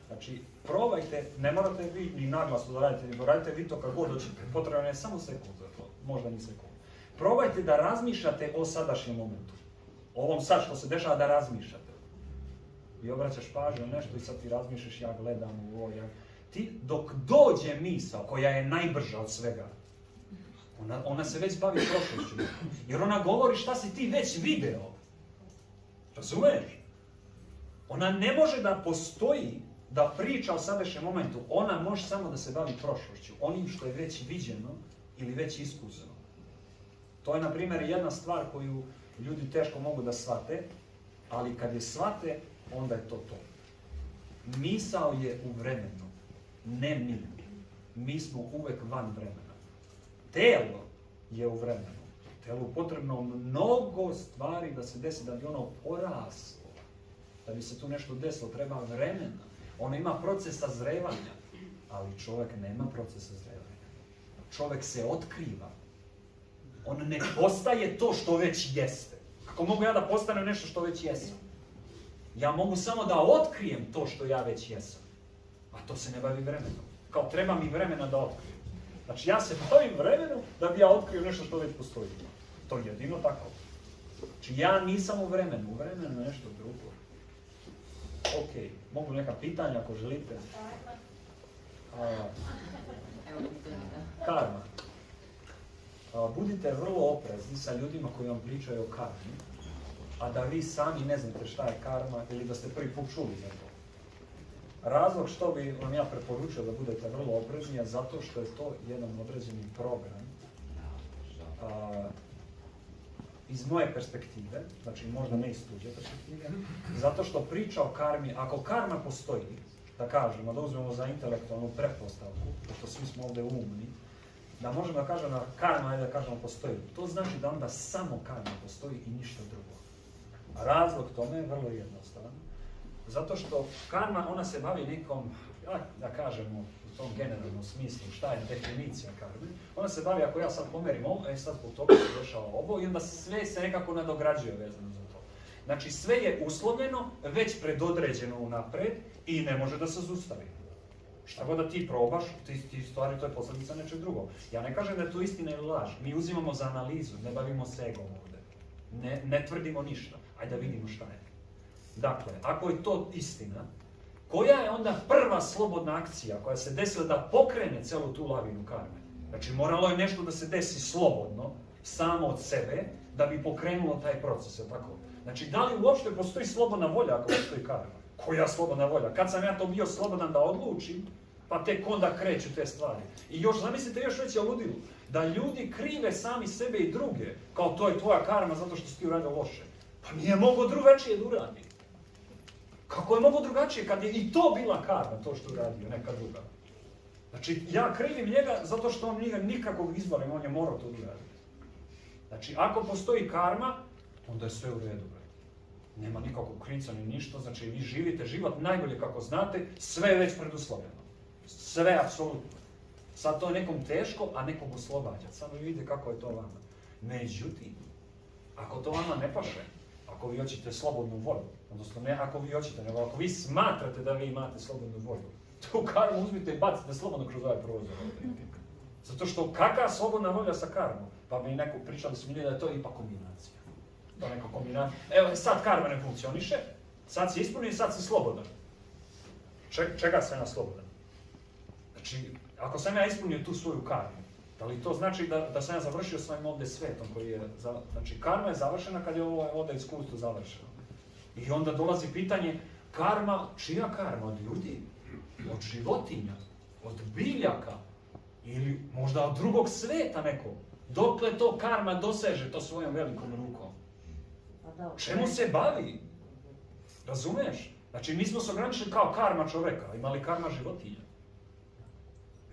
Znači, probajte, ne morate vi ni naglasno da radite, nego radite vi to kako god hoćete. Potrebno je samo sekund za to, možda ni sekund. Probajte da razmišljate o sadašnjem momentu. O ovom sad što se dešava da razmišljate. Vi obraćaš pažnju na nešto i sad ti razmišljaš, ja gledam u ovo, Ti, dok dođe misao koja je najbrža od svega, ona se već bavi prošlošću. Jer ona govori šta si ti već video. Razumeš? Ona ne može da postoji, da priča o sadašnjem momentu. Ona može samo da se bavi prošlošću. Onim što je već viđeno ili već iskusno. To je, na primjer, jedna stvar koju ljudi teško mogu da shvate, ali kad je shvate, onda je to to. Misao je u vremenu, ne mi. Mi smo uvek van vremena. Telo je u vremenu. Telu potrebno mnogo stvari da se desi da bi ono poraslo. Da bi se tu nešto desilo, treba vremena. Ono ima proces sazrevanja, ali čovjek nema procesa zrevanja. Čovjek se otkriva. On ne postaje to što već jeste. Kako mogu ja da postanem nešto što već jesam? Ja mogu samo da otkrijem to što ja već jesam. A to se ne bavi vremenom. Kao treba mi vremena da otkrijem. Znači ja se bavim vremenom da bi ja otkrio nešto što već postoji. To je jedino tako. Znači ja nisam u vremenu je nešto drugo. Ok, mogu neka pitanja ako želite. Karma. Budite vrlo oprezni sa ljudima koji vam pričaju o karmi, a da vi sami ne znate šta je karma ili da ste prvi put čuli za to. Razlog što bi vam ja preporučio da budete vrlo oprezni je zato što je to jedan određeni program iz moje perspektive, znači možda ne iz tuđe perspektive, zato što priča o karmi, ako karma postoji, da kažemo, da uzmemo za intelektualnu pretpostavku, pošto svi smo ovdje umni, da možemo da kažemo da karma da kažemo postoji. To znači da onda samo karma postoji i ništa drugo. A razlog tome je vrlo jednostavan. Zato što karma, ona se bavi nekom, da kažemo u tom generalnom smislu, šta je definicija karme, ona se bavi, ako ja sad pomerim ovo, sad zbog toga se dešava ovo, i onda sve se nekako nadograđuje vezano za to. Znači sve je uslovljeno, već predodređeno unapred i ne može da se zaustavi. Šta god da ti probaš, ti stvari, to je posljedica nečeg drugog. Ja ne kažem da je to istina ili laž, mi uzimamo za analizu, ne bavimo se egom ovdje. Ne tvrdimo ništa, ajde da vidimo šta je. Dakle, ako je to istina, koja je onda prva slobodna akcija koja se desila da pokrene celu tu lavinu karme? Znači, moralo je nešto da se desi slobodno, samo od sebe, da bi pokrenulo taj proces, je tako? Znači, da li uopšte postoji slobodna volja ako postoji karma? Koja slobodna volja? Kad sam ja to bio slobodan da odlučim, pa tek onda kreću te stvari. I još, zamislite, još veće ludilu, da ljudi krive sami sebe i druge, kao to je tvoja karma zato što si ti uradio loše. Pa nije mogao drugačije da uradi. Kako je mogao drugačije kad je i to bila karma, to što je uradio, neka druga? Znači, ja krivim njega zato što on nije nikakvog izbora, on je morao to uraditi. Znači, ako postoji karma, onda je sve u redu. Nema nikakvog krica ni ništa, znači vi živite život najbolje kako znate, sve je već preduslovljeno. Sve, apsolutno. Sad to je nekom teško, a nekom oslobađa. Samo vidite kako je to vama. Međutim, ako to vama ne paše, ako vi hoćete slobodnu volju, odnosno ne ako vi hoćete, nego ako vi smatrate da vi imate slobodnu volju, tu karmu uzmite i bacite slobodno kroz ovaj prozor. Zato što kakva slobodna volja sa karmom? Pa mi neko pričali su mi da je to ipak kombinacija. To neka kombinacija. Evo, sad karma ne funkcioniše, sad si ispunio i sad si slobodan. Čega sam ja slobodan? Znači, ako sam ja ispunio tu svoju karmu, da li to znači da sam ja završio svojim ovdje svetom koji je... Znači, karma je završena kad je ovo ovdje iskustvo završeno. I onda dolazi pitanje, karma, čija karma? Od ljudi? Od životinja? Od biljaka? Ili možda od drugog sveta nekog? Dokle to karma doseže to svojom velikom rukom? Čemu se bavi? Razumeš? Znači, mi smo se ograničili kao karma čoveka, imali karma životinja.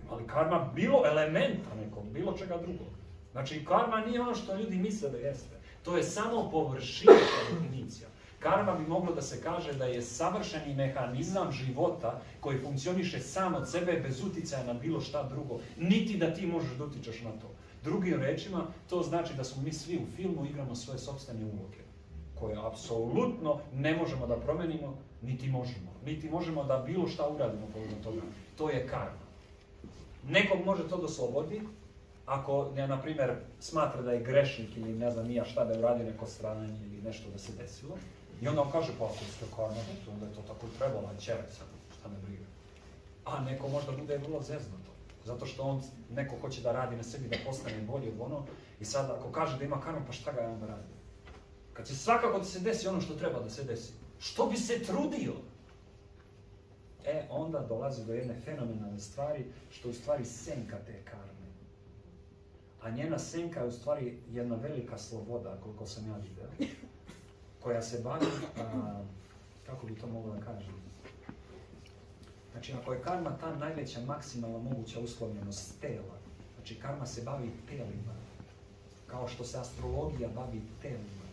Imali karma bilo elementa nekog, bilo čega drugog. Znači, karma nije ono što ljudi misle da jeste. To je samo površinska definicija. Karma bi moglo da se kaže da je savršeni mehanizam života koji funkcioniše sam od sebe bez uticaja na bilo šta drugo. Niti da ti možeš da utičeš na to. Drugim rečima, to znači da smo mi svi u filmu igramo svoje sopstvene uloge, koje apsolutno ne možemo da promenimo, niti možemo. Niti možemo da bilo šta uradimo povodom toga. To je karma. Nekog može to da slobodi, ako, na primjer, smatra da je grešnik ili ne znam nija šta da je uradio neko stradanje ili nešto da se desilo. I onda on kaže, pa ako ste karma, onda je to tako trebalo, a ćerek sam, šta me briga. A neko možda bude vrlo zeznuto. Zato što on, neko hoće da radi na sebi, da postane bolje od ono. I sad, ako kaže da ima karmu, pa šta ga je onda radi? Kad će svakako da se desi ono što treba da se desi, što bi se trudio? Onda dolazi do jedne fenomenalne stvari, što je u stvari senka te karme. A njena senka je u stvari jedna velika sloboda, koliko sam ja vidio, koja se bavi, kako bi to moglo da kažem? Znači, ako je karma ta najveća maksimalna moguća uslovljenost tela, znači karma se bavi telima, kao što se astrologija bavi telima.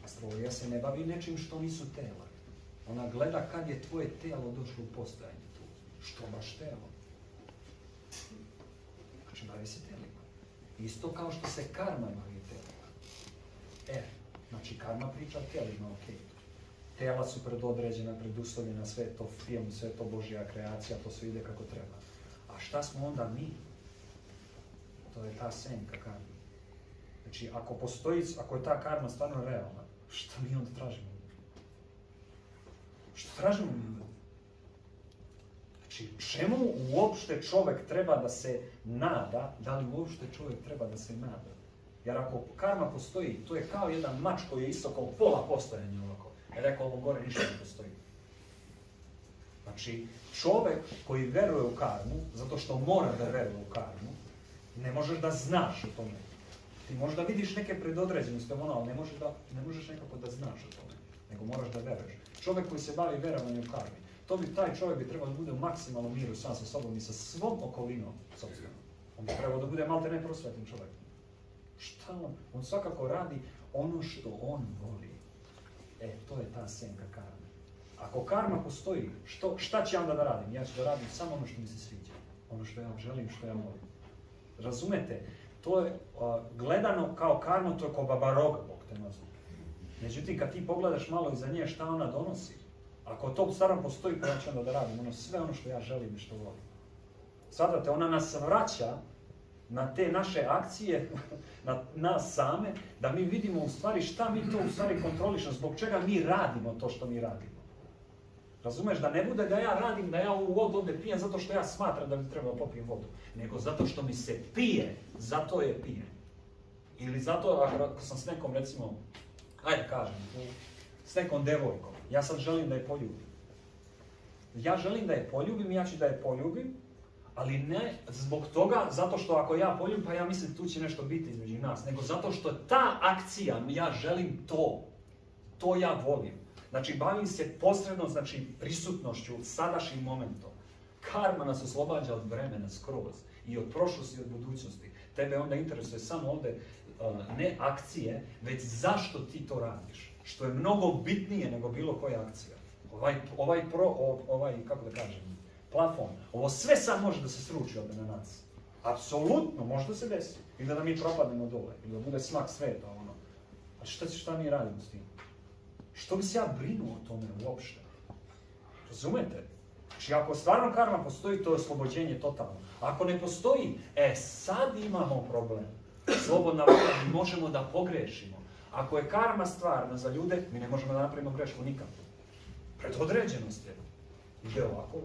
Astrologija se ne bavi nečim što nisu tela. Ona gleda kad je tvoje tijelo došlo u postojanje tu. Što baš tijelo? Znači, bavi se tijelima. Isto kao što se karma bavi tijelima. Znači, karma priča o tijelima, ok. Tijela su predodređena, preduslovljena, sve je to film, sve je to Božja kreacija, to sve ide kako treba. A šta smo onda mi? To je ta senka karma. Znači, ako je ta karma stvarno realna, šta mi onda tražimo? Što tražimo mi? Znači, čemu uopšte čovjek treba da se nada, da li uopšte čovjek treba da se nada? Jer ako karma postoji, to je kao jedan mač koji je isto kao pola postojanja ovako. Jer rekao, ovo gore ništa ne postoji. Znači, čovjek koji veruje u karmu, zato što mora da veruje u karmu, ne možeš da znaš o tome. Ti možda vidiš neke predodređenosti, ali ne možeš nekako da znaš o tome, nego moraš da veruješ. Čovjek koji se bavi verovanjem u karmi, taj čovjek bi trebao da bude u maksimalnom miru sam sa sobom i sa svom okolinom sobstvenom. On bi trebao da bude malte ne prosvetan čovjek. Šta on? On svakako radi ono što on voli. To je ta senka karme. Ako karma postoji, šta ću ja onda da radim? Ja ću da radim samo ono što mi se sviđa. Ono što ja želim, što ja volim. Razumete? To je gledano kao karma, to je kao babaroga, Bog te nazva. Međutim, kad ti pogledaš malo iza nje šta ona donosi, ako to stvarno postoji, pa ja ću onda da radim sve ono što ja želim i što volim. Sada ona nas vraća na te naše akcije, na nas same, da mi vidimo u stvari šta mi to u stvari kontrolišemo, zbog čega mi radimo to što mi radimo. Razumeš, da ne bude da ja radim, da ja ovu vodu ovdje pijem zato što ja smatram da bi trebao popijem vodu, nego zato što mi se pije, zato je pijem. Ili zato ako sam s nekom, recimo, ajde kažem, s nekom devojkom, ja sad želim da je poljubim. Ja želim da je poljubim, ja ću da je poljubim, ali ne zbog toga, zato što ako ja poljubim, pa ja mislim tu će nešto biti između nas, nego zato što ta akcija, ja želim to ja volim. Znači, bavim se posredno, znači, prisutnošću, sadašnjim momentom. Karma nas oslobađa od vremena skroz i od prošlosti i od budućnosti. Tebe onda interesuje samo ovdje ne akcije, već zašto ti to radiš. Što je mnogo bitnije nego bilo koja akcija. Kako da kažem, plafon. Ovo sve sad može da se sruči ovdje na nas. Apsolutno, može da se desi. Ili da mi propadnemo dole, ili da bude smak sveta, ono. A šta mi radimo s tim? Što bi se ja brinuo o tome uopšte? Razumete? Znači, ako stvarno karma postoji, to je oslobođenje totalno. Ako ne postoji, sad imamo problem. Slobodna volja, mi možemo da pogrešimo. Ako je karma stvarna za ljude, mi ne možemo da napravimo grešku nikako. Predodređenost je. Ide ovako.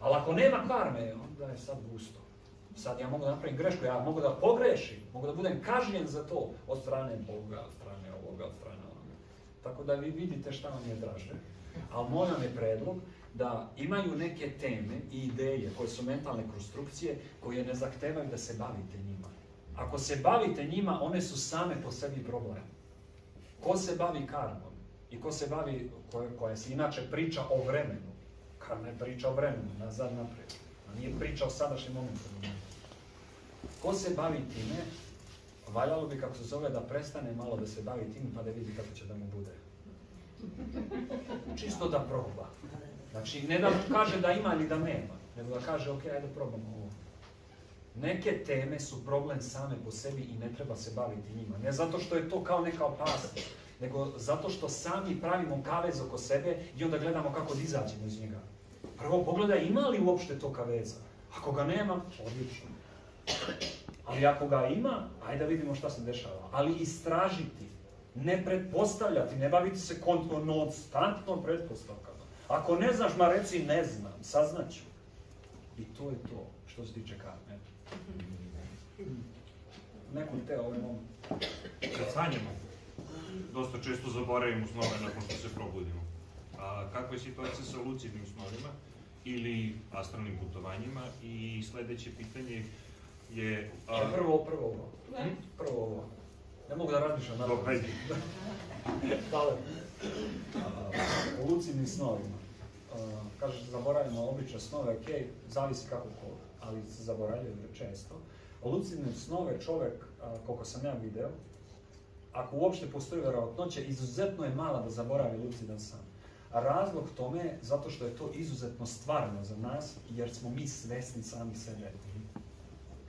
Ali ako nema karme, onda je sad gusto. Sad ja mogu da napravim grešku, ja mogu da pogrešim, mogu da budem kažnjen za to od strane Boga, od strane ovoga, od strane onoga. Tako da vi vidite šta vam je draže. Ali moj vam je predlog da imaju neke teme i ideje koje su mentalne konstrukcije koje ne zahtevaju da se bavite njima. Ako se bavite njima, one su same po sebi problem. Ko se bavi karmom i ko se bavi, koja se inače priča o vremenu, karma je priča o vremenu, nazad naprijed, a nije priča o sadašnjem momentu. Ko se bavi time, valjalo bi, kako se zove, da prestane malo da se bavi tim pa da vidi kako će da mu bude. Čisto da proba. Znači, ne da kaže da ima ili da nema, nego da kaže, ok, ajde probamo ovo. Neke teme su problem same po sebi i ne treba se baviti njima. Ne zato što je to kao neka opasnost, nego zato što sami pravimo kavez oko sebe i onda gledamo kako da izađemo iz njega. Prvo pogledaj ima li uopšte to kaveza. Ako ga nema, odlično. Ali ako ga ima, ajde da vidimo šta se dešava. Ali istražiti, ne pretpostavljati, ne baviti se konstantnom pretpostavkama. Ako ne znaš, ma reci ne znam, saznaću. I to je to što se tiče karme. Neko te ovaj moment. Kad sanjamo, dosta često zaboravimo snove nakon što se probudimo. A kakva je situacija sa lucidnim snovima ili astralnim putovanjima? I sljedeće pitanje je... Prvo ovo. Ne mogu da razmišljam na to. O lucidnim snovima. Kažeš, zaboravimo obične snove, ok, zavisi kako ko, ali se zaboravljaju često. O lucidnim snove čovjek, koliko sam ja video, ako uopšte postoji vjerovatnoća, izuzetno je mala da zaboravi lucidan san. A razlog tome zato što je to izuzetno stvarno za nas, jer smo mi svesni sami sebe.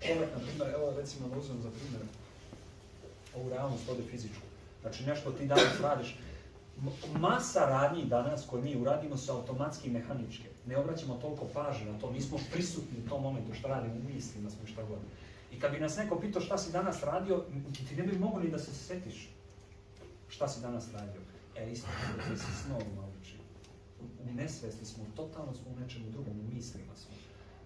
Čovjek, na primjer, evo recimo da uzmem za primjer ovu realnost ovdje fizičku. Znači nešto ti danas radiš. Masa radnji danas koje mi uradimo su automatski i mehaničke. Ne obraćamo toliko pažnje na to, nismo prisutni u tom momentu što radimo, u mislima smo šta god. I kad bi nas neko pitao šta si danas radio, ti ne bi mogao ni da se setiš šta si danas radio. Isto da se snovima uči. U nesvesti smo, totalno smo u nečemu drugom, u mislima smo.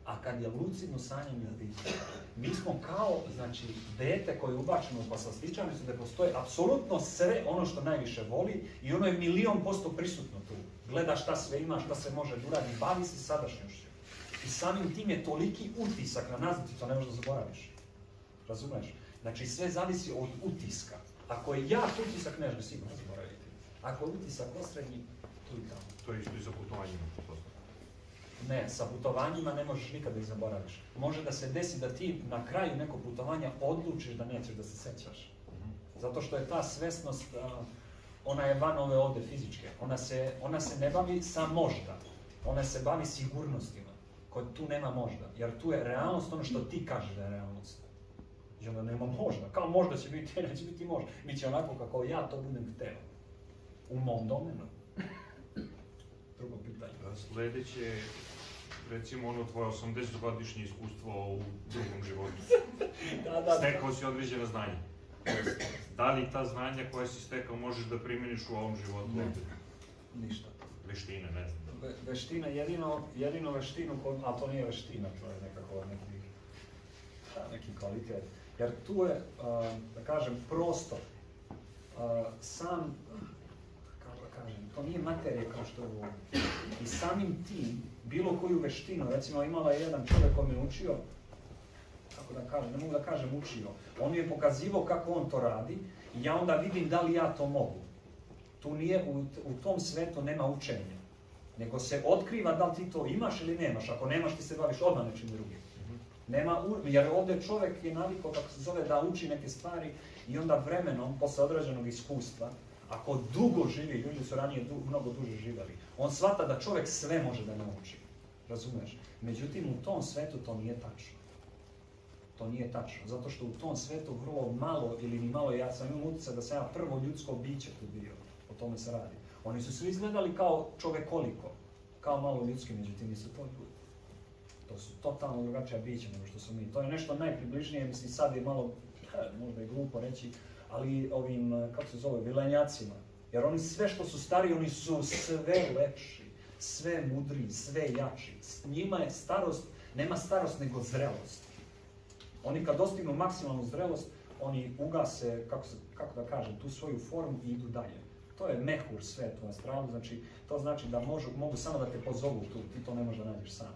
A kad je lucidno sanjanje biće, mi smo kao, znači, dete koje je ubačeno u poslastičarnicu gdje postoje apsolutno sve ono što najviše voli i ono je 1.000.000% prisutno tu. Gleda šta sve ima, šta se može da uradi, bavi se sadašnjošću. I samim tim je toliki utisak na nas da ti to ne možeš da zaboraviš. Razumeš? Znači sve zavisi od utiska. Ako je jak utisak, ne možeš sigurno zaboraviti. Ako je utisak osrednji, tu i tamo. To je isto i sa putovanjima. Ne, sa putovanjima ne možeš nikada ih zaboraviš. Može da se desi da ti na kraju nekog putovanja odlučiš da nećeš da se sećaš. Zato što je ta svesnost, ona je van ove ovdje fizičke. Ona se ne bavi sa možda. Ona se bavi sigurnostima. Kod tu nema možda. Jer tu je realnost ono što ti kažeš da je realnost. I onda nema možda. Kao možda će biti, neće biti možda. Biće onako kako ja to budem hteo. U mom domenu. Drugo pitanje. Sljedeće, recimo ono tvoje 80-godišnje iskustvo u drugom životu. Da. Stekao si određena znanja. Da li ta znanja koja si stekao možeš da primjeniš u ovom životu? Ne, ništa. Veštine, ne znam. Veština, jedino veštinu, a to nije veština, to je nekako neki kvalitet. Jer tu je, da kažem, prostor, sam, kako da kažem, to nije materija kao što je ovo. I samim tim, bilo koju veštinu, recimo imala je jedan čovjek koji me učio, kako da kažem, ne mogu da kažem učio, on mi je pokazivao kako on to radi i ja onda vidim da li ja to mogu. Tu nije, u tom svetu nema učenja, nego se otkriva da li ti to imaš ili nemaš, ako nemaš ti se baviš odmah nečim drugim. Jer ovdje čovjek je navikao, kako se zove, da uči neke stvari i onda vremenom, posle određenog iskustva, ako dugo živi, ljudi su ranije mnogo duže živjeli, on shvata da čovjek sve može da nauči. Razumiješ? Međutim, u tom svetu to nije tačno. To nije tačno, zato što u tom svetu vrlo malo ili ni malo, ja sam imao utjecaj da sam ja prvo ljudsko biće tu bio. O tome se radi. Oni su svi izgledali kao čovekoliko, kao malo ljudski, međutim nisu to ljudi. To su totalno drugačija bića nego što su mi. To je nešto najpribližnije, mislim sad je malo, možda i glupo reći, ali ovim, kako se zove, vilenjacima. Jer oni sve što su stari, oni su sve lepši, sve mudriji, sve jači. Njima je starost, nema starost nego zrelost. Oni kad dostignu maksimalnu zrelost, oni ugase, kako da kažem, tu svoju formu i idu dalje. To je mehur svet u astralu, znači to znači da mogu samo da te pozovu tu, ti to ne možeš da nađeš sam.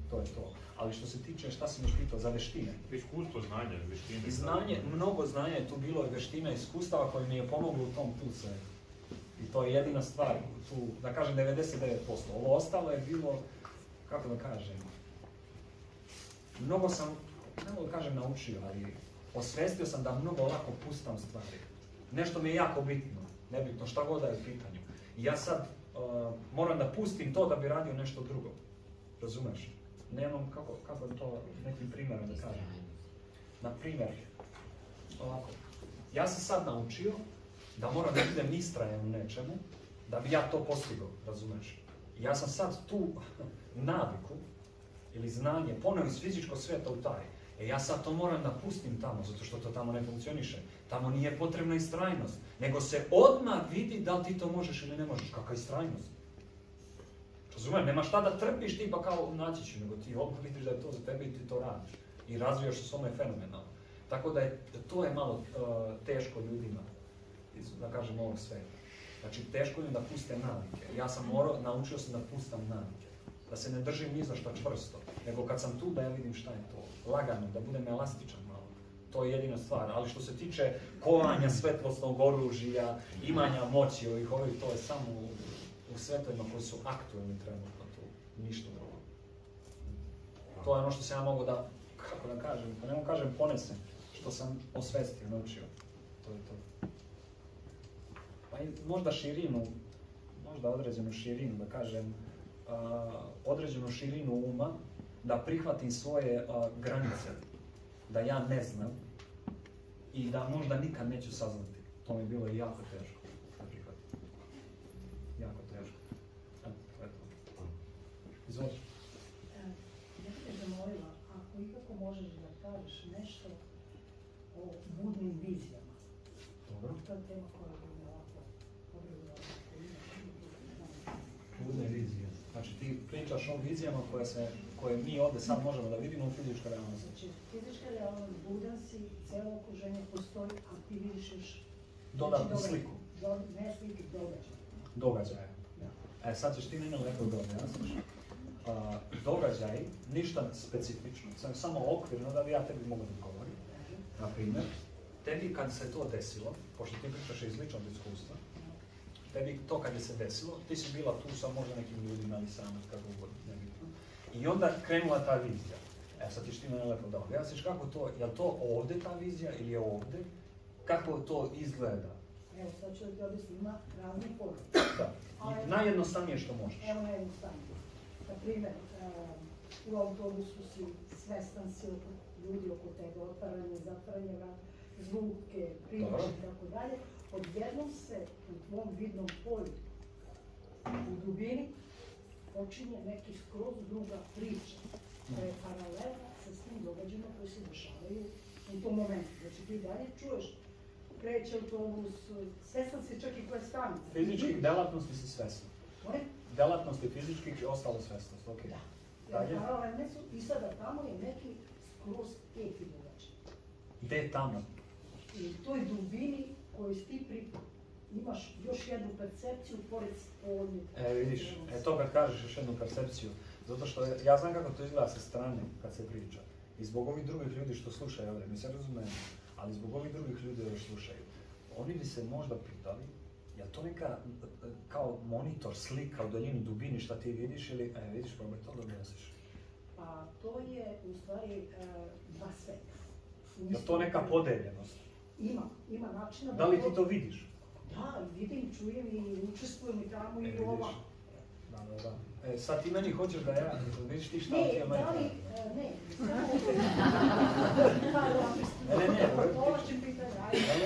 To je to. Ali što se tiče, šta si me pitao, za veštine? Iskustvo, znanja, veštine. I znanje, mnogo znanja je tu bilo i veština, iskustava koje mi je pomoglo u tom tu svetu. I to je jedina stvar, tu, da kažem 99%. Ovo ostalo je bilo, kako da kažem, mnogo sam, ne mogu da kažem naučio, ali osvestio sam da mnogo lako pustam stvari. Nešto mi je jako bitno, nebitno šta god da je u pitanju. I ja sad moram da pustim to da bi radio nešto drugo. Razumeš? Nemam kako je to nekim primjerom da kažem. Na primjer, ovako, ja sam sad naučio da moram da budem istrajan u nečemu da bi ja to postigao, razumeš? Ja sam sad tu naviku ili znanje poneo iz fizičkog svijeta u taj. Ja sad to moram da pustim tamo, zato što to tamo ne funkcioniše. Tamo nije potrebna istrajnost, nego se odmah vidi da li ti to možeš ili ne možeš. Kakva istrajnost? Razumem, nema šta da trpiš ti pa kao naći ću, nego ti odmah vidiš da je to za tebe i ti to radiš. I razvijaš se s ovome fenomenalno. Tako da to je malo teško ljudima, da kažem, ovog sveta. Znači, teško je da puste navike. Ja sam naučio sam da pustam navike. Da se ne držim ni za šta čvrsto. Nego kad sam tu da ja vidim šta je to. Lagano, da budem elastičan malo. To je jedina stvar. Ali što se tiče kovanja svetlosnog oružja, imanja moći ovih, to je samo u svetovima koji su aktualni trenutno tu. Ništa drugo. To je ono što sam ja mogu da, kako da kažem, pa ne mogu kažem ponesem. Što sam osvestio, naučio. To je to. Pa i možda širinu, možda određenu širinu, da kažem, određenu širinu uma, da prihvatim svoje granice, da ja ne znam i da možda nikad neću saznati. To mi je bilo jako teško da prihvatim. Jako teško. Eto, to je to. Izvoli. Ja bih te zamolila, ako ikako možeš da kažeš nešto o budnim vizijama. Dobro. To je tema koja bi me ovako pogledala. Budne vizije. Znači ti pričaš o vizijama koje mi ovdje sad možemo da vidimo u fizičkoj realnosti. Znači, fizička realnost, budan si, cijelo okruženje postoji, a ti vidiš još... Dodatnu sliku. Ne slike, događaje. Događaje. Da. Sad ćeš ti meni lepo da objasniš. Događaj, ništa specifično, samo okvirno da bi ja tebi mogu da govorim. Na primjer, tebi kad se to desilo, pošto ti pričaš iz ličnog iskustva, tebi to kad je se desilo, ti si bila tu sa možda nekim ljudima ili sama, kako god, nebitno. I onda krenula ta vizija. Sad ćeš ti mene lepo da objasniš kako to, je li to ovdje ta vizija ili je ovdje? Kako to izgleda? Evo, sad ću da ti objasnim, ima razne forme. Da, najjednostavnije što možeš. Evo najjednostavnije. Na primjer, u autobusu si, svestan si ljudi oko tebe, otvaranje, zatvaranje, zvuke, priče i tako dalje. Odjednom se u tvom vidnom polju, u dubini, počinje neki skroz druga priča koja je paralelna sa svim događajima koji se dešavaju u tom momentu. Znači ti dalje čuješ, kreće autobus, svestan si čak i koja stanica. Fizičkih delatnosti si svesna. Moje? Delatnosti fizičkih i ostalo svesnost, ok. Da. Paralelne su i sada tamo je neki skroz teki događaj. Gde je tamo? I u toj dubini koju ti imaš još jednu percepciju pored spoljnih. Vidiš, to kad kažeš još jednu percepciju, zato što ja znam kako to izgleda sa strane kad se priča. I zbog ovih drugih ljudi što slušaju ovdje, mi se razumemo, ali zbog ovih drugih ljudi što slušaju, oni bi se možda pitali, je li to neka kao monitor, slika u daljini, dubini šta ti vidiš ili, vidiš, probaj to da objasniš. Pa to je u stvari dva sveta. Je li to neka podeljenost? Ima načina da li ti to vidiš? Da, vidim, čujem i učestvujem i tamo i ova. Da. Sad ti meni hoćeš da ja, vidiš ti šta ti je meni? Ne,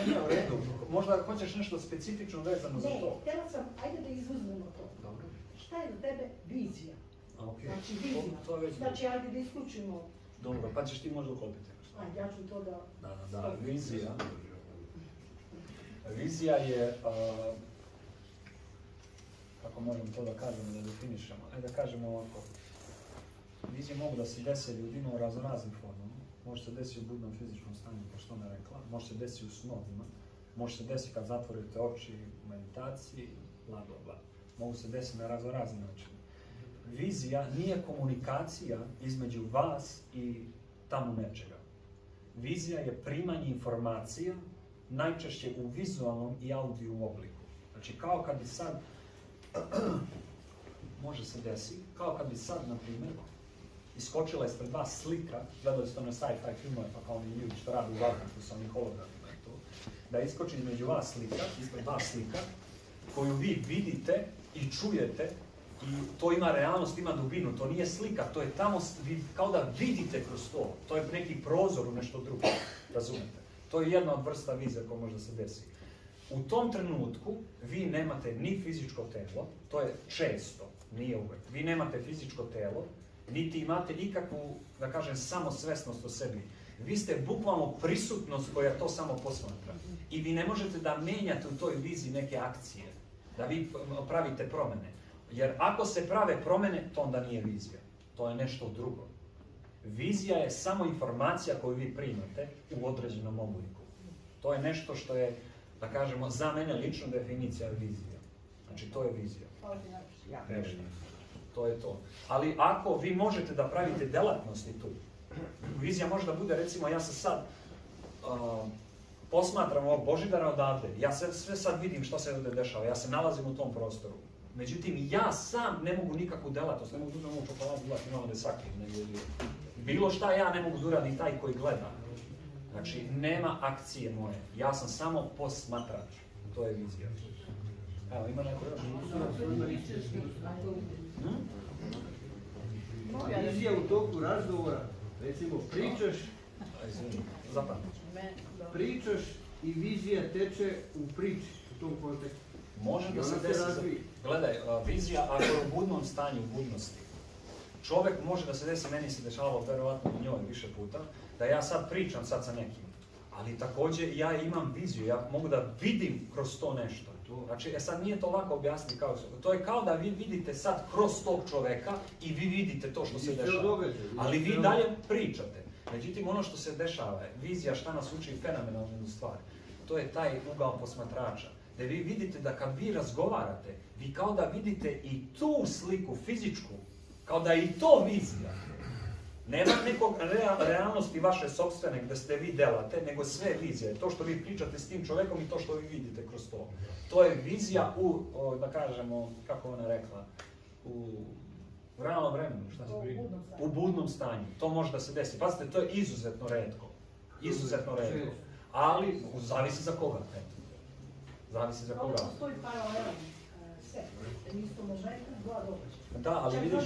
Ne, u redu. Možda hoćeš nešto specifično vezano za to? Ne, htjela sam, ajde da izuzmemo to. Dobro. Šta je za tebe vizija? Znači vizija. Znači, ajde da isključimo. Dobro, pa ćeš ti možda uklopiti. Ajde, ja ću to da... Da, vizija. Vizija je, kako možemo to da kažemo, da definišemo. Ajde da kažemo ovako. Vizije mogu da se dese ljudima u raznoraznim formama. Može se desiti u budnom fizičkom stanju, kao što ona rekla. Može se desiti u snovima. Može se desiti kad zatvorite oči u meditaciji, bla bla bla. Mogu se desiti na raznorazni način. Vizija nije komunikacija između vas i tamo nečega. Vizija je primanje informacija, najčešće u vizualnom i audio obliku. Znači, kao kad bi sad, može se desiti, kao kad bi sad, na primjer, iskočila ispred vas slika, gledali ste ono sci-fi filmove, pa kao oni ljudi što rade u Warcraftu sa onih hologramima i to, da iskoči između vas slika, ispred vas slika, koju vi vidite i čujete, i to ima realnost, ima dubinu, to nije slika, to je tamo, kao da vidite kroz to, to je neki prozor u nešto drugo, razumete? To je jedna od vrsta vizija koja može da se desi. U tom trenutku vi nemate ni fizičko telo, to je često, nije uvek, vi nemate fizičko telo, niti imate nikakvu, da kažem, samosvesnost o sebi. Vi ste bukvalno prisutnost koja to samo posmatra. I vi ne možete da menjate u toj viziji neke akcije, da vi pravite promene. Jer ako se prave promene, to onda nije vizija. To je nešto drugo. Vizija je samo informacija koju vi primate u određenom obliku. To je nešto što je, da kažemo, za mene lično definicija vizija. Znači, to je vizija. To je to. Ali ako vi možete da pravite delatnosti tu, vizija može da bude, recimo, ja se sad posmatram ovog Božidara odavde, ja sve sad vidim što se ovdje dešava, ja se nalazim u tom prostoru. Međutim, ja sam ne mogu nikakvu delatnost, ne mogu da uzmem ovu čokoladu, gledati malo da sakrim, bilo šta ja ne mogu da uradim taj koji gleda. Znači, nema akcije moje, ja sam samo posmatrač, to je vizija. Evo, ima neko još? Moja vizija u toku razgovora, recimo pričaš i vizija teče u priči u tom kontekstu. Može da se desi, gledaj, vizija ako je u budnom stanju, u budnosti, čovjek može da se desi, meni se dešavalo verovatno u njoj više puta, da ja sad pričam sad sa nekim, ali također ja imam viziju, ja mogu da vidim kroz to nešto. Znači, sad nije to lako objasniti kao se, to je kao da vi vidite sad kroz tog čovjeka i vi vidite to što se dešava, ali vi dalje pričate. Međutim, ono što se dešava je, vizija šta nas uči fenomenalnu stvar, to je taj ugao posmatrača. Da vi vidite da kad vi razgovarate, vi kao da vidite i tu sliku fizičku, kao da je i to vizija. Nema nekog realnosti vaše sopstvene gdje ste vi delate, nego sve vizije. To što vi pričate s tim čovjekom i to što vi vidite kroz to. To je vizija u, da kažemo, kako ona rekla, u realnom vremenu, šta se priča? U budnom stanju. To može da se desi. Pazite, to je izuzetno retko. Izuzetno retko. Ali, zavisi za koga. Zavisi za koga. Ali postoji paralelan svet. Isto momentu, dva događaja. Da, ali vidiš,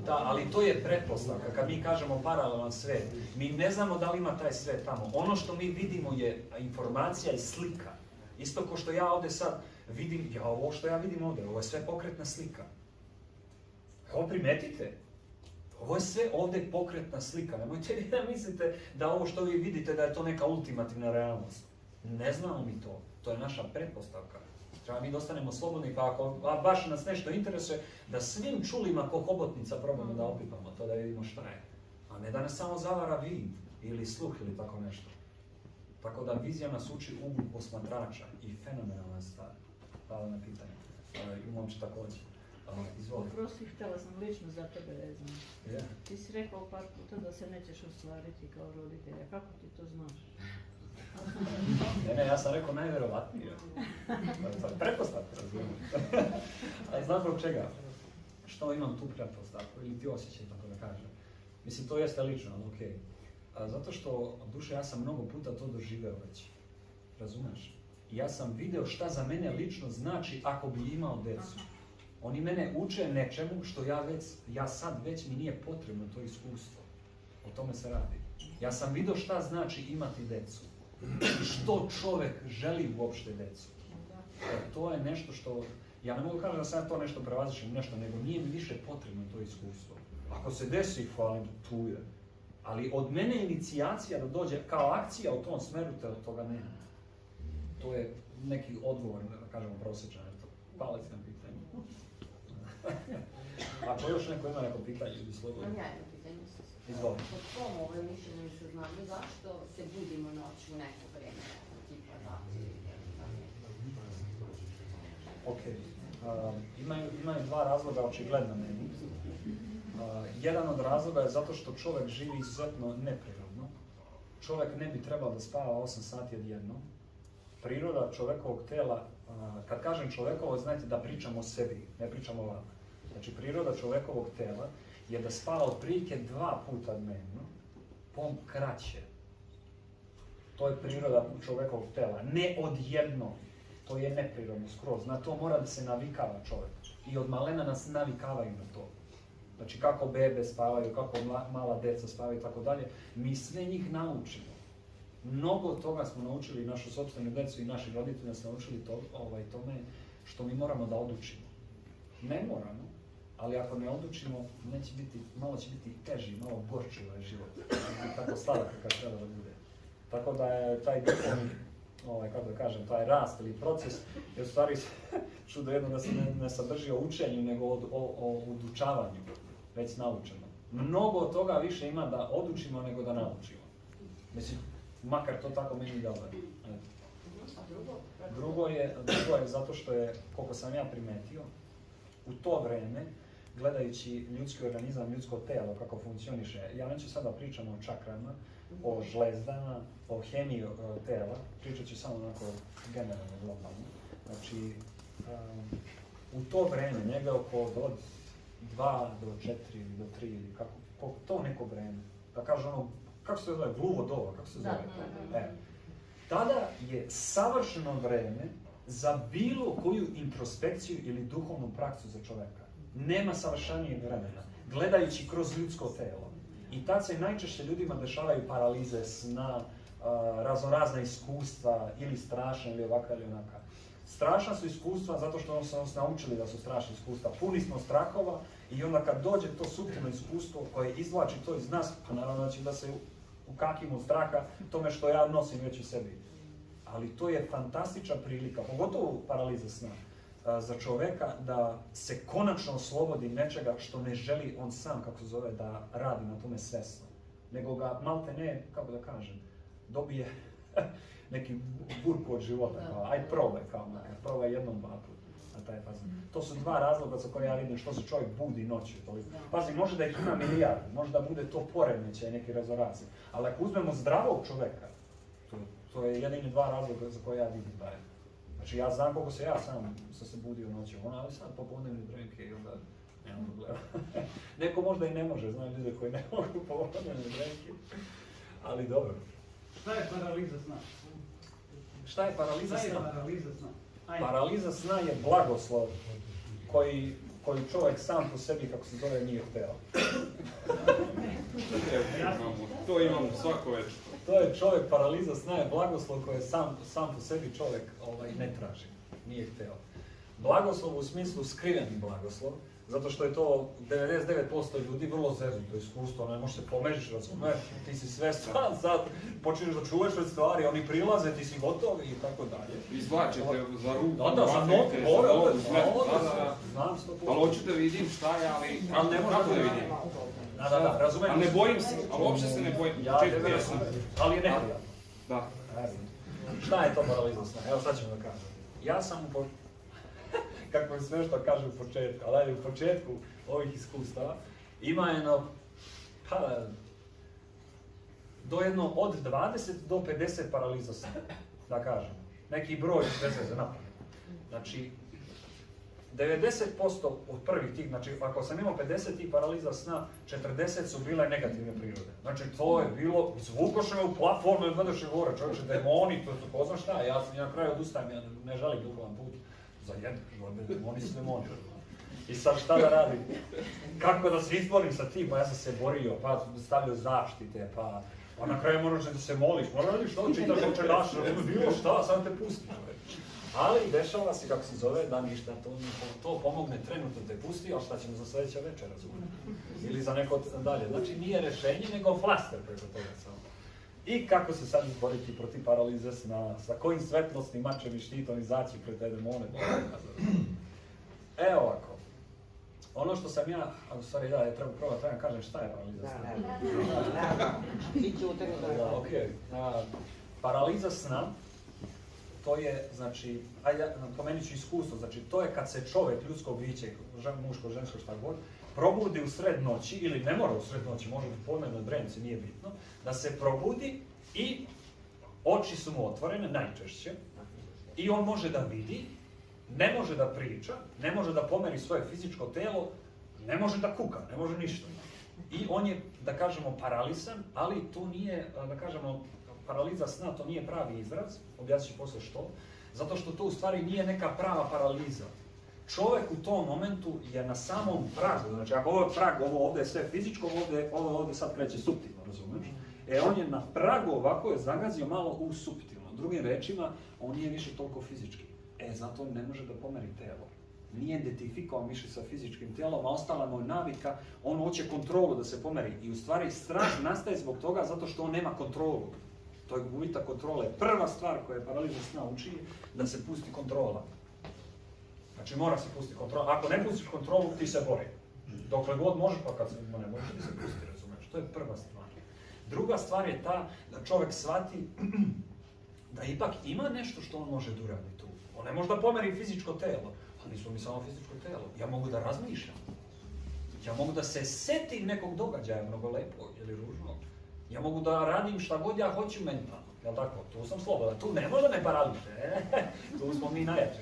da, ali to je pretpostavka. Kad mi kažemo paralelan svet, mi ne znamo da li ima taj svet tamo. Ono što mi vidimo je informacija i slika. Isto ko što ja ovdje sad vidim, ovo što ja vidim ovdje, ovo je sve pokretna slika. Ovo primetite. Ovo je sve ovdje pokretna slika. Nemojte vi da mislite da ovo što vi vidite da je to neka ultimativna realnost. Ne znamo mi to. To je naša pretpostavka. Treba mi da ostanemo slobodni, pa ako baš nas nešto interesuje, da svim čulima ko hobotnica probamo da opipamo to, da vidimo šta je. A ne da nas samo zavara vid ili sluh ili tako nešto. Tako da vizija nas uči uglu posmatrača i fenomenalna stvar. Hvala na pitanje. I momče također. Izvoli. Oprosti, htjela sam lično za tebe vezano. Yeah. Ti si rekao par puta da se nećeš ostvariti kao roditelja. Kako ti to znaš? Ne, ja sam rekao najvjerovatnije. Pretpostavka, razumijem. A znam zbog čega? Što imam tu pretpostavku ili ti osjećaj, tako da kažem. Mislim, to jeste lično, ali okej. Zato što, duše, ja sam mnogo puta to doživeo već. Razumeš? I ja sam video šta za mene lično znači ako bi imao decu. Oni mene uče nečemu što ja sad već mi nije potrebno to iskustvo. O tome se radi. Ja sam vidio šta znači imati decu. I što čovjek želi uopšte decu. To je nešto što, ja ne mogu kažem da sam to nešto prevazišem, nešto, nego nije mi više potrebno to iskustvo. Ako se desi, hvala, tu je. Ali od mene inicijacija da dođe kao akcija u tom smeru, toga nema. To je neki odgovor, da kažemo, prosječan. Palec na pitanje. Ako još neko ima neko pitanje, ili slobodno. Imam ja jedno pitanje. Izvoli. Po tvom ovoj mišljenju i saznanju, zašto se budimo noću u neko vrijeme, tipa da? Ok. Imaju dva razloga očigledno meni. Jedan od razloga je zato što čovjek živi izuzetno neprirodno. Čovjek ne bi trebao da spava 8 sati odjednom. Priroda čovjekovog tela, kad kažem čovjekovo, znajte da pričam o sebi, ne pričam o vama. Znači, priroda čovjekovog tela je da spava otprilike 2 puta dnevno, kraće. To je priroda čovjekovog tela, ne odjednom. To je neprirodno skroz. Na to mora da se navikava čovjek. I od malena nas navikavaju na to. Znači, kako bebe spavaju, kako mala deca spavaju i tako dalje. Mi sve njih naučimo. Mnogo toga smo naučili, našu sopstvenu decu i naši roditelji nas naučili tome što mi moramo da odučimo. Ne moramo, ali ako ne odučimo, malo će biti teži, malo gorči ovaj život. Tako sladak kako treba da bude. Tako da je taj duhovni, kako da kažem, taj rast ili proces je u stvari čudo jedno da se ne sadrži o učenju, nego o udučavanju, već naučeno. Mnogo od toga više ima da odučimo nego da naučimo. Mislim, makar to tako meni dobro. Drugo je zato što je, koliko sam ja primetio, u to vreme, gledajući ljudski organizam, ljudsko telo, kako funkcioniše, ja neću sada pričam o čakrama, o žlezdama, o hemiji tela, pričat ću samo onako generalno, globalno. Znači, u to vreme, negdje oko od 2 do 4 ili do 3 ili kako to neko vreme, da kažu ono, kako se zove, vluvo doba, kako se zove. Tada je savršeno vreme za bilo koju introspekciju ili duhovnu praksu za čovjeka. Nema savršenijeg vremena, gledajući kroz ljudsko telo. I tad se najčešće ljudima dešavaju paralize sna, raznorazna iskustva, ili strašna, ili ovakva, ili onaka. Strašna su iskustva zato što smo se naučili da su strašna iskustva. Puni smo strahova i onda kad dođe to suptilno iskustvo koje izvlači to iz nas, pa naravno da se ukakimo od straha tome što ja nosim već u sebi. Ali to je fantastična prilika, pogotovo paraliza sna, za čoveka da se konačno oslobodi nečega što ne želi on sam, kako se zove, da radi na tome svesno. Nego ga malte ne, kako da kažem, dobije neki burku od života, kao aj probaj jednom vapu na taj fazon. To su dva razloga za koje ja vidim što se čovjek budi noću. Pazi, može da ih ima milijardu, može da bude to poremećaj, neki razorazi, ali ako uzmemo zdravog čoveka, to je jedini dva razloga za koje ja vidim barem. Znači ja znam koliko se sam se budio noću, ali sad popodnevne drenke i onda nema problema. Neko možda i ne može, znam ljude koji ne mogu popodnevne drenke, ali dobro. Šta je paraliza sna? Šta je paraliza sna? Paraliza sna? Paraliza sna je blagoslov koji čovjek sam po sebi, kako se zove, nije hteo. To imamo svako večer. To je čovjek, paraliza sna je blagoslov koji sam po sebi čovjek ne traži, nije hteo. Blagoslov u smislu skriveni blagoslov, zato što je to 99% ljudi vrlo zeznuto iskustvo, ne možeš se pomežiš, razumeš, ti si sve sad počinješ da čuvaš od stvari, oni prilaze, ti si gotov i tako dalje. Izvlačite za ruku, za nogu, znam 100%. Ali hoću da vidim šta je, ali ne možeš da vidim. Da, razumijem. Ali ne bojim se, ali uopšte se ne bojim. Ali je neprijatno. Da. Šta je to paraliza sna? Evo sad ćemo da kažem. Ja sam kako sve što kažem u početku, ali u početku ovih iskustava ima jedno od 20 do 50 paraliza sna, da kažem. Neki broj bez veze napamet. Znači, 90% od prvih tih, znači ako sam imao 50 tih paraliza sna, 40 su bile negativne prirode. Znači to je bilo, izvukoše me u platformu i gledaše gore, čovječe, demoni, to su ko zna šta, ja na kraju odustajem, ja ne želim duhovan put. Za jednog, demoni su demoni. I sad šta da radim? Kako da se izborim sa tim? Pa ja sam se borio, pa stavljao zaštite, pa na kraju moraš da se moliš, moraš da što čitaš oče naše, bilo šta, sam te pusti. Ali dešava se, kako se zove, da ništa, to pomogne, trenutno te pusti, ali šta ćemo za sljedeća večer, razumiješ? Ili za neko dalje. Znači nije rešenje, nego flaster preko toga samo. I kako se sad izboriti protiv paralize sna, sa kojim svetlosnim mačem i štitom izaći pred te demone? Evo ovako. Ono što sam ja, a u stvari ja treba probati, treba kažem šta je paraliza sna. Paraliza sna, to je, znači, pomenut ću iskustvo, znači to je kad se čovjek, ljudsko biće, muško, žensko, šta god, probudi u sred noći, ili ne mora u sred noći, može biti podnevno drenci, nije bitno, da se probudi i oči su mu otvorene, najčešće, i on može da vidi, ne može da priča, ne može da pomeri svoje fizičko telo, ne može da kuka, ne može ništa. I on je, da kažemo, paralisan, ali to nije, da kažemo, paraliza sna, to nije pravi izraz, objasnit ću poslije što, zato što to u stvari nije neka prava paraliza. Čovjek u tom momentu je na samom pragu, znači ako ovo je prag, ovo ovdje je sve fizičko, ovo ovdje sad kreće suptilno, razumiješ? On je na pragu ovako je zagazio malo u suptilno. Drugim rečima, on nije više toliko fizički. Zato on ne može da pomeri telo. Nije identifikovan više sa fizičkim tijelom, a ostala mu je navika, on hoće kontrolu da se pomeri. I u stvari strah nastaje zbog toga zato što on nema kontrolu. To je gubitak kontrole. Prva stvar koja je paraliza sna uči je da se pusti kontrola. Znači mora se pustiti kontrola. Ako ne pustiš kontrolu, ti se bori. Dokle god možeš, pa kad se ne možeš, ti se pusti, razumiješ. To je prva stvar. Druga stvar je ta da čovjek shvati da ipak ima nešto što on može da uradi tu. On ne može da pomeri fizičko telo, ali nismo mi samo fizičko telo. Ja mogu da razmišljam. Ja mogu da se setim nekog događaja mnogo lepo ili ružno. Ja mogu da radim šta god ja hoću mentalno. Jel tako? Tu sam slobodan. Tu ne može me parališe. Tu smo mi najjači.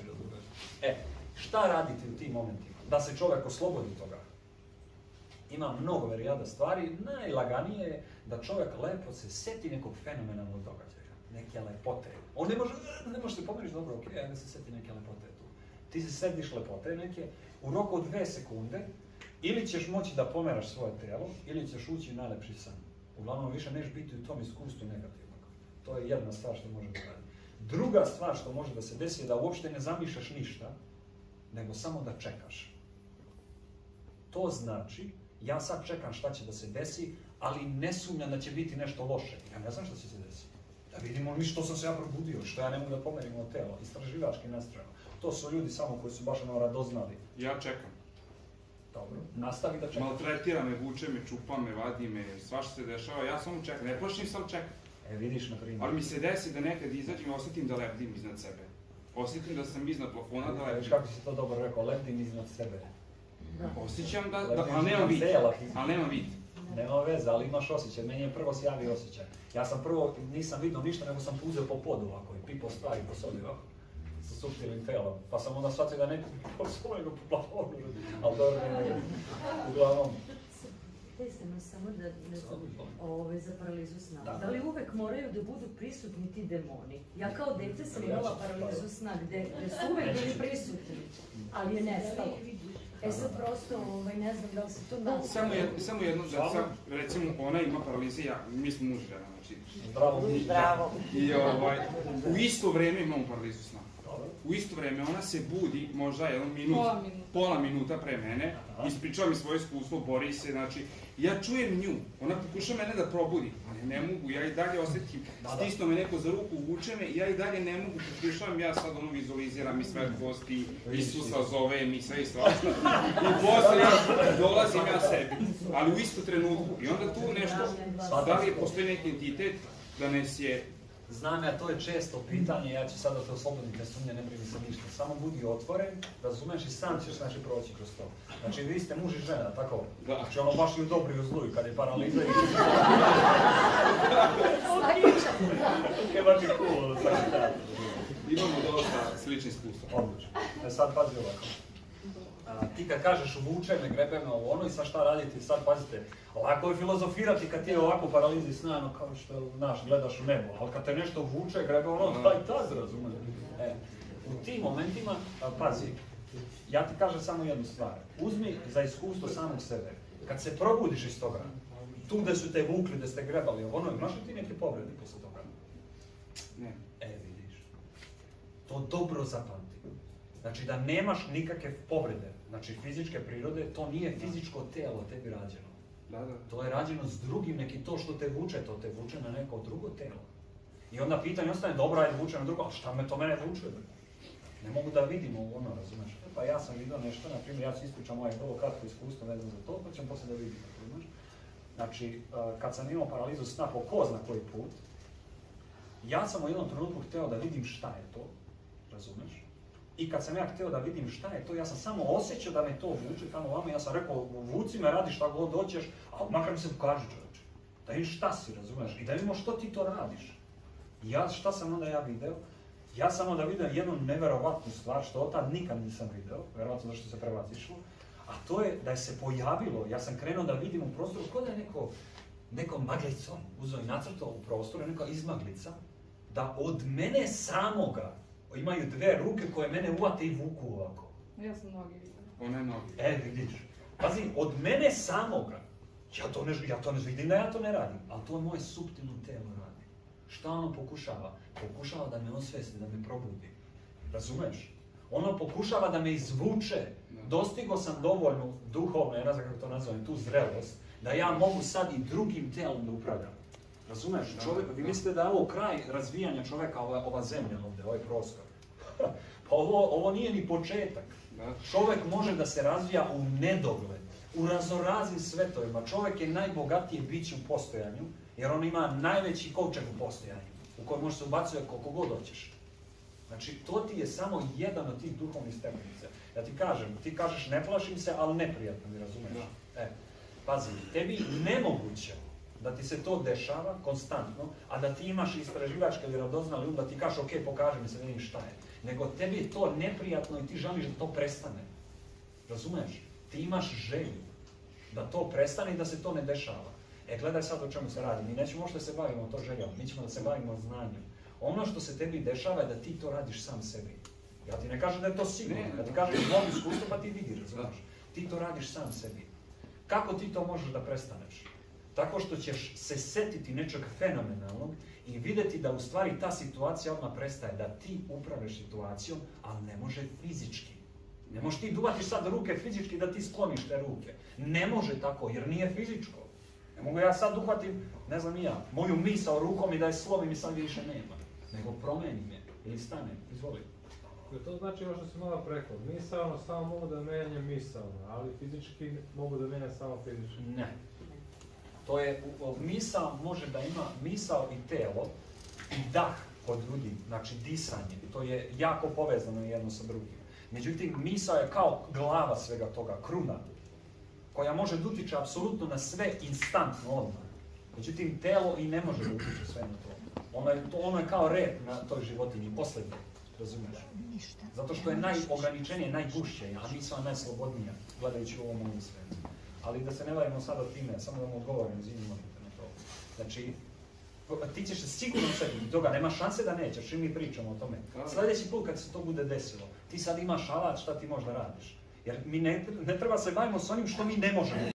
Šta raditi u tim momentima? Da se čovjek oslobodi toga. Ima mnogo verijada stvari. Najlaganije je da čovjek lepo se seti nekog fenomenalnog događaja. neke lepote. On ne može se pomeriš dobro, ok, ajde se seti neke lepote tu. Ti se setiš lepote neke, u roku od 2 sekunde, ili ćeš moći da pomeraš svoje telo, ili ćeš ući u najlepši san. Uglavnom više neš biti u tom iskustvu negativnog. To je jedna stvar što može da radi. Druga stvar što može da se desi je da uopšte ne zamišljaš ništa, nego samo da čekaš. To znači, ja sad čekam šta će da se desi, ali ne sumnjam da će biti nešto loše. Ja ne znam šta će se desiti. Da vidimo mi što sam se ja probudio, što ja ne mogu da pomerim od tela, istraživački nastrojeno. To su ljudi samo koji su baš radoznali. Ja čekam. Dobro, nastavi da čekaš. Maltretira me, vuče me, čupa me, vadi me, svašta se dešava, ja samo čekam. Ne počnem samo čekam. Vidiš, na primjer. Ali mi se desi da nekad izađem i osjetim da lebdim iznad sebe. Osjetim da sam iznad plafona, da lebdim. Vidiš kako si to dobro rekao, lebdim iznad sebe. Osjećam ali nemam vid. Ali nemam vid. Nema veze, ali imaš osjećaj. Meni je prvo se javio osjećaj. Ja sam prvo, nisam vidio ništa, nego sam puzeo po podu ovako i pipao stvari po sobi ovako. Sa suptilnim telom. Pa sam onda shvatio da ne po sobi, nego po plafonu. Ali dobro, uglavnom. Pitajte me samo da ne znam, za paralizu sna. Da. Da li uvek moraju da budu prisutni ti demoni? Ja kao dete sam imala paralizu sna gde su uvek bili prisutni, ali je nestalo. Sad prosto, ne znam da li se to nastavlja. Samo jedno, recimo ona ima paralize, mi smo muž žena, znači. Bravo. I u isto vreme imamo paralizu sna. U isto vreme ona se budi možda pola minuta pre mene, ispričava mi svoje iskustvo, bori se, znači, ja čujem nju, ona pokuša mene da probudi, ali ne mogu, ja i dalje osjetim, stisno me neko za ruku, uvuče me, ja i dalje ne mogu, pokušavam, ja sad vizualiziram i svetlosti, Isusa zovem i sve i svašta, i posle dolazim ja sebi, ali u isto trenutku, i onda tu nešto, da li postoji neki entitet da nas je. Znam ja, to je često pitanje, ja ću sada te osloboditi, ne sumnje, ne brini se ništa. Samo budi otvoren, razumeš i sam ćeš proći kroz to. Znači, vi ste muž i žena, tako? Znači, ono baš i u dobru i u zlu, kad je paraliza i... Baš je cool, svaki dan. Imamo dosta slični iskustva. Odlično. Sad pazi ovako. Ti kad kažeš uvuče me, grebe me ovo ono i sad šta raditi, sad pazite, lako je filozofirati kad ti je ovako paralizi sna, kao što gledaš u nebo, ali kad te nešto uvuče, grebe ono, daj tad, razumiješ. U tim momentima, pazi, ja ti kažem samo jednu stvar, uzmi za iskustvo samog sebe, kad se probudiš iz toga, tu gde su te vukli, gde ste grebali ono, imaš li ti neke povrede posle toga? Ne. Vidiš, to dobro zapamti. Znači da nemaš nikakve povrede, znači fizičke prirode, to nije fizičko telo tebi rađeno. To je rađeno s drugim, neki to što te vuče, to te vuče na neko drugo telo. I onda pitanje ostane, dobro, ajde vuče na drugo, ali šta me to mene vuče? Ne mogu da vidimo ono, razumeš? Pa ja sam vidio nešto, na primjer, ja ću ispričam moje vrlo kratko iskustvo vezano za to, pa ćemo poslije da vidimo, razumeš? Znači, kad sam imao paralizu sna po ko zna koji put, ja sam u jednom trenutku hteo da vidim šta je to, razumeš? I kad sam ja htio da vidim šta je to, ja sam samo osjećao da me to vuče tamo vama, ja sam rekao, vuci me, radi šta god hoćeš, a makar mi se pokaži čovječe. Da vidiš šta si, razumeš, i da vidimo što ti to radiš. I ja, šta sam onda ja video? Ja sam onda vidio jednu neverovatnu stvar, što od tad nikad nisam video, verovatno zašto se prevazišlo, a to je da je se pojavilo, ja sam krenuo da vidim u prostoru, kod da je nekom maglicom uzeo i nacrtao u prostoru, neka izmaglica, da od mene samoga imaju dve ruke koje mene uvate i vuku ovako. Ja sam noge vidio. Ona je noge. Vidiš. Pazi, od mene samoga, ja to ne vidim da ja to ne radim, ali to moje suptilno telo radi. Šta ono pokušava? Pokušava da me osvesti, da me probudi. Razumeš? Ono pokušava da me izvuče. Dostigo sam dovoljno duhovno, ja ne znam kako to nazovem, tu zrelost, da ja mogu sad i drugim telom da upravljam. Razumeš? Vi mislite da je ovo kraj razvijanja čoveka, ova zemlja ovdje, ovaj prostor. Pa ovo nije ni početak. Čovek može da se razvija u nedogled, u raznoraznim svetovima. Čovek je najbogatije biće u postojanju, jer on ima najveći kovčeg u postojanju, u kojem može se ubaciti koliko god hoćeš. Znači, to ti je samo jedan od tih duhovnih stepenica. Ja ti kažem, ti kažeš ne plašim se, ali neprijatno mi, razumeš? Pazi, tebi nemoguće da ti se to dešava konstantno, a da ti imaš istraživački ili radoznali da ti kažeš ok, pokaži mi se, vidim šta je. Nego tebi je to neprijatno i ti želiš da to prestane. Razumeš? Ti imaš želju da to prestane i da se to ne dešava. Gledaj sad o čemu se radi. Mi nećemo možda se bavimo to željom, mi ćemo da se bavimo znanjem. Ono što se tebi dešava je da ti to radiš sam sebi. Ja ti ne kažem da je to sigurno, ja ti kažem iz mog iskustva pa ti vidi, razumiješ. Ti to radiš sam sebi. Kako ti to možeš da prestaneš? Tako što ćeš se setiti nečeg fenomenalnog i vidjeti da u stvari ta situacija odmah prestaje, da ti upravljaš situacijom, ali ne može fizički. Ne možeš ti duvati sad ruke fizički da ti skloniš te ruke. Ne može tako, jer nije fizičko. Ne mogu ja sad uhvatim, ne znam ni ja, moju misao rukom i da je slovim i sad više nema. Nego promenim je ili stanem, izvoli. To znači ovo što si malo preko. Misaono samo mogu da menjam misaono, ali fizički mogu da menjam samo fizički. Ne. To je, misao može da ima misao i telo i dah kod ljudi, znači disanje. To je jako povezano jedno sa drugim. Međutim, misao je kao glava svega toga, kruna, koja može da utiče apsolutno na sve instantno odmah. Međutim, telo i ne može da utiče sve na to. Ono je kao rep na toj životinji, posljednje, razumiješ? Zato što je najograničenije, najgušće, a misao je najslobodnija, gledajući u ovom ovom svetu. Ali da se ne bavimo sada time, samo da vam odgovorim, izvinimo na to. Znači, ti ćeš se sigurno setiti toga, nema šanse da nećeš, i mi pričamo o tome. Sljedeći put kad se to bude desilo, ti sad imaš alat šta ti možda radiš. Jer mi ne treba se bavimo s onim što mi ne možemo